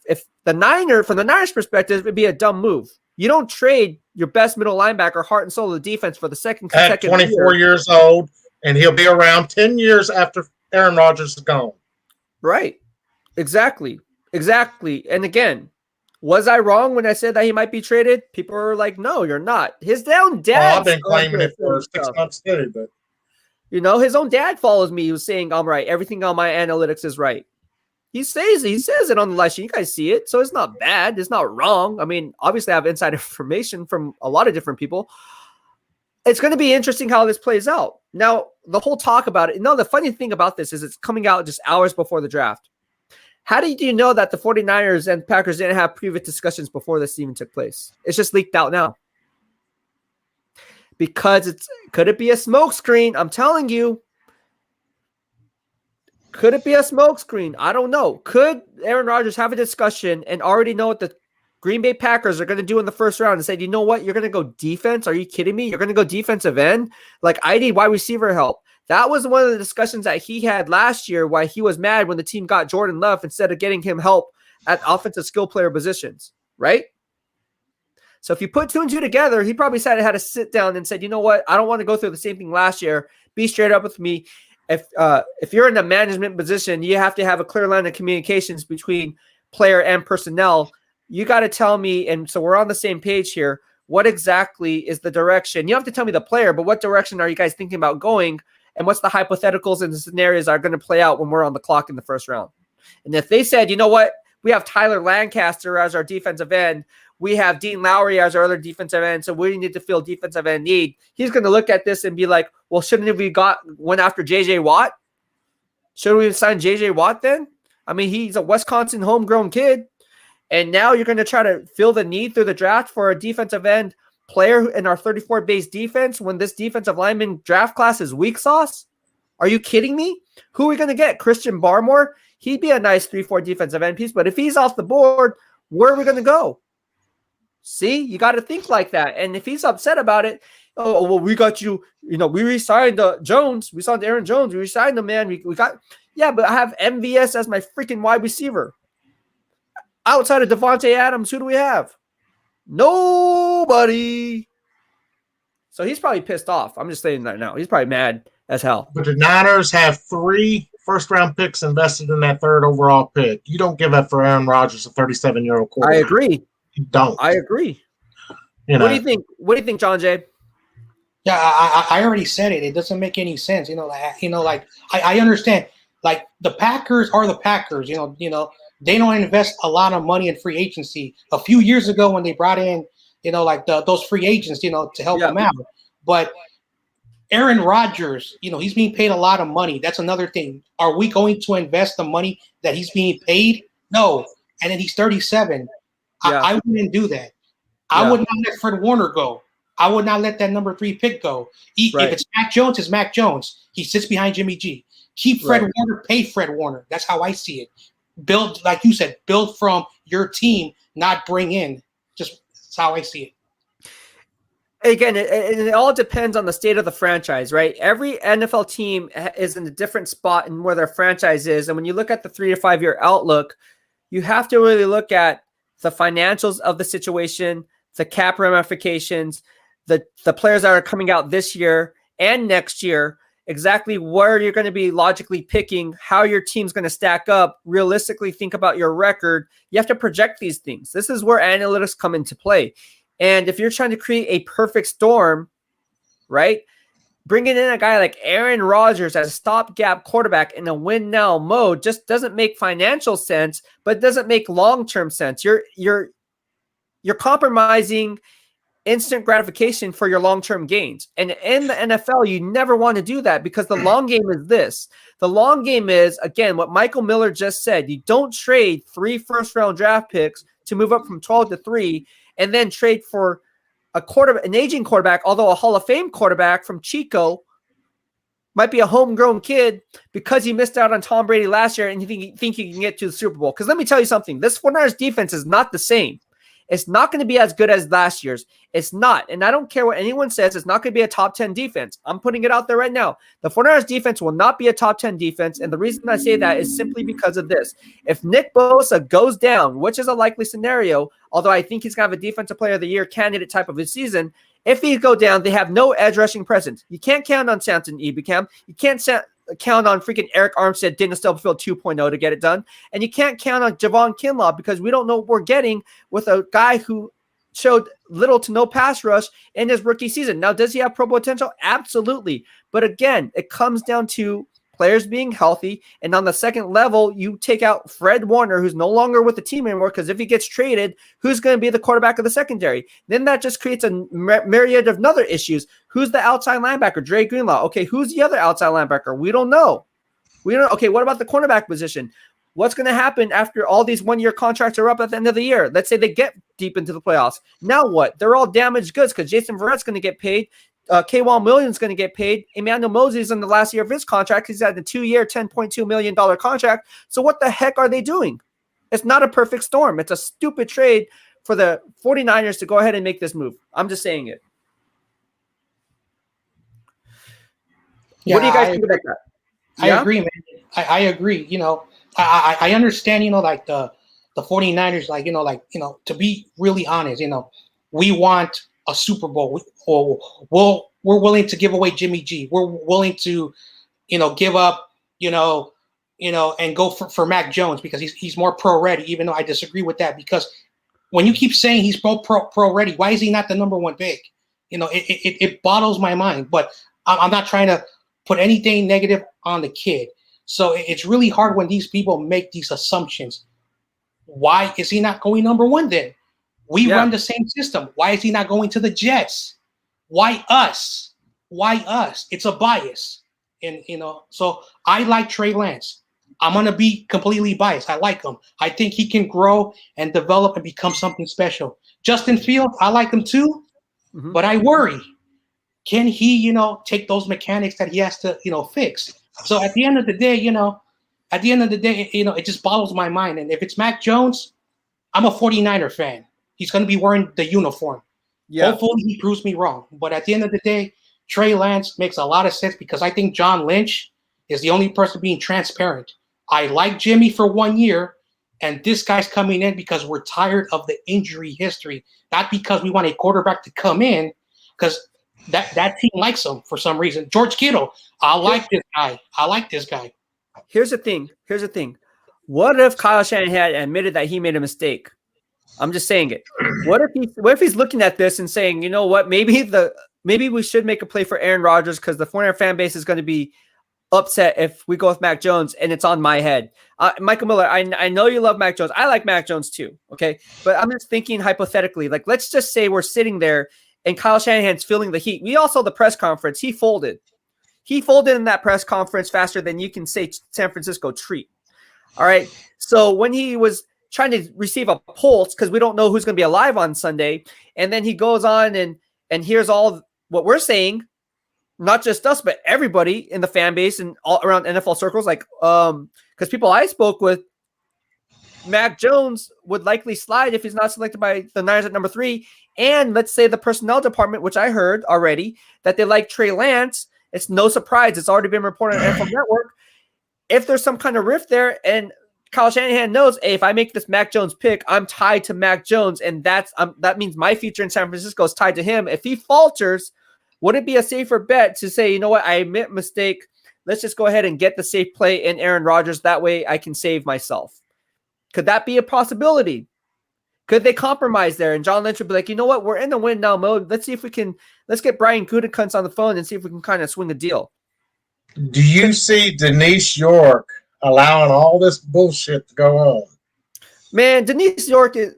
from the Niners' perspective, it'd be a dumb move. You don't trade your best middle linebacker, heart and soul of the defense for the second consecutive at 24 years old, and he'll be around 10 years after Aaron Rodgers is gone. Right. Exactly. And again, was I wrong when I said that he might be traded? People are like, no, you're not. His own dad. I've been claiming it for 6 months too, but his own dad follows me. He was saying, I'm right. Everything on my analytics is right. He says it on the live stream. You guys see it. So it's not bad. It's not wrong. I mean, obviously I have inside information from a lot of different people. It's going to be interesting how this plays out. Now, the whole talk about it. The funny thing about this is it's coming out just hours before the draft. How do you know that the 49ers and Packers didn't have previous discussions before this even took place? It's just leaked out now. Because could it be a smokescreen? I'm telling you. Could it be a smokescreen? I don't know. Could Aaron Rodgers have a discussion and already know what the Green Bay Packers are going to do in the first round and say, you know what? You're going to go defense? Are you kidding me? You're going to go defensive end? Like, I need wide receiver help. That was one of the discussions that he had last year, why he was mad when the team got Jordan Love instead of getting him help at offensive skill player positions, right? So if you put 2 and 2 together, he probably had to sit down and said, you know what? I don't want to go through the same thing last year. Be straight up with me. If you're in a management position, you have to have a clear line of communications between player and personnel. You got to tell me, and so we're on the same page here, what exactly is the direction? You don't have to tell me the player, but what direction are you guys thinking about going? And what's the hypotheticals and the scenarios that are going to play out when we're on the clock in the first round? And if they said, you know what, we have Tyler Lancaster as our defensive end, we have Dean Lowry as our other defensive end, so we need to fill defensive end need. He's going to look at this and be like, well, shouldn't we went after J.J. Watt? Should we sign J.J. Watt then? I mean, he's a Wisconsin homegrown kid, and now you're going to try to fill the need through the draft for a defensive end player in our 34 base defense when this defensive lineman draft class is weak sauce? Are you kidding me? Who are we going to get? Christian Barmore? He'd be a nice 3-4 defensive end piece, but if he's off the board, where are we going to go? See, you got to think like that. And if he's upset about it, oh, well, we got you, we re-signed Jones. We signed Aaron Jones. We re-signed him, man. We got, yeah, but I have MVS as my freaking wide receiver. Outside of Devontae Adams, who do we have? Nobody. So he's probably pissed off. I'm just saying that now. He's probably mad as hell. But the Niners have 3 first-round picks invested in that 3rd overall pick. You don't give up for Aaron Rodgers, a 37-year-old quarterback. I agree. You don't. I agree. What do you think? What do you think, John Jay? Yeah, I already said it. It doesn't make any sense. I understand. Like the Packers are the Packers. They don't invest a lot of money in free agency. A few years ago, when they brought in, those free agents, to help them out. But Aaron Rodgers, he's being paid a lot of money. That's another thing. Are we going to invest the money that he's being paid? No. And then he's 37. Yeah. I wouldn't do that. I would not let Fred Warner go. I would not let that number 3 pick go. If it's Mac Jones, it's Mac Jones. He sits behind Jimmy G. Keep Fred Warner, pay Fred Warner. That's how I see it. Build, like you said, build from your team, not bring in. That's how I see it. Again, it all depends on the state of the franchise, right? Every NFL team is in a different spot in where their franchise is. And when you look at the 3 to 5 year outlook, you have to really look at the financials of the situation, the cap ramifications, the players that are coming out this year and next year, exactly where you're going to be logically picking, how your team's going to stack up, realistically think about your record. You have to project these things. This is where analytics come into play. And if you're trying to create a perfect storm, right, bringing in a guy like Aaron Rodgers as a stopgap quarterback in a win-now mode just doesn't make financial sense, but it doesn't make long-term sense. You're compromising instant gratification for your long-term gains. And in the NFL, you never want to do that because the long game is this. The long game is, again, what Michael Miller just said. You don't trade 3 first-round draft picks to move up from 12 to 3 and then trade for an aging quarterback, although a Hall of Fame quarterback from Chico might be a homegrown kid because he missed out on Tom Brady last year and you think he can get to the Super Bowl. Because let me tell you something. This 49ers defense is not the same. It's not going to be as good as last year's. It's not. And I don't care what anyone says. It's not going to be a top 10 defense. I'm putting it out there right now. The 49ers defense will not be a top 10 defense. And the reason I say that is simply because of this. If Nick Bosa goes down, which is a likely scenario, although I think he's going to have a defensive player of the year candidate type of a season, if he go down, they have no edge rushing presence. You can't count on Samson Ebicam. You can't count on freaking Eric Armstead, Daniel Stubblefield 2.0 to get it done. And you can't count on Javon Kinlaw because we don't know what we're getting with a guy who showed little to no pass rush in his rookie season. Now, does he have pro potential? Absolutely. But again, it comes down to players being healthy. And on the second level, you take out Fred Warner, who's no longer with the team anymore, because if he gets traded, who's going to be the quarterback of the secondary? Then that just creates a myriad of other issues. Who's the outside linebacker? Dre Greenlaw. Okay, who's the other outside linebacker? We don't know. Okay, what about the cornerback position? What's going to happen after all these one-year contracts are up at the end of the year? Let's say they get deep into the playoffs. Now what? They're all damaged goods because Jason Verrett's going to get paid. K'Wan Williams is going to get paid. Emmanuel Mosey's in the last year of his contract. He's had a 2-year, $10.2 million contract. So what the heck are they doing? It's not a perfect storm. It's a stupid trade for the 49ers to go ahead and make this move. I'm just saying it. What do you guys think about that? I agree, man. I agree. I understand, like the 49ers, to be really honest, we want a Super Bowl. We're willing to give away Jimmy G. We're willing to, give up, and go for Mac Jones because he's more pro ready, even though I disagree with that. Because when you keep saying he's pro ready, why is he not the number one pick? It boggles my mind. But I'm not trying to put anything negative on the kid. So it's really hard when these people make these assumptions. Why is he not going number one then? We run the same system. Why is he not going to the Jets? Why us? Why us? It's a bias. And, so I like Trey Lance. I'm going to be completely biased. I like him. I think he can grow and develop and become something special. Justin Fields, I like him too, but I worry. Can he, take those mechanics that he has to, fix? So at the end of the day, it just boggles my mind. And if it's Mac Jones, I'm a 49er fan. He's going to be wearing the uniform. Yeah. Hopefully he proves me wrong. But at the end of the day, Trey Lance makes a lot of sense because I think John Lynch is the only person being transparent. I like Jimmy for 1 year, and this guy's coming in because we're tired of the injury history, not because we want a quarterback to come in, because that team likes him for some reason. George Kittle, I like this guy. Here's the thing. What if Kyle Shanahan admitted that he made a mistake? I'm just saying it. What if he's looking at this and saying, you know what, maybe we should make a play for Aaron Rodgers because the 49er fan base is going to be upset if we go with Mac Jones, and it's on my head. Michael Miller, I know you love Mac Jones. I like Mac Jones too, okay? But I'm just thinking hypothetically, like let's just say we're sitting there and Kyle Shanahan's feeling the heat. We all saw the press conference. He folded. He folded in that press conference faster than you can say San Francisco treat. All right? So when he was trying to receive a pulse, because we don't know who's going to be alive on Sunday, and then he goes on and here's all what we're saying, not just us, but everybody in the fan base and all around NFL circles, like because people I spoke with, Mac Jones would likely slide if he's not selected by the Niners at number 3. And let's say the personnel department, which I heard already, that they like Trey Lance. It's no surprise. It's already been reported on NFL Network. If there's some kind of rift there, and Kyle Shanahan knows, hey, if I make this Mac Jones pick, I'm tied to Mac Jones, and that means my future in San Francisco is tied to him. If he falters, would it be a safer bet to say, you know what, I admit mistake. Let's just go ahead and get the safe play in Aaron Rodgers. That way I can save myself. Could that be a possibility? Could they compromise there? And John Lynch would be like, you know what, we're in the win now mode. Let's see if we can, let's get Brian Gutekunst on the phone and see if we can kind of swing a deal. Do you see Denise York allowing all this bullshit to go on? Man, Denise York is,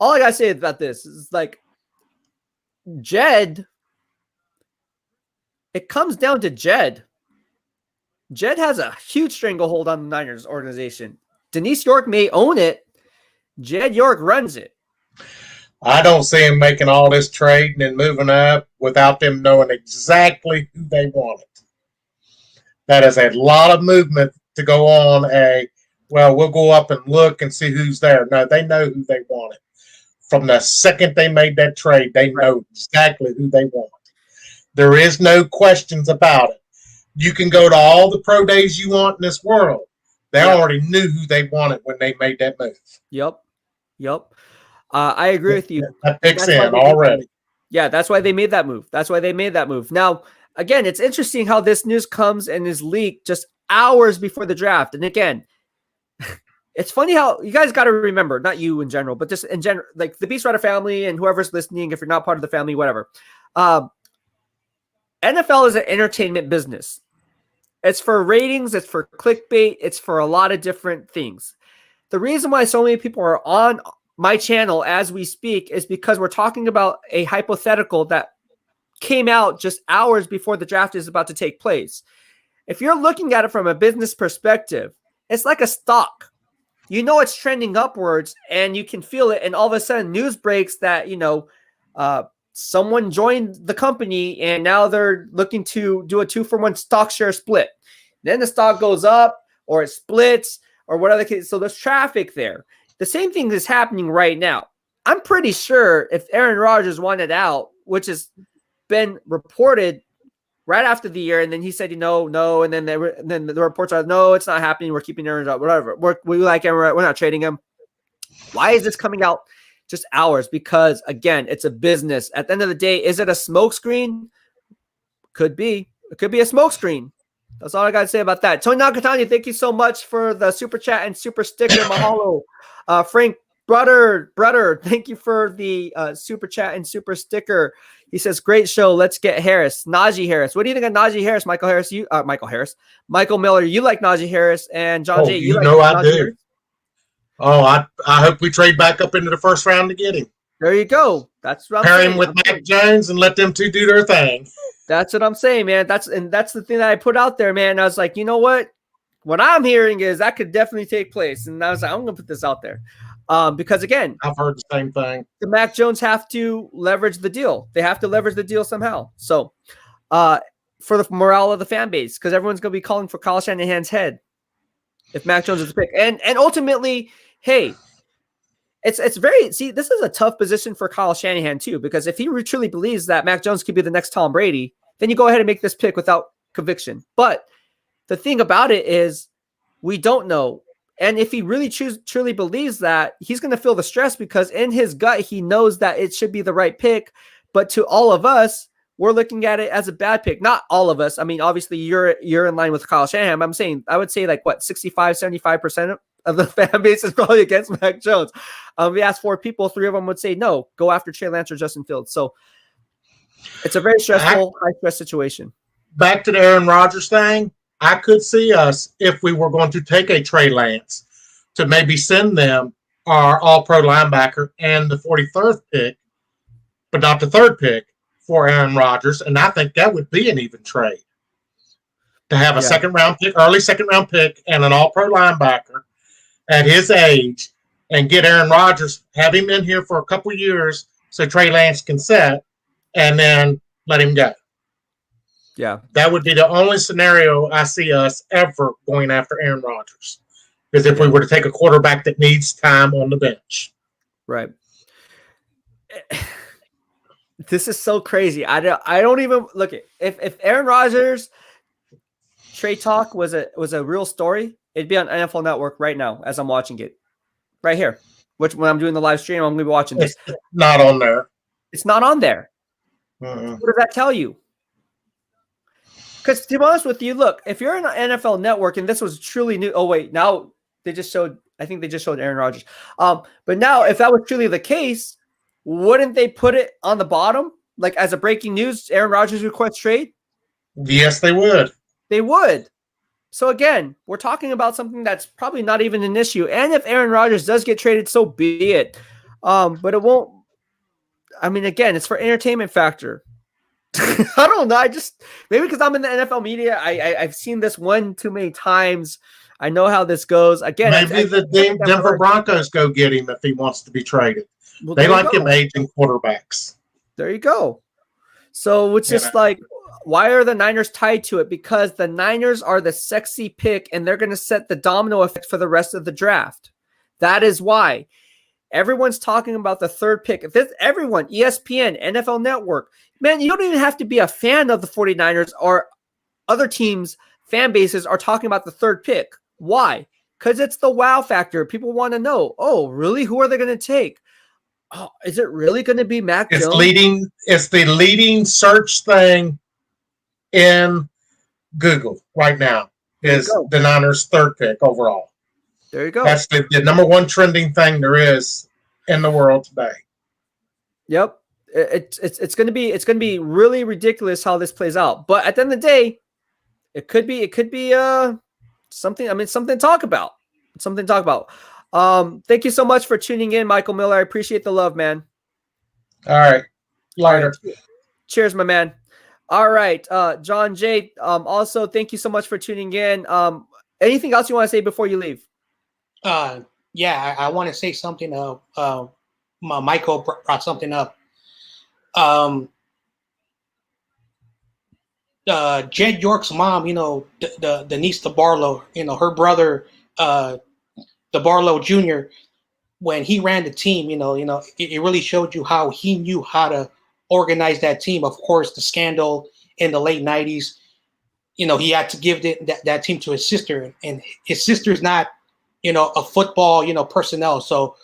all I got to say about this is like, Jed, it comes down to Jed. Jed has a huge stranglehold on the Niners organization. Denise York may own it. Jed York runs it. I don't see him making all this trading and moving up without them knowing exactly who they wanted. That is a lot of movement to go on we'll go up and look and see who's there. No, they know who they wanted. From the second they made that trade, they know exactly who they want. There is no questions about it. You can go to all the pro days you want in this world. They already knew who they wanted when they made that move. Yep. I agree with you. That picks in already. Yeah, that's why they made that move. Now, again, it's interesting how this news comes and is leaked just hours before the draft. And again, it's funny how you guys got to remember, not you in general, but just in general, like the BEASTwriter family and whoever's listening, if you're not part of the family, whatever. NFL is an entertainment business. It's for ratings. It's for clickbait. It's for a lot of different things. The reason why so many people are on my channel as we speak is because we're talking about a hypothetical that came out just hours before the draft is about to take place. If you're looking at it from a business perspective, it's like a stock. You know it's trending upwards and you can feel it. And all of a sudden news breaks that, someone joined the company and now they're looking to do a 2-for-1 stock share split. Then the stock goes up or it splits or whatever the case. So there's traffic there. The same thing is happening right now. I'm pretty sure if Aaron Rodgers wanted out, which has been reported right after the year, and then he said, no, and then then the reports are, no, it's not happening. We're keeping Aaron Rodgers, whatever. We like him. We're not trading him. Why is this coming out just hours? Because again, it's a business. At the end of the day, is it a smokescreen? Could be. It could be a smokescreen. That's all I got to say about that. Tony Nakatani, thank you so much for the super chat and super sticker. Mahalo. Frank Brother, thank you for the super chat and super sticker. He says, great show. Let's get Harris. Najee Harris. What do you think of Najee Harris? Michael Harris. Michael Miller, you like Najee Harris. And John Jay, you like I Najee do. Harris? Oh, I hope we trade back up into the first round to get him. There you go. That's what I'm saying. Pair him with Mac Jones and let them two do their thing. That's what I'm saying, man. That's the thing that I put out there, man. I was like, you know what? What I'm hearing is that could definitely take place. And I was like, I'm going to put this out there. Because again, I've heard the same thing. The Mac Jones have to leverage the deal. They have to leverage the deal somehow. So for the morale of the fan base, because everyone's going to be calling for Kyle Shanahan's head if Mac Jones is the pick. And ultimately, hey, it's very, see, this is a tough position for Kyle Shanahan too, because if he truly believes that Mac Jones could be the next Tom Brady, then you go ahead and make this pick without conviction. But the thing about it is we don't know. And if he really truly believes that, he's going to feel the stress because in his gut, he knows that it should be the right pick. But to all of us, we're looking at it as a bad pick. Not all of us. I mean, obviously you're in line with Kyle Shanahan. I'm saying, I would say like what, 65, 75% of the fan base is probably against Mac Jones. We asked 4 people, 3 of them would say, no, go after Trey Lance or Justin Fields. So it's a very stressful, high stress situation. Back to the Aaron Rodgers thing. I could see us, if we were going to take a Trey Lance, to maybe send them our all-pro linebacker and the 43rd pick, but not the 3rd pick for Aaron Rodgers. And I think that would be an even trade. To have a second-round pick, early second-round pick, and an all-pro linebacker at his age, and get Aaron Rodgers, have him in here for a couple years so Trey Lance can set, and then let him go. Yeah. That would be the only scenario I see us ever going after Aaron Rodgers. Because if we were to take a quarterback that needs time on the bench. Right. This is so crazy. I don't even look at if Aaron Rodgers trade talk was a real story, it'd be on NFL Network right now as I'm watching it. Right here. Which when I'm doing the live stream, I'm gonna be watching this. It's not on there. It's not on there. What does that tell you? Because to be honest with you, look, if you're in an NFL Network and this was truly new, oh wait, now they just showed. I think they just showed Aaron Rodgers. But now, if that was truly the case, wouldn't they put it on the bottom, like as a breaking news? Aaron Rodgers requests trade. Yes, they would. They would. So again, we're talking about something that's probably not even an issue. And if Aaron Rodgers does get traded, so be it. But it won't. I mean, again, it's for entertainment factor. I don't know. Maybe because I'm in the NFL media, I've seen this one too many times. I know how this goes. Again, maybe the Denver Broncos go get him if he wants to be traded. Well, they like him aging quarterbacks. There you go. So it's just like, why are the Niners tied to it? Because the Niners are the sexy pick, and they're going to set the domino effect for the rest of the draft. That is why. Everyone's talking about the 3rd pick. Everyone, ESPN, NFL Network, man, you don't even have to be a fan of the 49ers or other teams' fan bases are talking about the 3rd pick. Why? Because it's the wow factor. People want to know, oh, really? Who are they going to take? Oh, is it really going to be Mac Jones? It's the leading search thing in Google right now is the Niners' 3rd pick overall. There you go. That's the number 1 trending thing there is in the world today. Yep. It's going to be really ridiculous how this plays out. But at the end of the day, it could be something. I mean, something to talk about. Something to talk about. Thank you so much for tuning in, Michael Miller. I appreciate the love, man. All right. Later. All right. Cheers, my man. All right. John Jay. Also, thank you so much for tuning in. Anything else you want to say before you leave? Yeah, I want to say something. Michael brought something up. Jed York's mom, the niece to Barlow, her brother, the Barlow Jr., when he ran the team, it really showed you how he knew how to organize that team. Of course, the scandal in the late 90s. He had to give that team to his sister, and his sister's not, a football, personnel. So,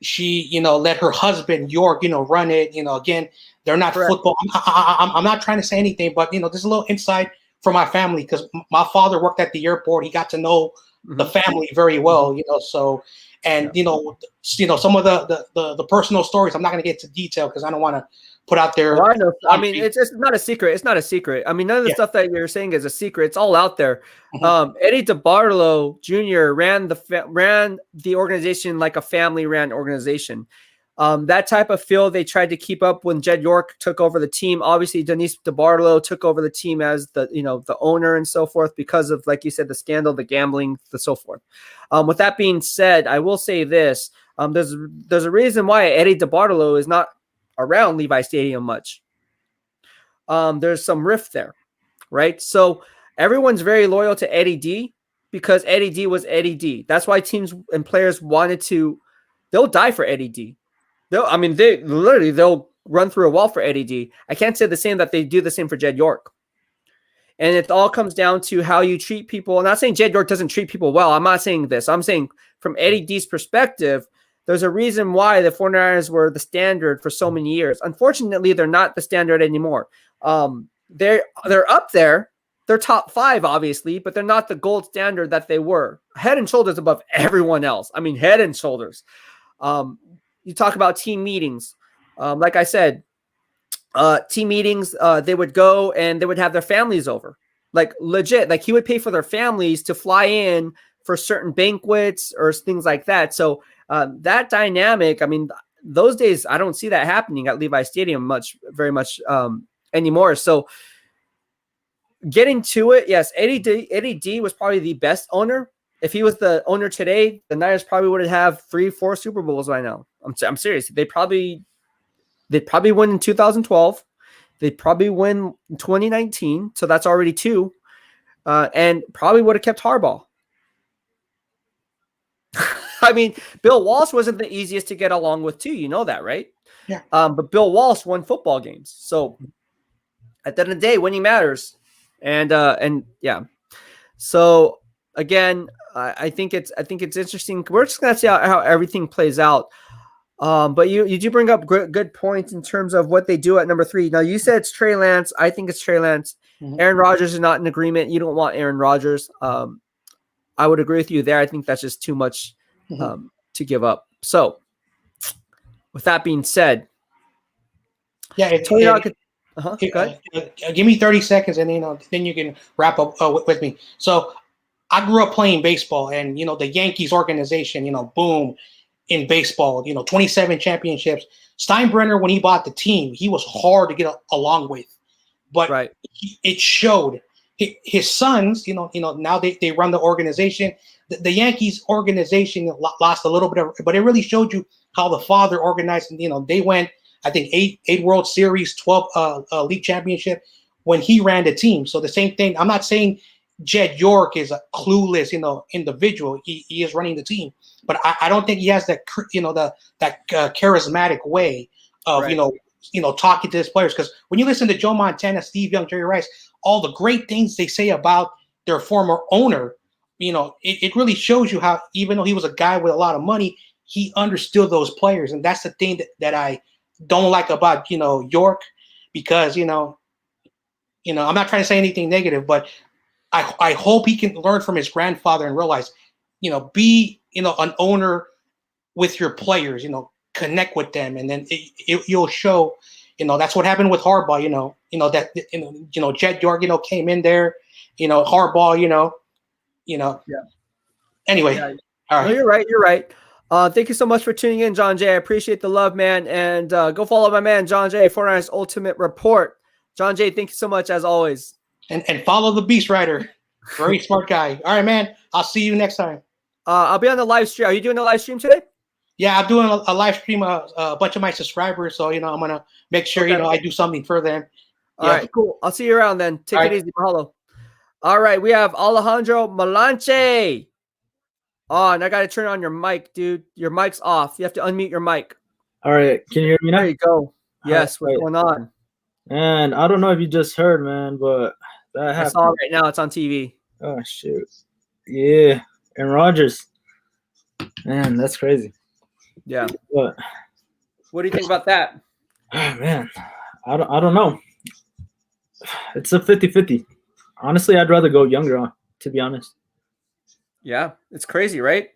she, let her husband York, run it. Again, they're not Correct. football. I'm not trying to say anything, but there's a little insight for my family because my father worked at the airport. He got to know the family very well, So, and some of the personal stories. I'm not going to get to detail because I don't want to put out there. Well, I know. I mean, it's not a secret. It's not a secret. I mean, none of the stuff that you're saying is a secret. It's all out there. Eddie DeBartolo Jr. ran the organization like a family-ran organization. That type of feel they tried to keep up when Jed York took over the team. Obviously, Denise DeBartolo took over the team as the owner and so forth because of, like you said, the scandal, the gambling, the so forth. With that being said, I will say this: there's a reason why Eddie DeBartolo is not around Levi Stadium much. There's some rift there, right? So everyone's very loyal to Eddie D because Eddie D was Eddie D. That's why teams and players they'll die for Eddie D. They'll run through a wall for Eddie D. I can't say the same that they do the same for Jed York. And it all comes down to how you treat people. I'm not saying Jed York doesn't treat people well. I'm not saying this. I'm saying from Eddie D's perspective, there's a reason why the 49ers were the standard for so many years. Unfortunately, they're not the standard anymore. They're up there. They're top 5, obviously, but they're not the gold standard that they were. Head and shoulders above everyone else. I mean, head and shoulders. You talk about team meetings. Like I said, team meetings, they would go and they would have their families over. Like legit, like he would pay for their families to fly in for certain banquets or things like that. So that dynamic, I mean, those days, I don't see that happening at Levi Stadium very much anymore. So getting to it, yes, Eddie D was probably the best owner. If he was the owner today, the Niners probably would have 3-4 Super Bowls right now. I'm serious. They'd probably win in 2012. They'd probably win in 2019. So that's already 2. And probably would have kept Harbaugh. I mean, Bill Walsh wasn't the easiest to get along with too. You know that, right? Yeah. But Bill Walsh won football games. So at the end of the day, winning matters. And yeah. So again, I think it's interesting. We're just gonna see how everything plays out. But you do bring up good points in terms of what they do at number 3. Now you said it's Trey Lance. I think it's Trey Lance. Aaron Rodgers is not in agreement. You don't want Aaron Rodgers. I would agree with you there. I think that's just too much to give up. So with that being said, yeah, give me 30 seconds and then you can wrap up with me. So I grew up playing baseball, and the Yankees organization, boom, in baseball, 27 championships. Steinbrenner, when he bought the team, he was hard to get along with, but it showed. His sons, now they run the organization. The Yankees organization lost a little bit but it really showed you how the father organized. They went, I think, 8 World Series, 12 league championship when he ran the team. So the same thing. I'm not saying Jed York is a clueless, individual. He is running the team, but I don't think he has that, that charismatic way of, talking to his players. Because when you listen to Joe Montana, Steve Young, Jerry Rice, all the great things they say about their former owner, it really shows you how, even though he was a guy with a lot of money, he understood those players. And that's the thing that I don't like about, York, because, I'm not trying to say anything negative, but I hope he can learn from his grandfather and realize, be, an owner with your players, connect with them. And then you'll show, that's what happened with Harbaugh, that, Jed York, came in there, Harbaugh, yeah. Anyway, yeah. All right. No, you're right. Thank you so much for tuning in, John Jay. I appreciate the love, man. And go follow my man, John Jay, 49ers Ultimate Report. John Jay, thank you so much, as always. And follow the BEASTwriter. Very smart guy. All right, man. I'll see you next time. I'll be on the live stream. Are you doing a live stream today? Yeah, I'm doing a live stream. A bunch of my subscribers. So, I'm going to make sure, I do something for them. All right, cool. I'll see you around then. Take it easy. Mahalo. All right, we have Alejandro Malanche. Oh, and I got to turn on your mic, dude. Your mic's off. You have to unmute your mic. All right. Can you hear me now? There you go. Yes, what's going on? And I don't know if you just heard, man, but that I happened. saw it right now. It's on TV. Oh shoot. Yeah. And Rodgers. Man, that's crazy. Yeah. But What do you think about that? man, I don't know. It's a 50-50. Honestly, I'd rather go younger, to be honest. Yeah, it's crazy, right?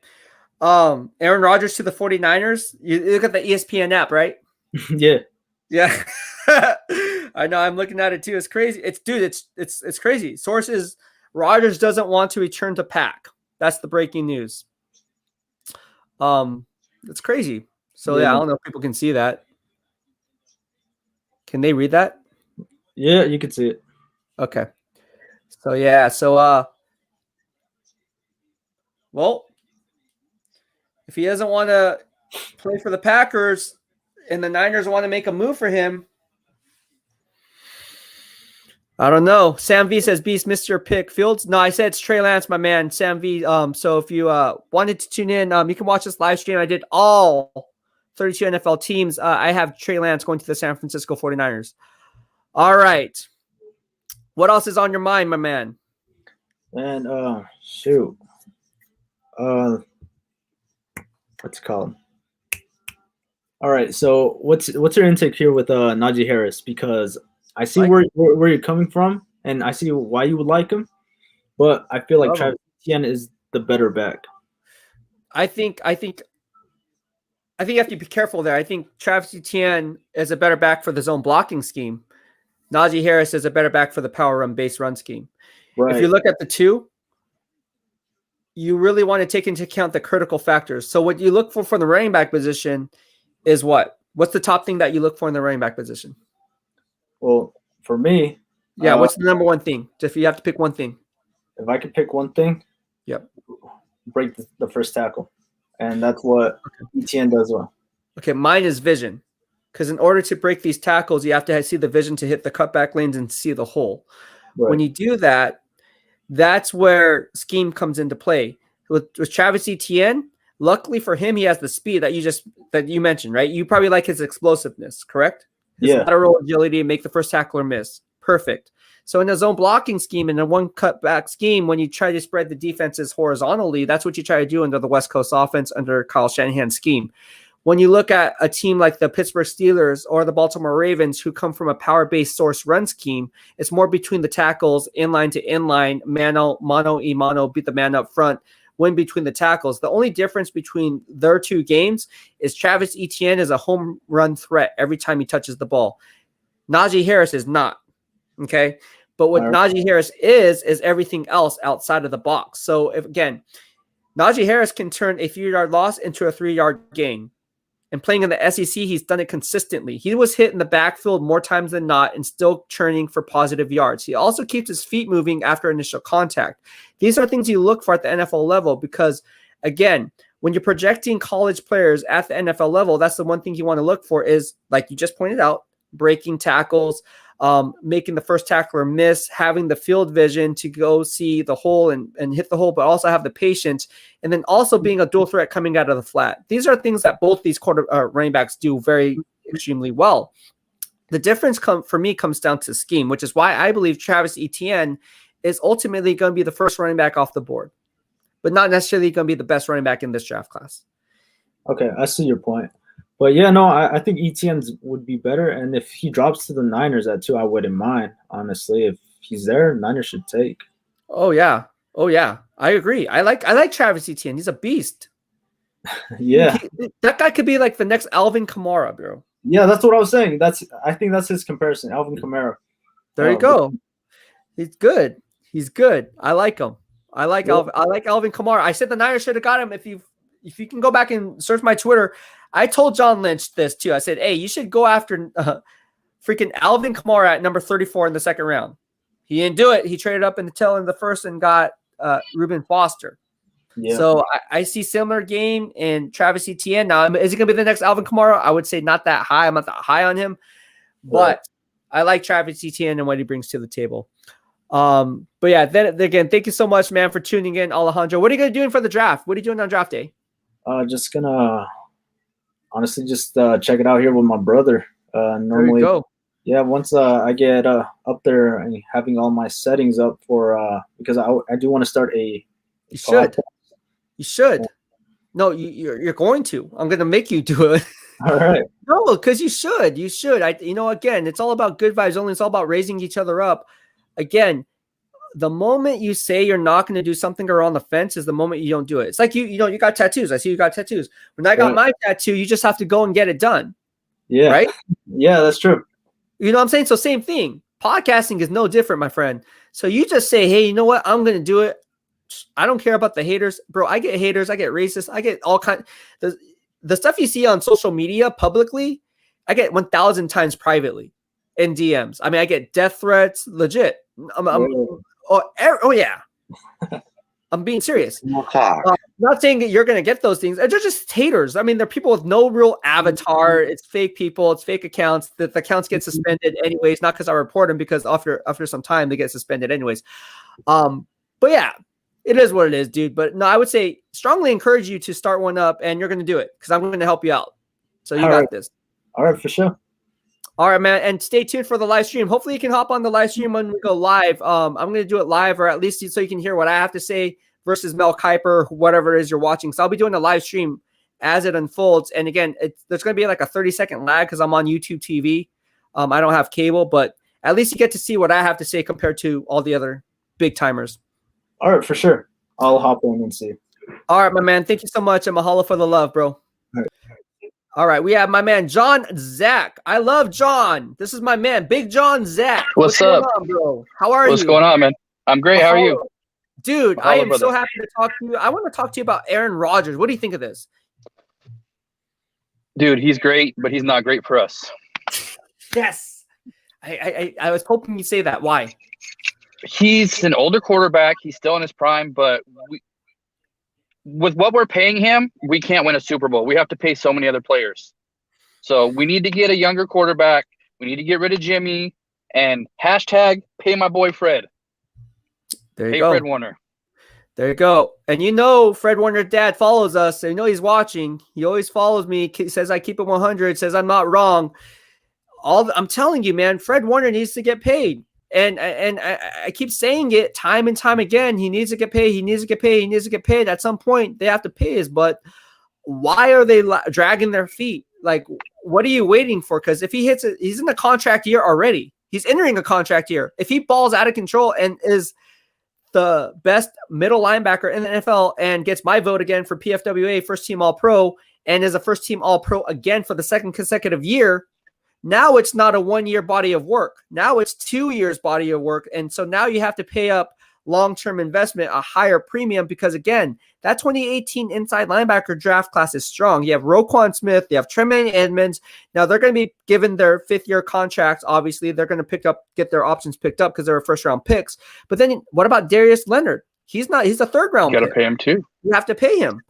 Aaron Rodgers to the 49ers. You look at the ESPN app, right? Yeah. Yeah. I know, I'm looking at it too. It's crazy. It's crazy. Sources, Rodgers doesn't want to return to Pack. That's the breaking news. It's crazy. So yeah, I don't know if people can see that. Can they read that? Yeah, you can see it. Okay. So yeah, well, if he doesn't want to play for the Packers and the Niners want to make a move for him, I don't know. Sam V says, Beast, Mr. Pick Fields. No, I said it's Trey Lance, my man. Sam V. So if you wanted to tune in, you can watch this live stream. I did all 32 NFL teams. I have Trey Lance going to the San Francisco 49ers. All right. What else is on your mind, my man? And shoot. What's it called? All right. So what's your intake here with Najee Harris? Because I see where you're coming from, and I see why you would like him, but I feel like Travis Etienne is the better back. I think you have to be careful there. I think Travis Etienne is a better back for the zone blocking scheme. Najee Harris is a better back for the power run base run scheme. Right. If you look at the two, you really want to take into account the critical factors. So what you look for the running back position is what? What's the top thing that you look for in the running back position? Well, for me, what's the number one thing? If you have to pick one thing. If I could pick one thing, break the first tackle. And that's what Etienne does well. Okay, mine is vision. Because in order to break these tackles, you have to see the vision to hit the cutback lanes and see the hole. Right. When you do that, that's where scheme comes into play. With Travis Etienne, luckily for him, he has the speed that you mentioned, right? You probably like his explosiveness, correct? His lateral agility, make the first tackler miss. Perfect. So in a zone blocking scheme, in a one cutback scheme, when you try to spread the defenses horizontally, that's what you try to do under the West Coast offense, under Kyle Shanahan's scheme. When you look at a team like the Pittsburgh Steelers or the Baltimore Ravens, who come from a power-based source run scheme, it's more between the tackles, inline to inline, mano y mano, beat the man up front, win between the tackles. The only difference between their two games is Travis Etienne is a home run threat every time he touches the ball. Najee Harris is not. Okay. But what Najee Harris is everything else outside of the box. So if, again, Najee Harris can turn a 3-yard loss into a 3-yard gain. And playing in the SEC, he's done it consistently. He was hit in the backfield more times than not and still churning for positive yards. He also keeps his feet moving after initial contact. These are things you look for at the NFL level because, again, when you're projecting college players at the NFL level, that's the one thing you want to look for is, like you just pointed out, breaking tackles, making the first tackler miss, having the field vision to go see the hole and hit the hole, but also have the patience, and then also being a dual threat coming out of the flat. These are things that both these running backs do very extremely well. The difference for me comes down to scheme, which is why I believe Travis Etienne is ultimately going to be the first running back off the board, but not necessarily going to be the best running back in this draft class. Okay, I see your point. But yeah, no, I think Etienne's would be better. And if he drops to the Niners at 2, I wouldn't mind, honestly. If he's there, Niners should take. Oh yeah. I agree. I like Travis Etienne. He's a beast. Yeah. That guy could be like the next Alvin Kamara, bro. Yeah, that's what I was saying. I think that's his comparison, Alvin Kamara. There you go. He's good. I like him. I like Alvin Kamara. I said the Niners should have got him. If you can go back and search my Twitter, I told John Lynch this too. I said, hey, you should go after freaking Alvin Kamara at number 34 in the second round. He didn't do it. He traded up in the tail end of the first and got Reuben Foster. Yeah. So I see similar game in Travis Etienne. Now, is he going to be the next Alvin Kamara? I would say not that high. I'm not that high on him. But I like Travis Etienne and what he brings to the table. But yeah, then again, thank you so much, man, for tuning in, Alejandro. What are you going to do for the draft? What are you doing on draft day? Just gonna honestly just check it out here with my brother. Normally, Yeah, once I get up there and having all my settings up for because I do want to start a You should. podcast. You should. No, you're going to. I'm going to make you do it. All right. No, because you should. You should. Again, it's all about good vibes only. It's all about raising each other up. Again, the moment you say you're not going to do something or on the fence is the moment you don't do it. It's like you got tattoos. I see you got tattoos. When I got my tattoo, you just have to go and get it done. Yeah. Right? Yeah, that's true. You know what I'm saying? So same thing. Podcasting is no different, my friend. So you just say, hey, you know what? I'm going to do it. I don't care about the haters. Bro, I get haters. I get racist. I get all kinds. The stuff you see on social media publicly, I get 1,000 times privately in DMs. I mean, I get death threats, legit. Yeah. I'm being serious. Not saying that you're going to get those things. They're just haters. I mean, they're people with no real avatar. It's fake people. It's fake accounts. The accounts get suspended anyways, not because I report them, because after some time they get suspended anyways. But yeah, it is what it is, dude. But no, I would say strongly encourage you to start one up, and you're going to do it because I'm going to help you out. So you got this. All right, for sure. All right, man. And stay tuned for the live stream. Hopefully you can hop on the live stream when we go live. I'm going to do it live, or at least so you can hear what I have to say versus Mel Kiper, whatever it is you're watching. So I'll be doing the live stream as it unfolds. And again, there's going to be like a 30-second lag because I'm on YouTube TV. I don't have cable, but at least you get to see what I have to say compared to all the other big timers. All right, for sure. I'll hop in and see. All right, my man. Thank you so much. And mahalo for the love, bro. All right, we have my man, John Zach. I love John. This is my man, Big John Zach. What's up? Going on, bro? How are you? What's going on, man? I'm great. How are you? Dude, Mahalo, I am brother. so happy to talk to you. I want to talk to you about Aaron Rodgers. What do you think of this? Dude, he's great, but he's not great for us. Yes. I was hoping you'd say that. Why? He's an older quarterback. He's still in his prime, but with what we're paying him, we can't win a Super Bowl. We have to pay so many other players. So we need to get a younger quarterback. We need to get rid of Jimmy and hashtag pay my boy Fred. There you Pay go. Fred Warner. There you go. And you know, Fred Warner's dad follows us. So you know he's watching. He always follows me. Says I keep it 100. Says I'm not wrong. I'm telling you, man, Fred Warner needs to get paid. And I keep saying it time and time again. He needs to get paid. He needs to get paid. He needs to get paid. At some point, they have to pay his butt. Why are they dragging their feet? Like, what are you waiting for? Because if he hits it, he's in a contract year already. He's entering a contract year. If he balls out of control and is the best middle linebacker in the NFL and gets my vote again for PFWA first team All-Pro and is a first team All-Pro again for the second consecutive year, now it's not a 1 year body of work. Now it's 2 years body of work. And so now you have to pay up long-term investment, a higher premium, because again, that 2018 inside linebacker draft class is strong. You have Roquan Smith, you have Tremaine Edmonds. Now they're going to be given their 5th-year contracts. Obviously, they're going to get their options picked up because they're first-round picks. But then what about Darius Leonard? He's a 3rd-round pick. You got to pay him too. You have to pay him.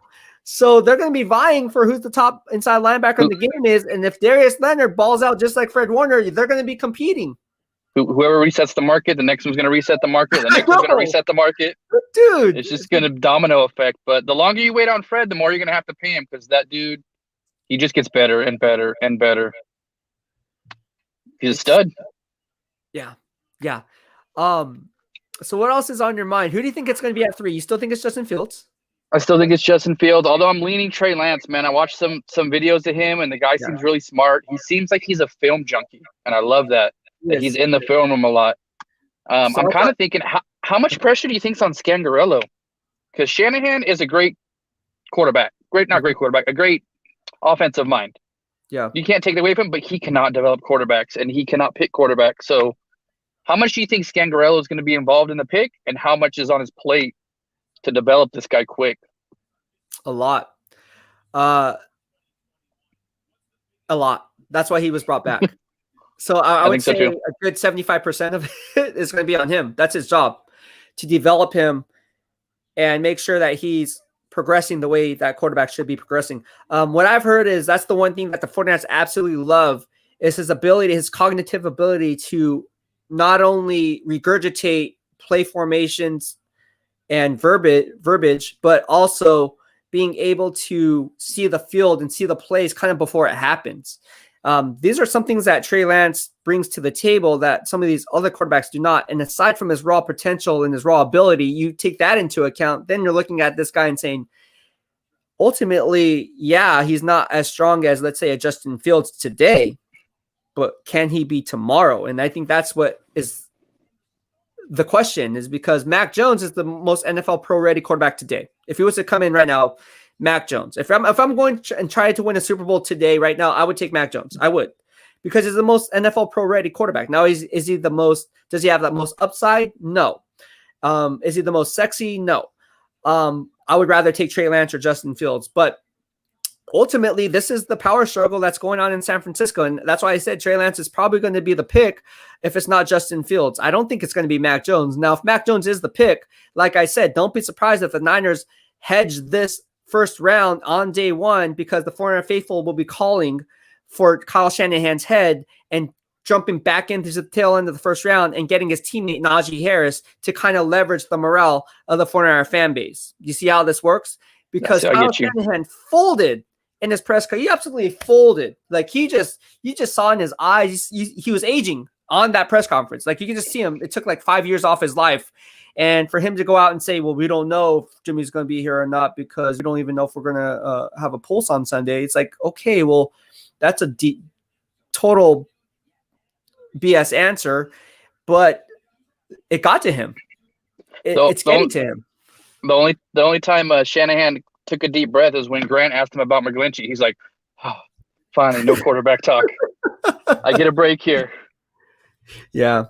So they're going to be vying for who's the top inside linebacker in the game is. And if Darius Leonard balls out just like Fred Warner, they're going to be competing. Whoever resets the market, the next one's going to reset the market. The next one's going to reset the market. Dude. It's just going to domino effect. But the longer you wait on Fred, the more you're going to have to pay him because that dude, he just gets better and better and better. He's a stud. Yeah. Yeah. So what else is on your mind? Who do you think it's going to be at 3? You still think it's Justin Fields? I still think it's Justin Fields, although I'm leaning Trey Lance, man. I watched some videos of him, and the guy seems really smart. He seems like he's a film junkie, and I love that he's in the film room a lot. I'm kind of thinking, how much pressure do you think's on Scangarello? Because Shanahan is a great quarterback. A great offensive mind. Yeah. You can't take it away from him, but he cannot develop quarterbacks, and he cannot pick quarterbacks. So how much do you think Scangarello is going to be involved in the pick, and how much is on his plate to develop this guy quick? A lot. A lot. That's why he was brought back. So I would say a good 75% of it is going to be on him. That's his job, to develop him and make sure that he's progressing the way that quarterback should be progressing. What I've heard is that's the one thing that the 49ers absolutely love is his ability, his cognitive ability to not only regurgitate play formations and verbiage, but also being able to see the field and see the plays kind of before it happens. These are some things that Trey Lance brings to the table that some of these other quarterbacks do not. And aside from his raw potential and his raw ability, you take that into account, then you're looking at this guy and saying, ultimately, yeah, he's not as strong as, let's say, a Justin Fields today, but can he be tomorrow? And I think that's what is the question, is because Mac Jones is the most NFL pro-ready quarterback today. If he was to come in right now, Mac Jones. If I'm going to and try to win a Super Bowl today, right now, I would take Mac Jones. I would, because he's the most NFL pro-ready quarterback. Now, is he the most? Does he have the most upside? No. Is he the most sexy? No. I would rather take Trey Lance or Justin Fields, but ultimately, this is the power struggle that's going on in San Francisco, and that's why I said Trey Lance is probably going to be the pick if it's not Justin Fields. I don't think it's going to be Mac Jones. Now, if Mac Jones is the pick, like I said, don't be surprised if the Niners hedge this first round on day one, because the 400 faithful will be calling for Kyle Shanahan's head and jumping back into the tail end of the first round and getting his teammate Najee Harris to kind of leverage the morale of the 400 fan base. You see how this works? Because Kyle Shanahan folded in his press conference. He absolutely folded. Like you just saw in his eyes, he was aging on that press conference. Like you can just see him. It took like 5 years off his life. And for him to go out and say, well, we don't know if Jimmy's going to be here or not because we don't even know if we're going to have a pulse on Sunday. It's like, okay, well, that's a total BS answer, but it got to him. It's getting to him. The only time Shanahan took a deep breath is when Grant asked him about McGlinchey. He's like, oh, finally, no quarterback talk. I get a break here. Yeah.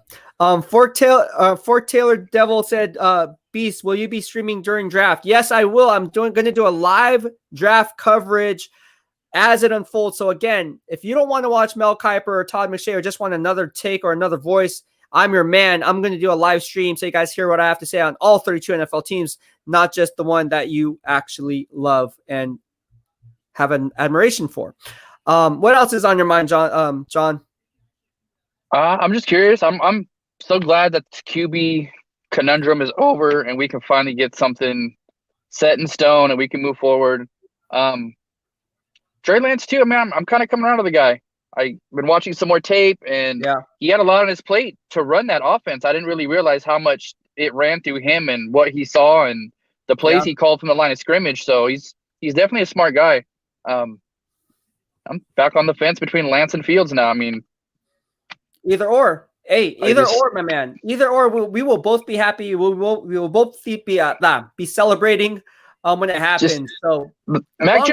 Fort Taylor Devil said, Beast, will you be streaming during draft? Yes, I will. I'm going to do a live draft coverage as it unfolds. So again, if you don't want to watch Mel Kiper or Todd McShay or just want another take or another voice, I'm your man. I'm going to do a live stream so you guys hear what I have to say on all 32 NFL teams, not just the one that you actually love and have an admiration for. What else is on your mind, John? I'm just curious. I'm so glad that the QB conundrum is over and we can finally get something set in stone and we can move forward. Trey Lance too. Man, I'm kind of coming around to the guy. I've been watching some more tape, and he had a lot on his plate to run that offense. I didn't really realize how much it ran through him and what he saw and the plays he called from the line of scrimmage. So he's definitely a smart guy. I'm back on the fence between Lance and Fields now. I mean, either or. Hey, either or, my man. Either or, we will both be happy. We will both be celebrating when it happens. Mac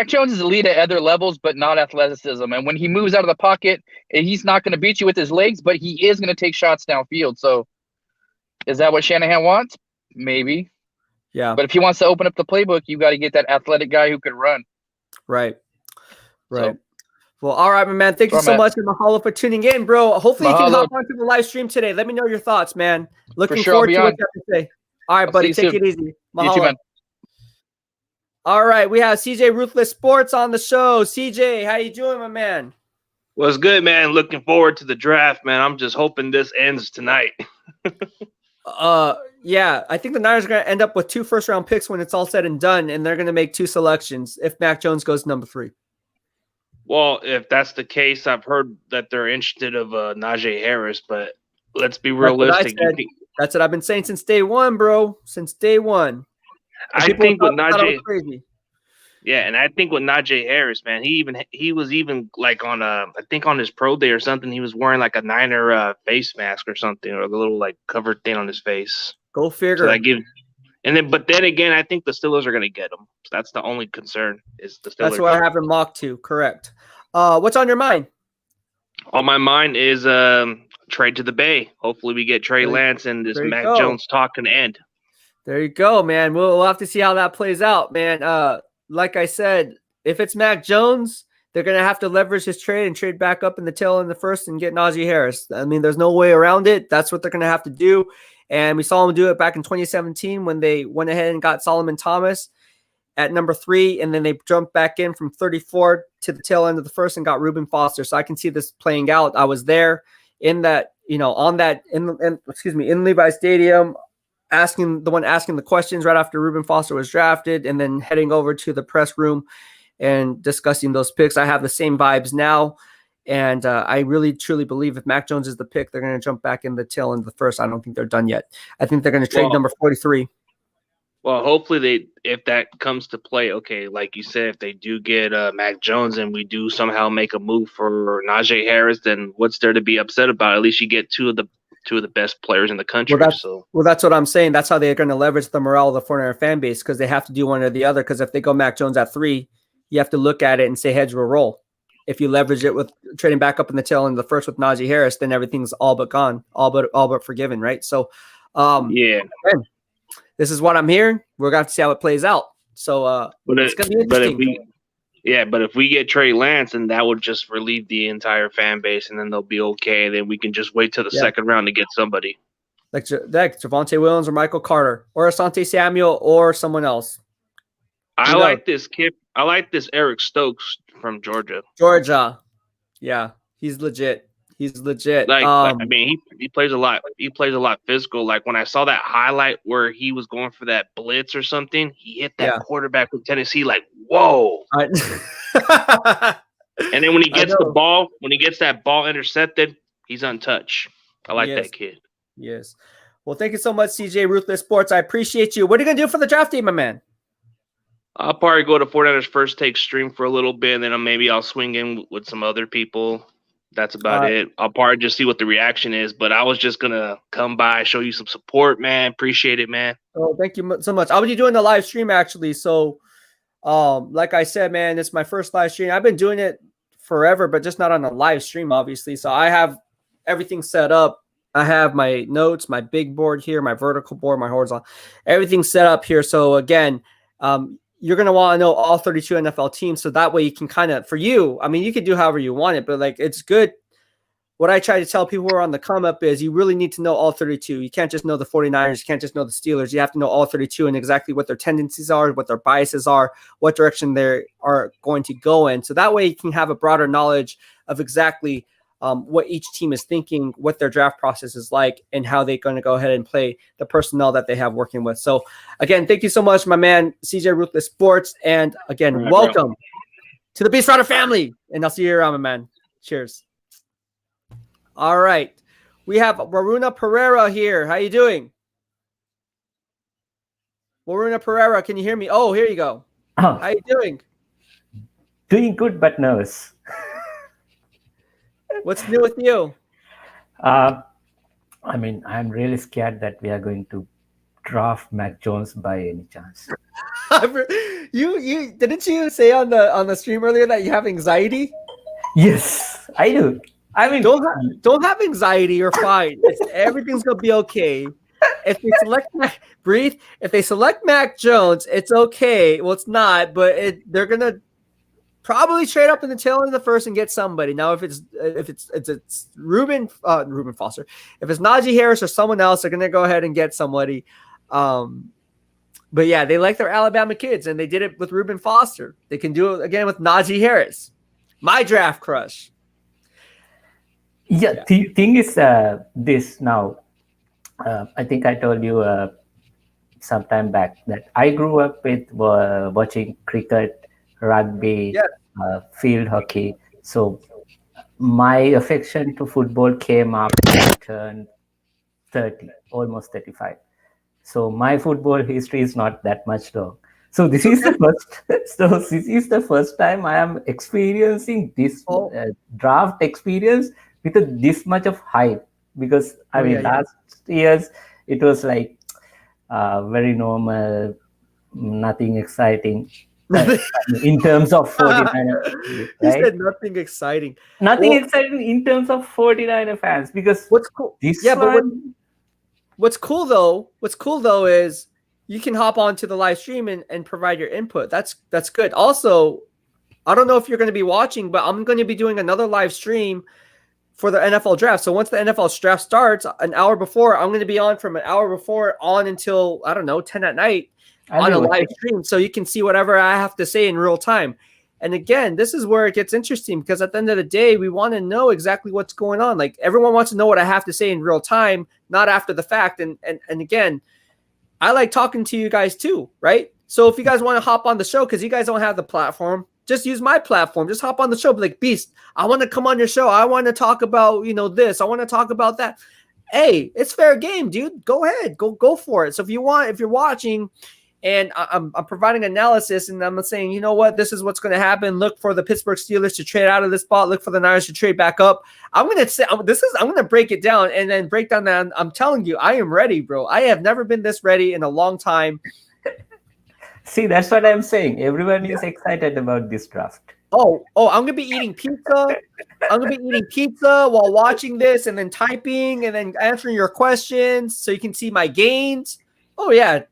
Jones is elite at other levels, but not athleticism. And when he moves out of the pocket, he's not going to beat you with his legs, but he is going to take shots downfield. So is that what Shanahan wants? Maybe. Yeah. But if he wants to open up the playbook, you got to get that athletic guy who can run. Right. So, well, all right, my man. Thank you so much, Mahalo, for tuning in, bro. Hopefully you can hop onto the live stream today. Let me know your thoughts, man. Looking forward to what you have to say. All right, buddy. Take it easy. Mahalo. You too, man. All right, we have CJ Ruthless Sports on the show. CJ, how you doing, my man? What's good, man? Looking forward to the draft, man. I'm just hoping this ends tonight. Yeah, I think the Niners are going to end up with 2 first-round picks when it's all said and done, and they're going to make 2 selections if Mac Jones goes number 3. Well, if that's the case, I've heard that they're interested of Najee Harris, but let's be realistic. That's what I've been saying since day one, bro. Since day one. I think with Najee, and I think with Najee Harris, man, he was even like on I think on his pro day or something, he was wearing like a Niner face mask or something, or a little like covered thing on his face. Go figure. So but then again, I think the Steelers are going to get him. So that's the only concern is the Steelers. That's what I have him mocked to. Correct. What's on your mind? On my mind is trade to the Bay. Hopefully, we get Trey Lance and this Mac Jones talk can end. There you go, man. We'll have to see how that plays out, man. Like I said, if it's Mac Jones, they're going to have to leverage his trade and trade back up in the tail in the first and get Najee Harris. I mean, there's no way around it. That's what they're going to have to do. And we saw them do it back in 2017 when they went ahead and got Solomon Thomas at number 3, and then they jumped back in from 34 to the tail end of the first and got Reuben Foster. So I can see this playing out. I was there in that, in Levi Stadium, asking the questions right after Reuben Foster was drafted, and then heading over to the press room and discussing those picks. I have the same vibes now. And I really, truly believe if Mac Jones is the pick, they're going to jump back in the tail end of the first. I don't think they're done yet. I think they're going to trade number 43. Well, hopefully if that comes to play, okay, like you said, if they do get Mac Jones and we do somehow make a move for Najee Harris, then what's there to be upset about? At least you get two of the best players in the country. Well, that's what I'm saying. That's how they're going to leverage the morale of the 49er fan base, because they have to do one or the other. Because if they go Mac Jones at 3, you have to look at it and say heads will roll. If you leverage it with trading back up in the tail end of the first with Najee Harris, then everything's all but gone, all but forgiven, right? So, man, this is what I'm hearing. We're going to have to see how it plays out. So, it's going to be interesting. But if we get Trey Lance, then that would just relieve the entire fan base, and then they'll be okay. Then we can just wait till the second round to get somebody. Like Javonte Williams or Michael Carter or Asante Samuel or someone else. I like this kid. I like this Eric Stokes from Georgia. Yeah, he's legit. Like, I mean, he plays a lot. He plays a lot physical. Like when I saw that highlight where he was going for that blitz or something, he hit that quarterback with Tennessee. Like, whoa! And then when he gets that ball intercepted, he's untouched. I like that kid. Yes. Well, thank you so much, CJ Ruthless Sports. I appreciate you. What are you gonna do for the draft day, my man? I'll probably go to 49ers First Take stream for a little bit, and then maybe I'll swing in with some other people. That's about it. I'll probably just see what the reaction is, but I was just going to come by, show you some support, man. Appreciate it, man. Oh, thank you so much. I'll be doing the live stream, actually. So, like I said, man, it's my first live stream. I've been doing it forever, but just not on a live stream, obviously. So I have everything set up. I have my notes, my big board here, my vertical board, my horizontal, everything set up here. So, again, you're going to want to know all 32 NFL teams. So that way you can kind of, for you, I mean, you can do however you want it, but like, it's good. What I try to tell people who are on the come up is you really need to know all 32. You can't just know the 49ers. You can't just know the Steelers. You have to know all 32 and exactly what their tendencies are, what their biases are, what direction they are going to go in. So that way you can have a broader knowledge of exactly what each team is thinking, what their draft process is like, and how they're going to go ahead and play the personnel that they have working with. So, again, thank you so much, my man, CJ Ruthless Sports. And, again, welcome to the BEASTwriter family. And I'll see you around, my man. Cheers. All right. We have Waruna Pereira here. How you doing? Waruna Pereira, can you hear me? Oh, here you go. How you doing? Doing good, but nervous. What's new with you? I mean, I'm really scared that we are going to draft Mac Jones by any chance. You didn't you say on the stream earlier that you have anxiety? Yes, I do. I mean, don't have anxiety. You're fine. Everything's gonna be okay. If they select If they select Mac Jones, it's okay. Well, it's not, but they're gonna probably trade up in the tail end of the first and get somebody. Now, if it's Reuben Foster, if it's Najee Harris or someone else, they're gonna go ahead and get somebody. But yeah, they like their Alabama kids, and they did it with Reuben Foster. They can do it again with Najee Harris, my draft crush. Yeah. The thing is this now. I think I told you some time back that I grew up with watching cricket, rugby, field hockey. So my affection to football came after I turned 30, almost 35. So my football history is not that much long. So this is the first. So this is the first time I am experiencing this draft experience with this much of hype. Because last years it was like very normal, nothing exciting. In terms of 49er, right? He said nothing exciting. Nothing exciting in terms of 49er fans. Because what's cool? What's cool though is you can hop onto the live stream and provide your input. That's good. Also, I don't know if you're going to be watching, but I'm going to be doing another live stream for the NFL draft. So once the NFL draft starts, an hour before, I'm going to be on from an hour before on until, I don't know, 10 at night on a live stream. So you can see whatever I have to say in real time. And again, this is where it gets interesting because at the end of the day, we want to know exactly what's going on. Like everyone wants to know what I have to say in real time, not after the fact. And again, I like talking to you guys too, right? So if you guys want to hop on the show, because you guys don't have the platform, just use my platform. Just hop on the show. Be like, Beast, I want to come on your show. I want to talk about, this. I want to talk about that. Hey, it's fair game, dude. Go ahead. Go for it. So if you're watching and I'm providing analysis and I'm saying, you know what, this is what's going to happen. Look for the Pittsburgh Steelers to trade out of this spot. Look for the Niners to trade back up. I'm going to break it down and then break down that. I'm telling you, I am ready, bro. I have never been this ready in a long time. See, that's what I'm saying. Everyone is excited about this draft. Oh, I'm gonna be eating pizza. I'm gonna be eating pizza while watching this, and then typing, and then answering your questions, so you can see my gains. Oh yeah,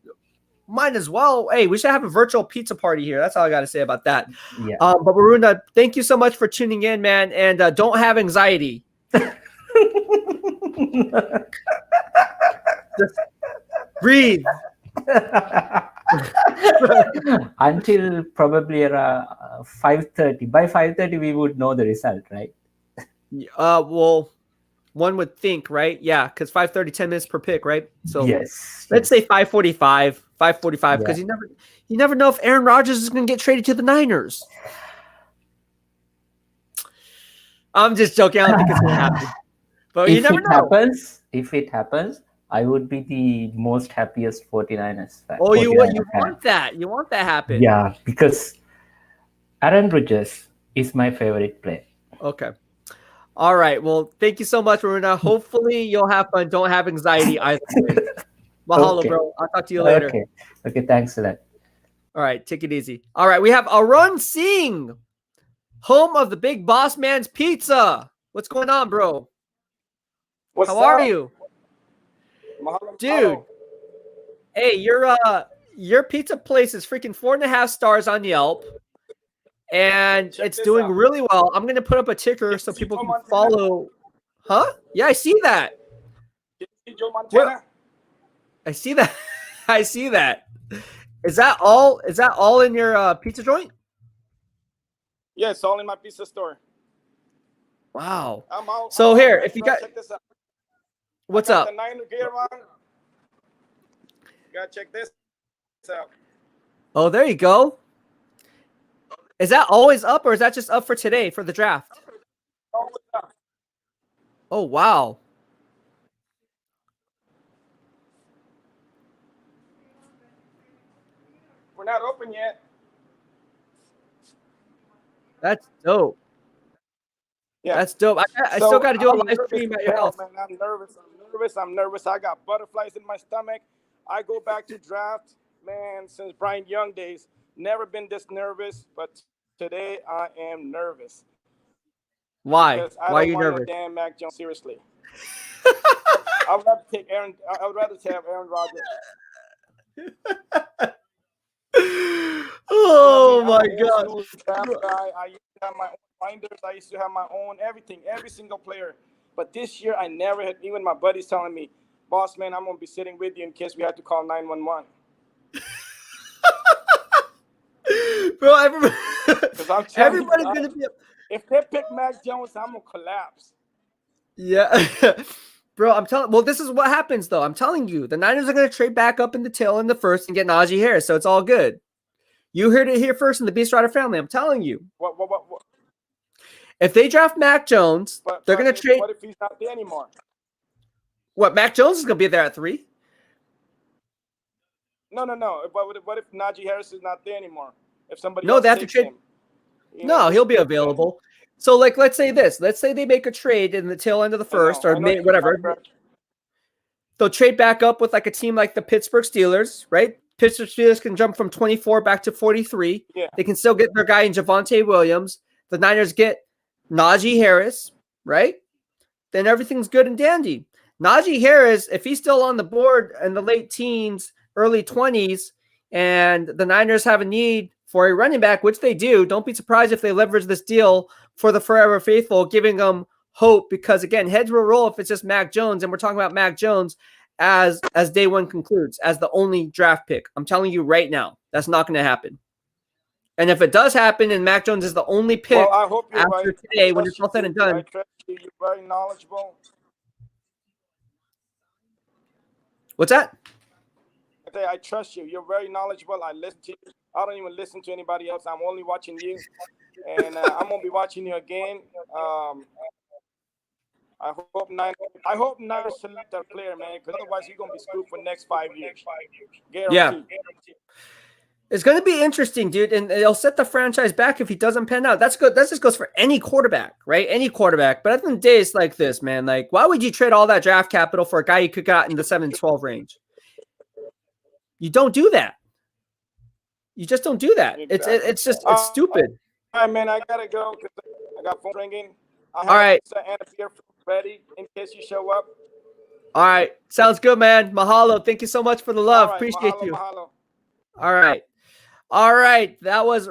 might as well. Hey, we should have a virtual pizza party here. That's all I gotta say about that. Yeah. But Varuna, thank you so much for tuning in, man, and don't have anxiety. Just breathe. Until probably around 5:30. By 5:30, we would know the result, right? Well, one would think, right? Yeah, because 5:30, 10 minutes per pick, right? So yes, let's say 5:45, because you never know if Aaron Rodgers is going to get traded to the Niners. I'm just joking. I don't think it's going to happen, but you never know. If it happens, I would be the most happiest 49ers fan. Oh, you want that? You want that happen? Yeah, because Aaron Rodgers is my favorite player. Okay. All right. Well, thank you so much, Varuna. Hopefully you'll have fun. Don't have anxiety either. Mahalo, Okay. bro. I'll talk to you later. Okay. Thanks a lot. All right. Take it easy. All right. We have Arun Singh, home of the Big Boss Man's Pizza. What's going on, bro? How are you? Dude, hey, your pizza place is freaking 4.5 stars on Yelp, and it's doing really well. I'm gonna put up a ticker so people can follow. Huh? Yeah, I see that. I see that. I see that. Is that all? Is that all in your pizza joint? Yeah, it's all in my pizza store. Wow. So here, if you got. Check this out. What's up? The Niner gear on. You gotta check this out. Oh, there you go. Is that always up, or is that just up for today for the draft? Oh, wow. We're not open yet. That's dope. Yeah, that's dope. I still got to do a live stream at your house. Man, I'm nervous. I got butterflies in my stomach. I go back to draft, man, since Brian Young days. Never been this nervous, but today I am nervous. Why? Why are you nervous? Damn Mac Jones, seriously. I would rather take Aaron. I would rather have Aaron Rodgers. Oh my God! I used to have my own binders. I used to have my own everything, every single player. But this year, I never had. Even my buddies telling me, "Boss man, I'm gonna be sitting with you in case we have to call 911." Bro, everybody's gonna be. If they pick Mac Jones, I'm gonna collapse. Yeah. Bro, I'm telling. Well, this is what happens, though. I'm telling you, the Niners are going to trade back up in the tail in the first and get Najee Harris, so it's all good. You heard it here first in the BEASTwriter family. I'm telling you. What? If they draft Mac Jones, they're going to trade. What if he's not there anymore? What? Mac Jones is going to be there at 3? No. But what if Najee Harris is not there anymore? If somebody they have to trade him. No, he'll be available. So, like, let's say this. Let's say they make a trade in the tail end of the first or whatever. They'll trade back up with, like, a team like the Pittsburgh Steelers, right? Pittsburgh Steelers can jump from 24 back to 43. Yeah. They can still get their guy in Javonte Williams. The Niners get Najee Harris, right? Then everything's good and dandy. Najee Harris, if he's still on the board in the late teens, early 20s, and the Niners have a need for a running back, which they do, don't be surprised if they leverage this deal for the forever faithful, giving them hope, because again, heads will roll if it's just Mac Jones, and we're talking about Mac Jones as day one concludes, as the only draft pick. I'm telling you right now, that's not going to happen. And if it does happen and Mac Jones is the only pick I hope you're after right. today, when it's all said and done. I trust you. You're very knowledgeable. What's that? I trust you. You're very knowledgeable. I listen to you. I don't even listen to anybody else. I'm only watching you, and I'm gonna be watching you again. I hope Niners select a player, man, because otherwise you're gonna be screwed for the next 5 years. Guaranteed. Yeah. It's going to be interesting, dude, and it'll set the franchise back if he doesn't pan out. That's good. That just goes for any quarterback, right? Any quarterback. But at the end of the day, it's like this, man. Like, why would you trade all that draft capital for a guy you could got in the 7-12 range? You don't do that. You just don't do that. Exactly. It's stupid. All right, man, I gotta go because I got phone ringing. I have all right. pizza and a beer ready in case you show up. All right. Sounds good, man. Mahalo. Thank you so much for the love. Right, Appreciate mahalo, you. Mahalo. All right. All right. That was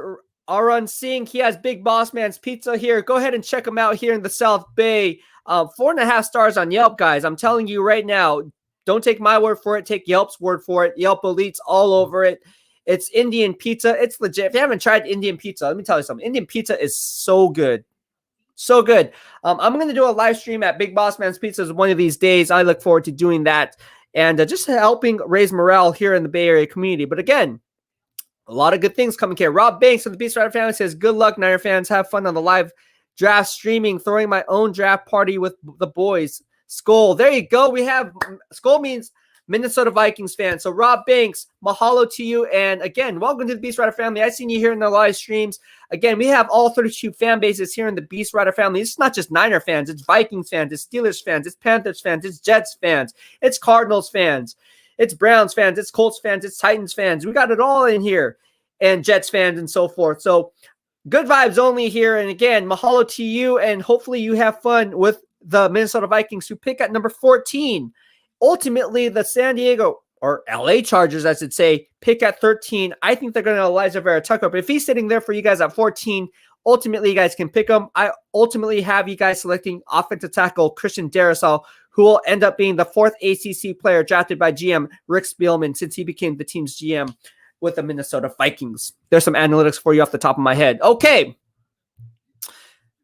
Arun Singh. He has Big Boss Man's Pizza here. Go ahead and check him out here in the South Bay. 4.5 stars on Yelp, guys. I'm telling you right now, don't take my word for it. Take Yelp's word for it. Yelp Elite's all over it. It's Indian pizza. It's legit. If you haven't tried Indian pizza, let me tell you something. Indian pizza is so good. So good. I'm going to do a live stream at Big Boss Man's Pizza one of these days. I look forward to doing that and just helping raise morale here in the Bay Area community. But again, a lot of good things coming here. Rob Banks of the BEASTwriter family says, good luck, Niner fans. Have fun on the live draft streaming, throwing my own draft party with the boys. Skull. There you go. We have Skull means Minnesota Vikings fans. So Rob Banks, mahalo to you. And again, welcome to the BEASTwriter family. I've seen you here in the live streams. Again, we have all 32 fan bases here in the BEASTwriter family. It's not just Niner fans. It's Vikings fans. It's Steelers fans. It's Panthers fans. It's Jets fans. It's Cardinals fans. It's Browns fans. It's Colts fans. It's Titans fans. We got it all in here. And Jets fans and so forth. So good vibes only here. And again, mahalo to you. And hopefully you have fun with the Minnesota Vikings who pick at number 14. Ultimately, the San Diego or LA Chargers, I should say, pick at 13. I think they're going to Elijah Vera Tucker. But if he's sitting there for you guys at 14, ultimately you guys can pick him. I ultimately have you guys selecting offensive tackle Christian Darrisaw, who will end up being the 4th ACC player drafted by GM Rick Spielman since he became the team's GM with the Minnesota Vikings. There's some analytics for you off the top of my head. Okay.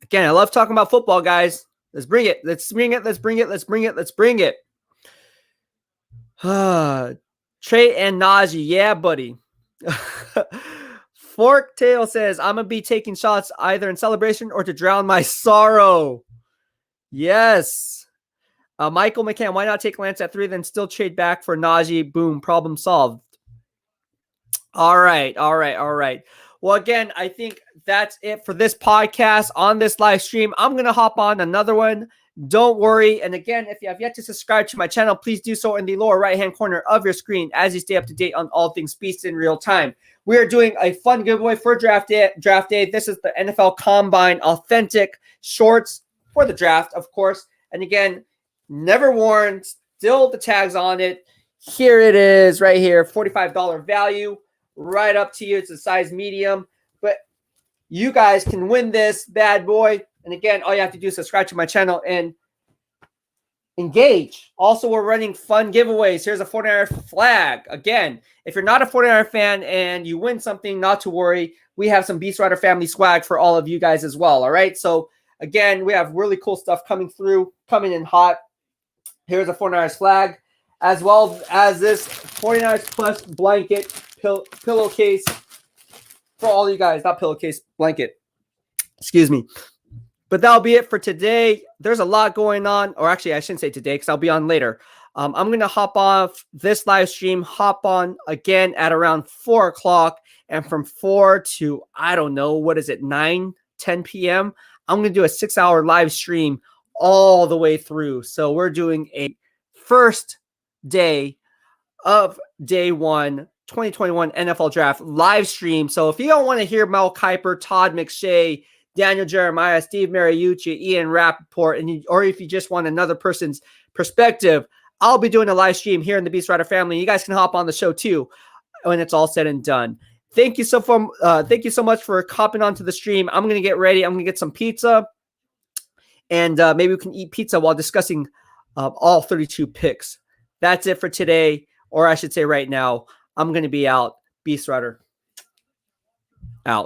Again, I love talking about football, guys. Let's bring it. Let's bring it. Let's bring it. Let's bring it. Let's bring it. Trey and Najee. Yeah, buddy. Forktail says, I'm going to be taking shots either in celebration or to drown my sorrow. Yes. Michael McCann, why not take Lance at 3, then still trade back for Najee? Boom. Problem solved. All right. Well, again, I think that's it for this podcast on this live stream. I'm going to hop on another one. Don't worry. And again, if you have yet to subscribe to my channel, please do so in the lower right-hand corner of your screen as you stay up to date on all things Beast in real time. We are doing a fun giveaway for draft day. This is the NFL Combine authentic shorts for the draft, of course. And again, never worn, still the tags on it. Here it is right here, $45 value. Right up to you. It's a size medium, but you guys can win this bad boy. And again, all you have to do is subscribe to my channel and engage. Also, we're running fun giveaways. Here's a 49er flag. Again, if you're not a 49er fan and you win something, not to worry. We have some BEASTwriter family swag for all of you guys as well. All right. So again, we have really cool stuff coming in hot. Here's a 49ers flag, as well as this 49ers plus blanket pillowcase for all you guys. Not pillowcase, blanket. Excuse me. But that'll be it for today. There's a lot going on, or actually I shouldn't say today because I'll be on later. I'm going to hop off this live stream, hop on again at around 4 o'clock, and from 4 to, I don't know, 9, 10 p.m., I'm going to do a 6-hour live stream all the way through. So we're doing a first day of day 1, 2021 NFL Draft live stream. So if you don't want to hear Mel Kiper, Todd McShay, Daniel Jeremiah, Steve Mariucci, Ian Rappaport, or if you just want another person's perspective, I'll be doing a live stream here in the BEASTwriter family. You guys can hop on the show too when it's all said and done. Thank you so much for hopping onto the stream. I'm going to get ready. I'm going to get some pizza, and maybe we can eat pizza while discussing all 32 picks. That's it for today, or I should say right now. I'm going to be out. BEASTwriter out.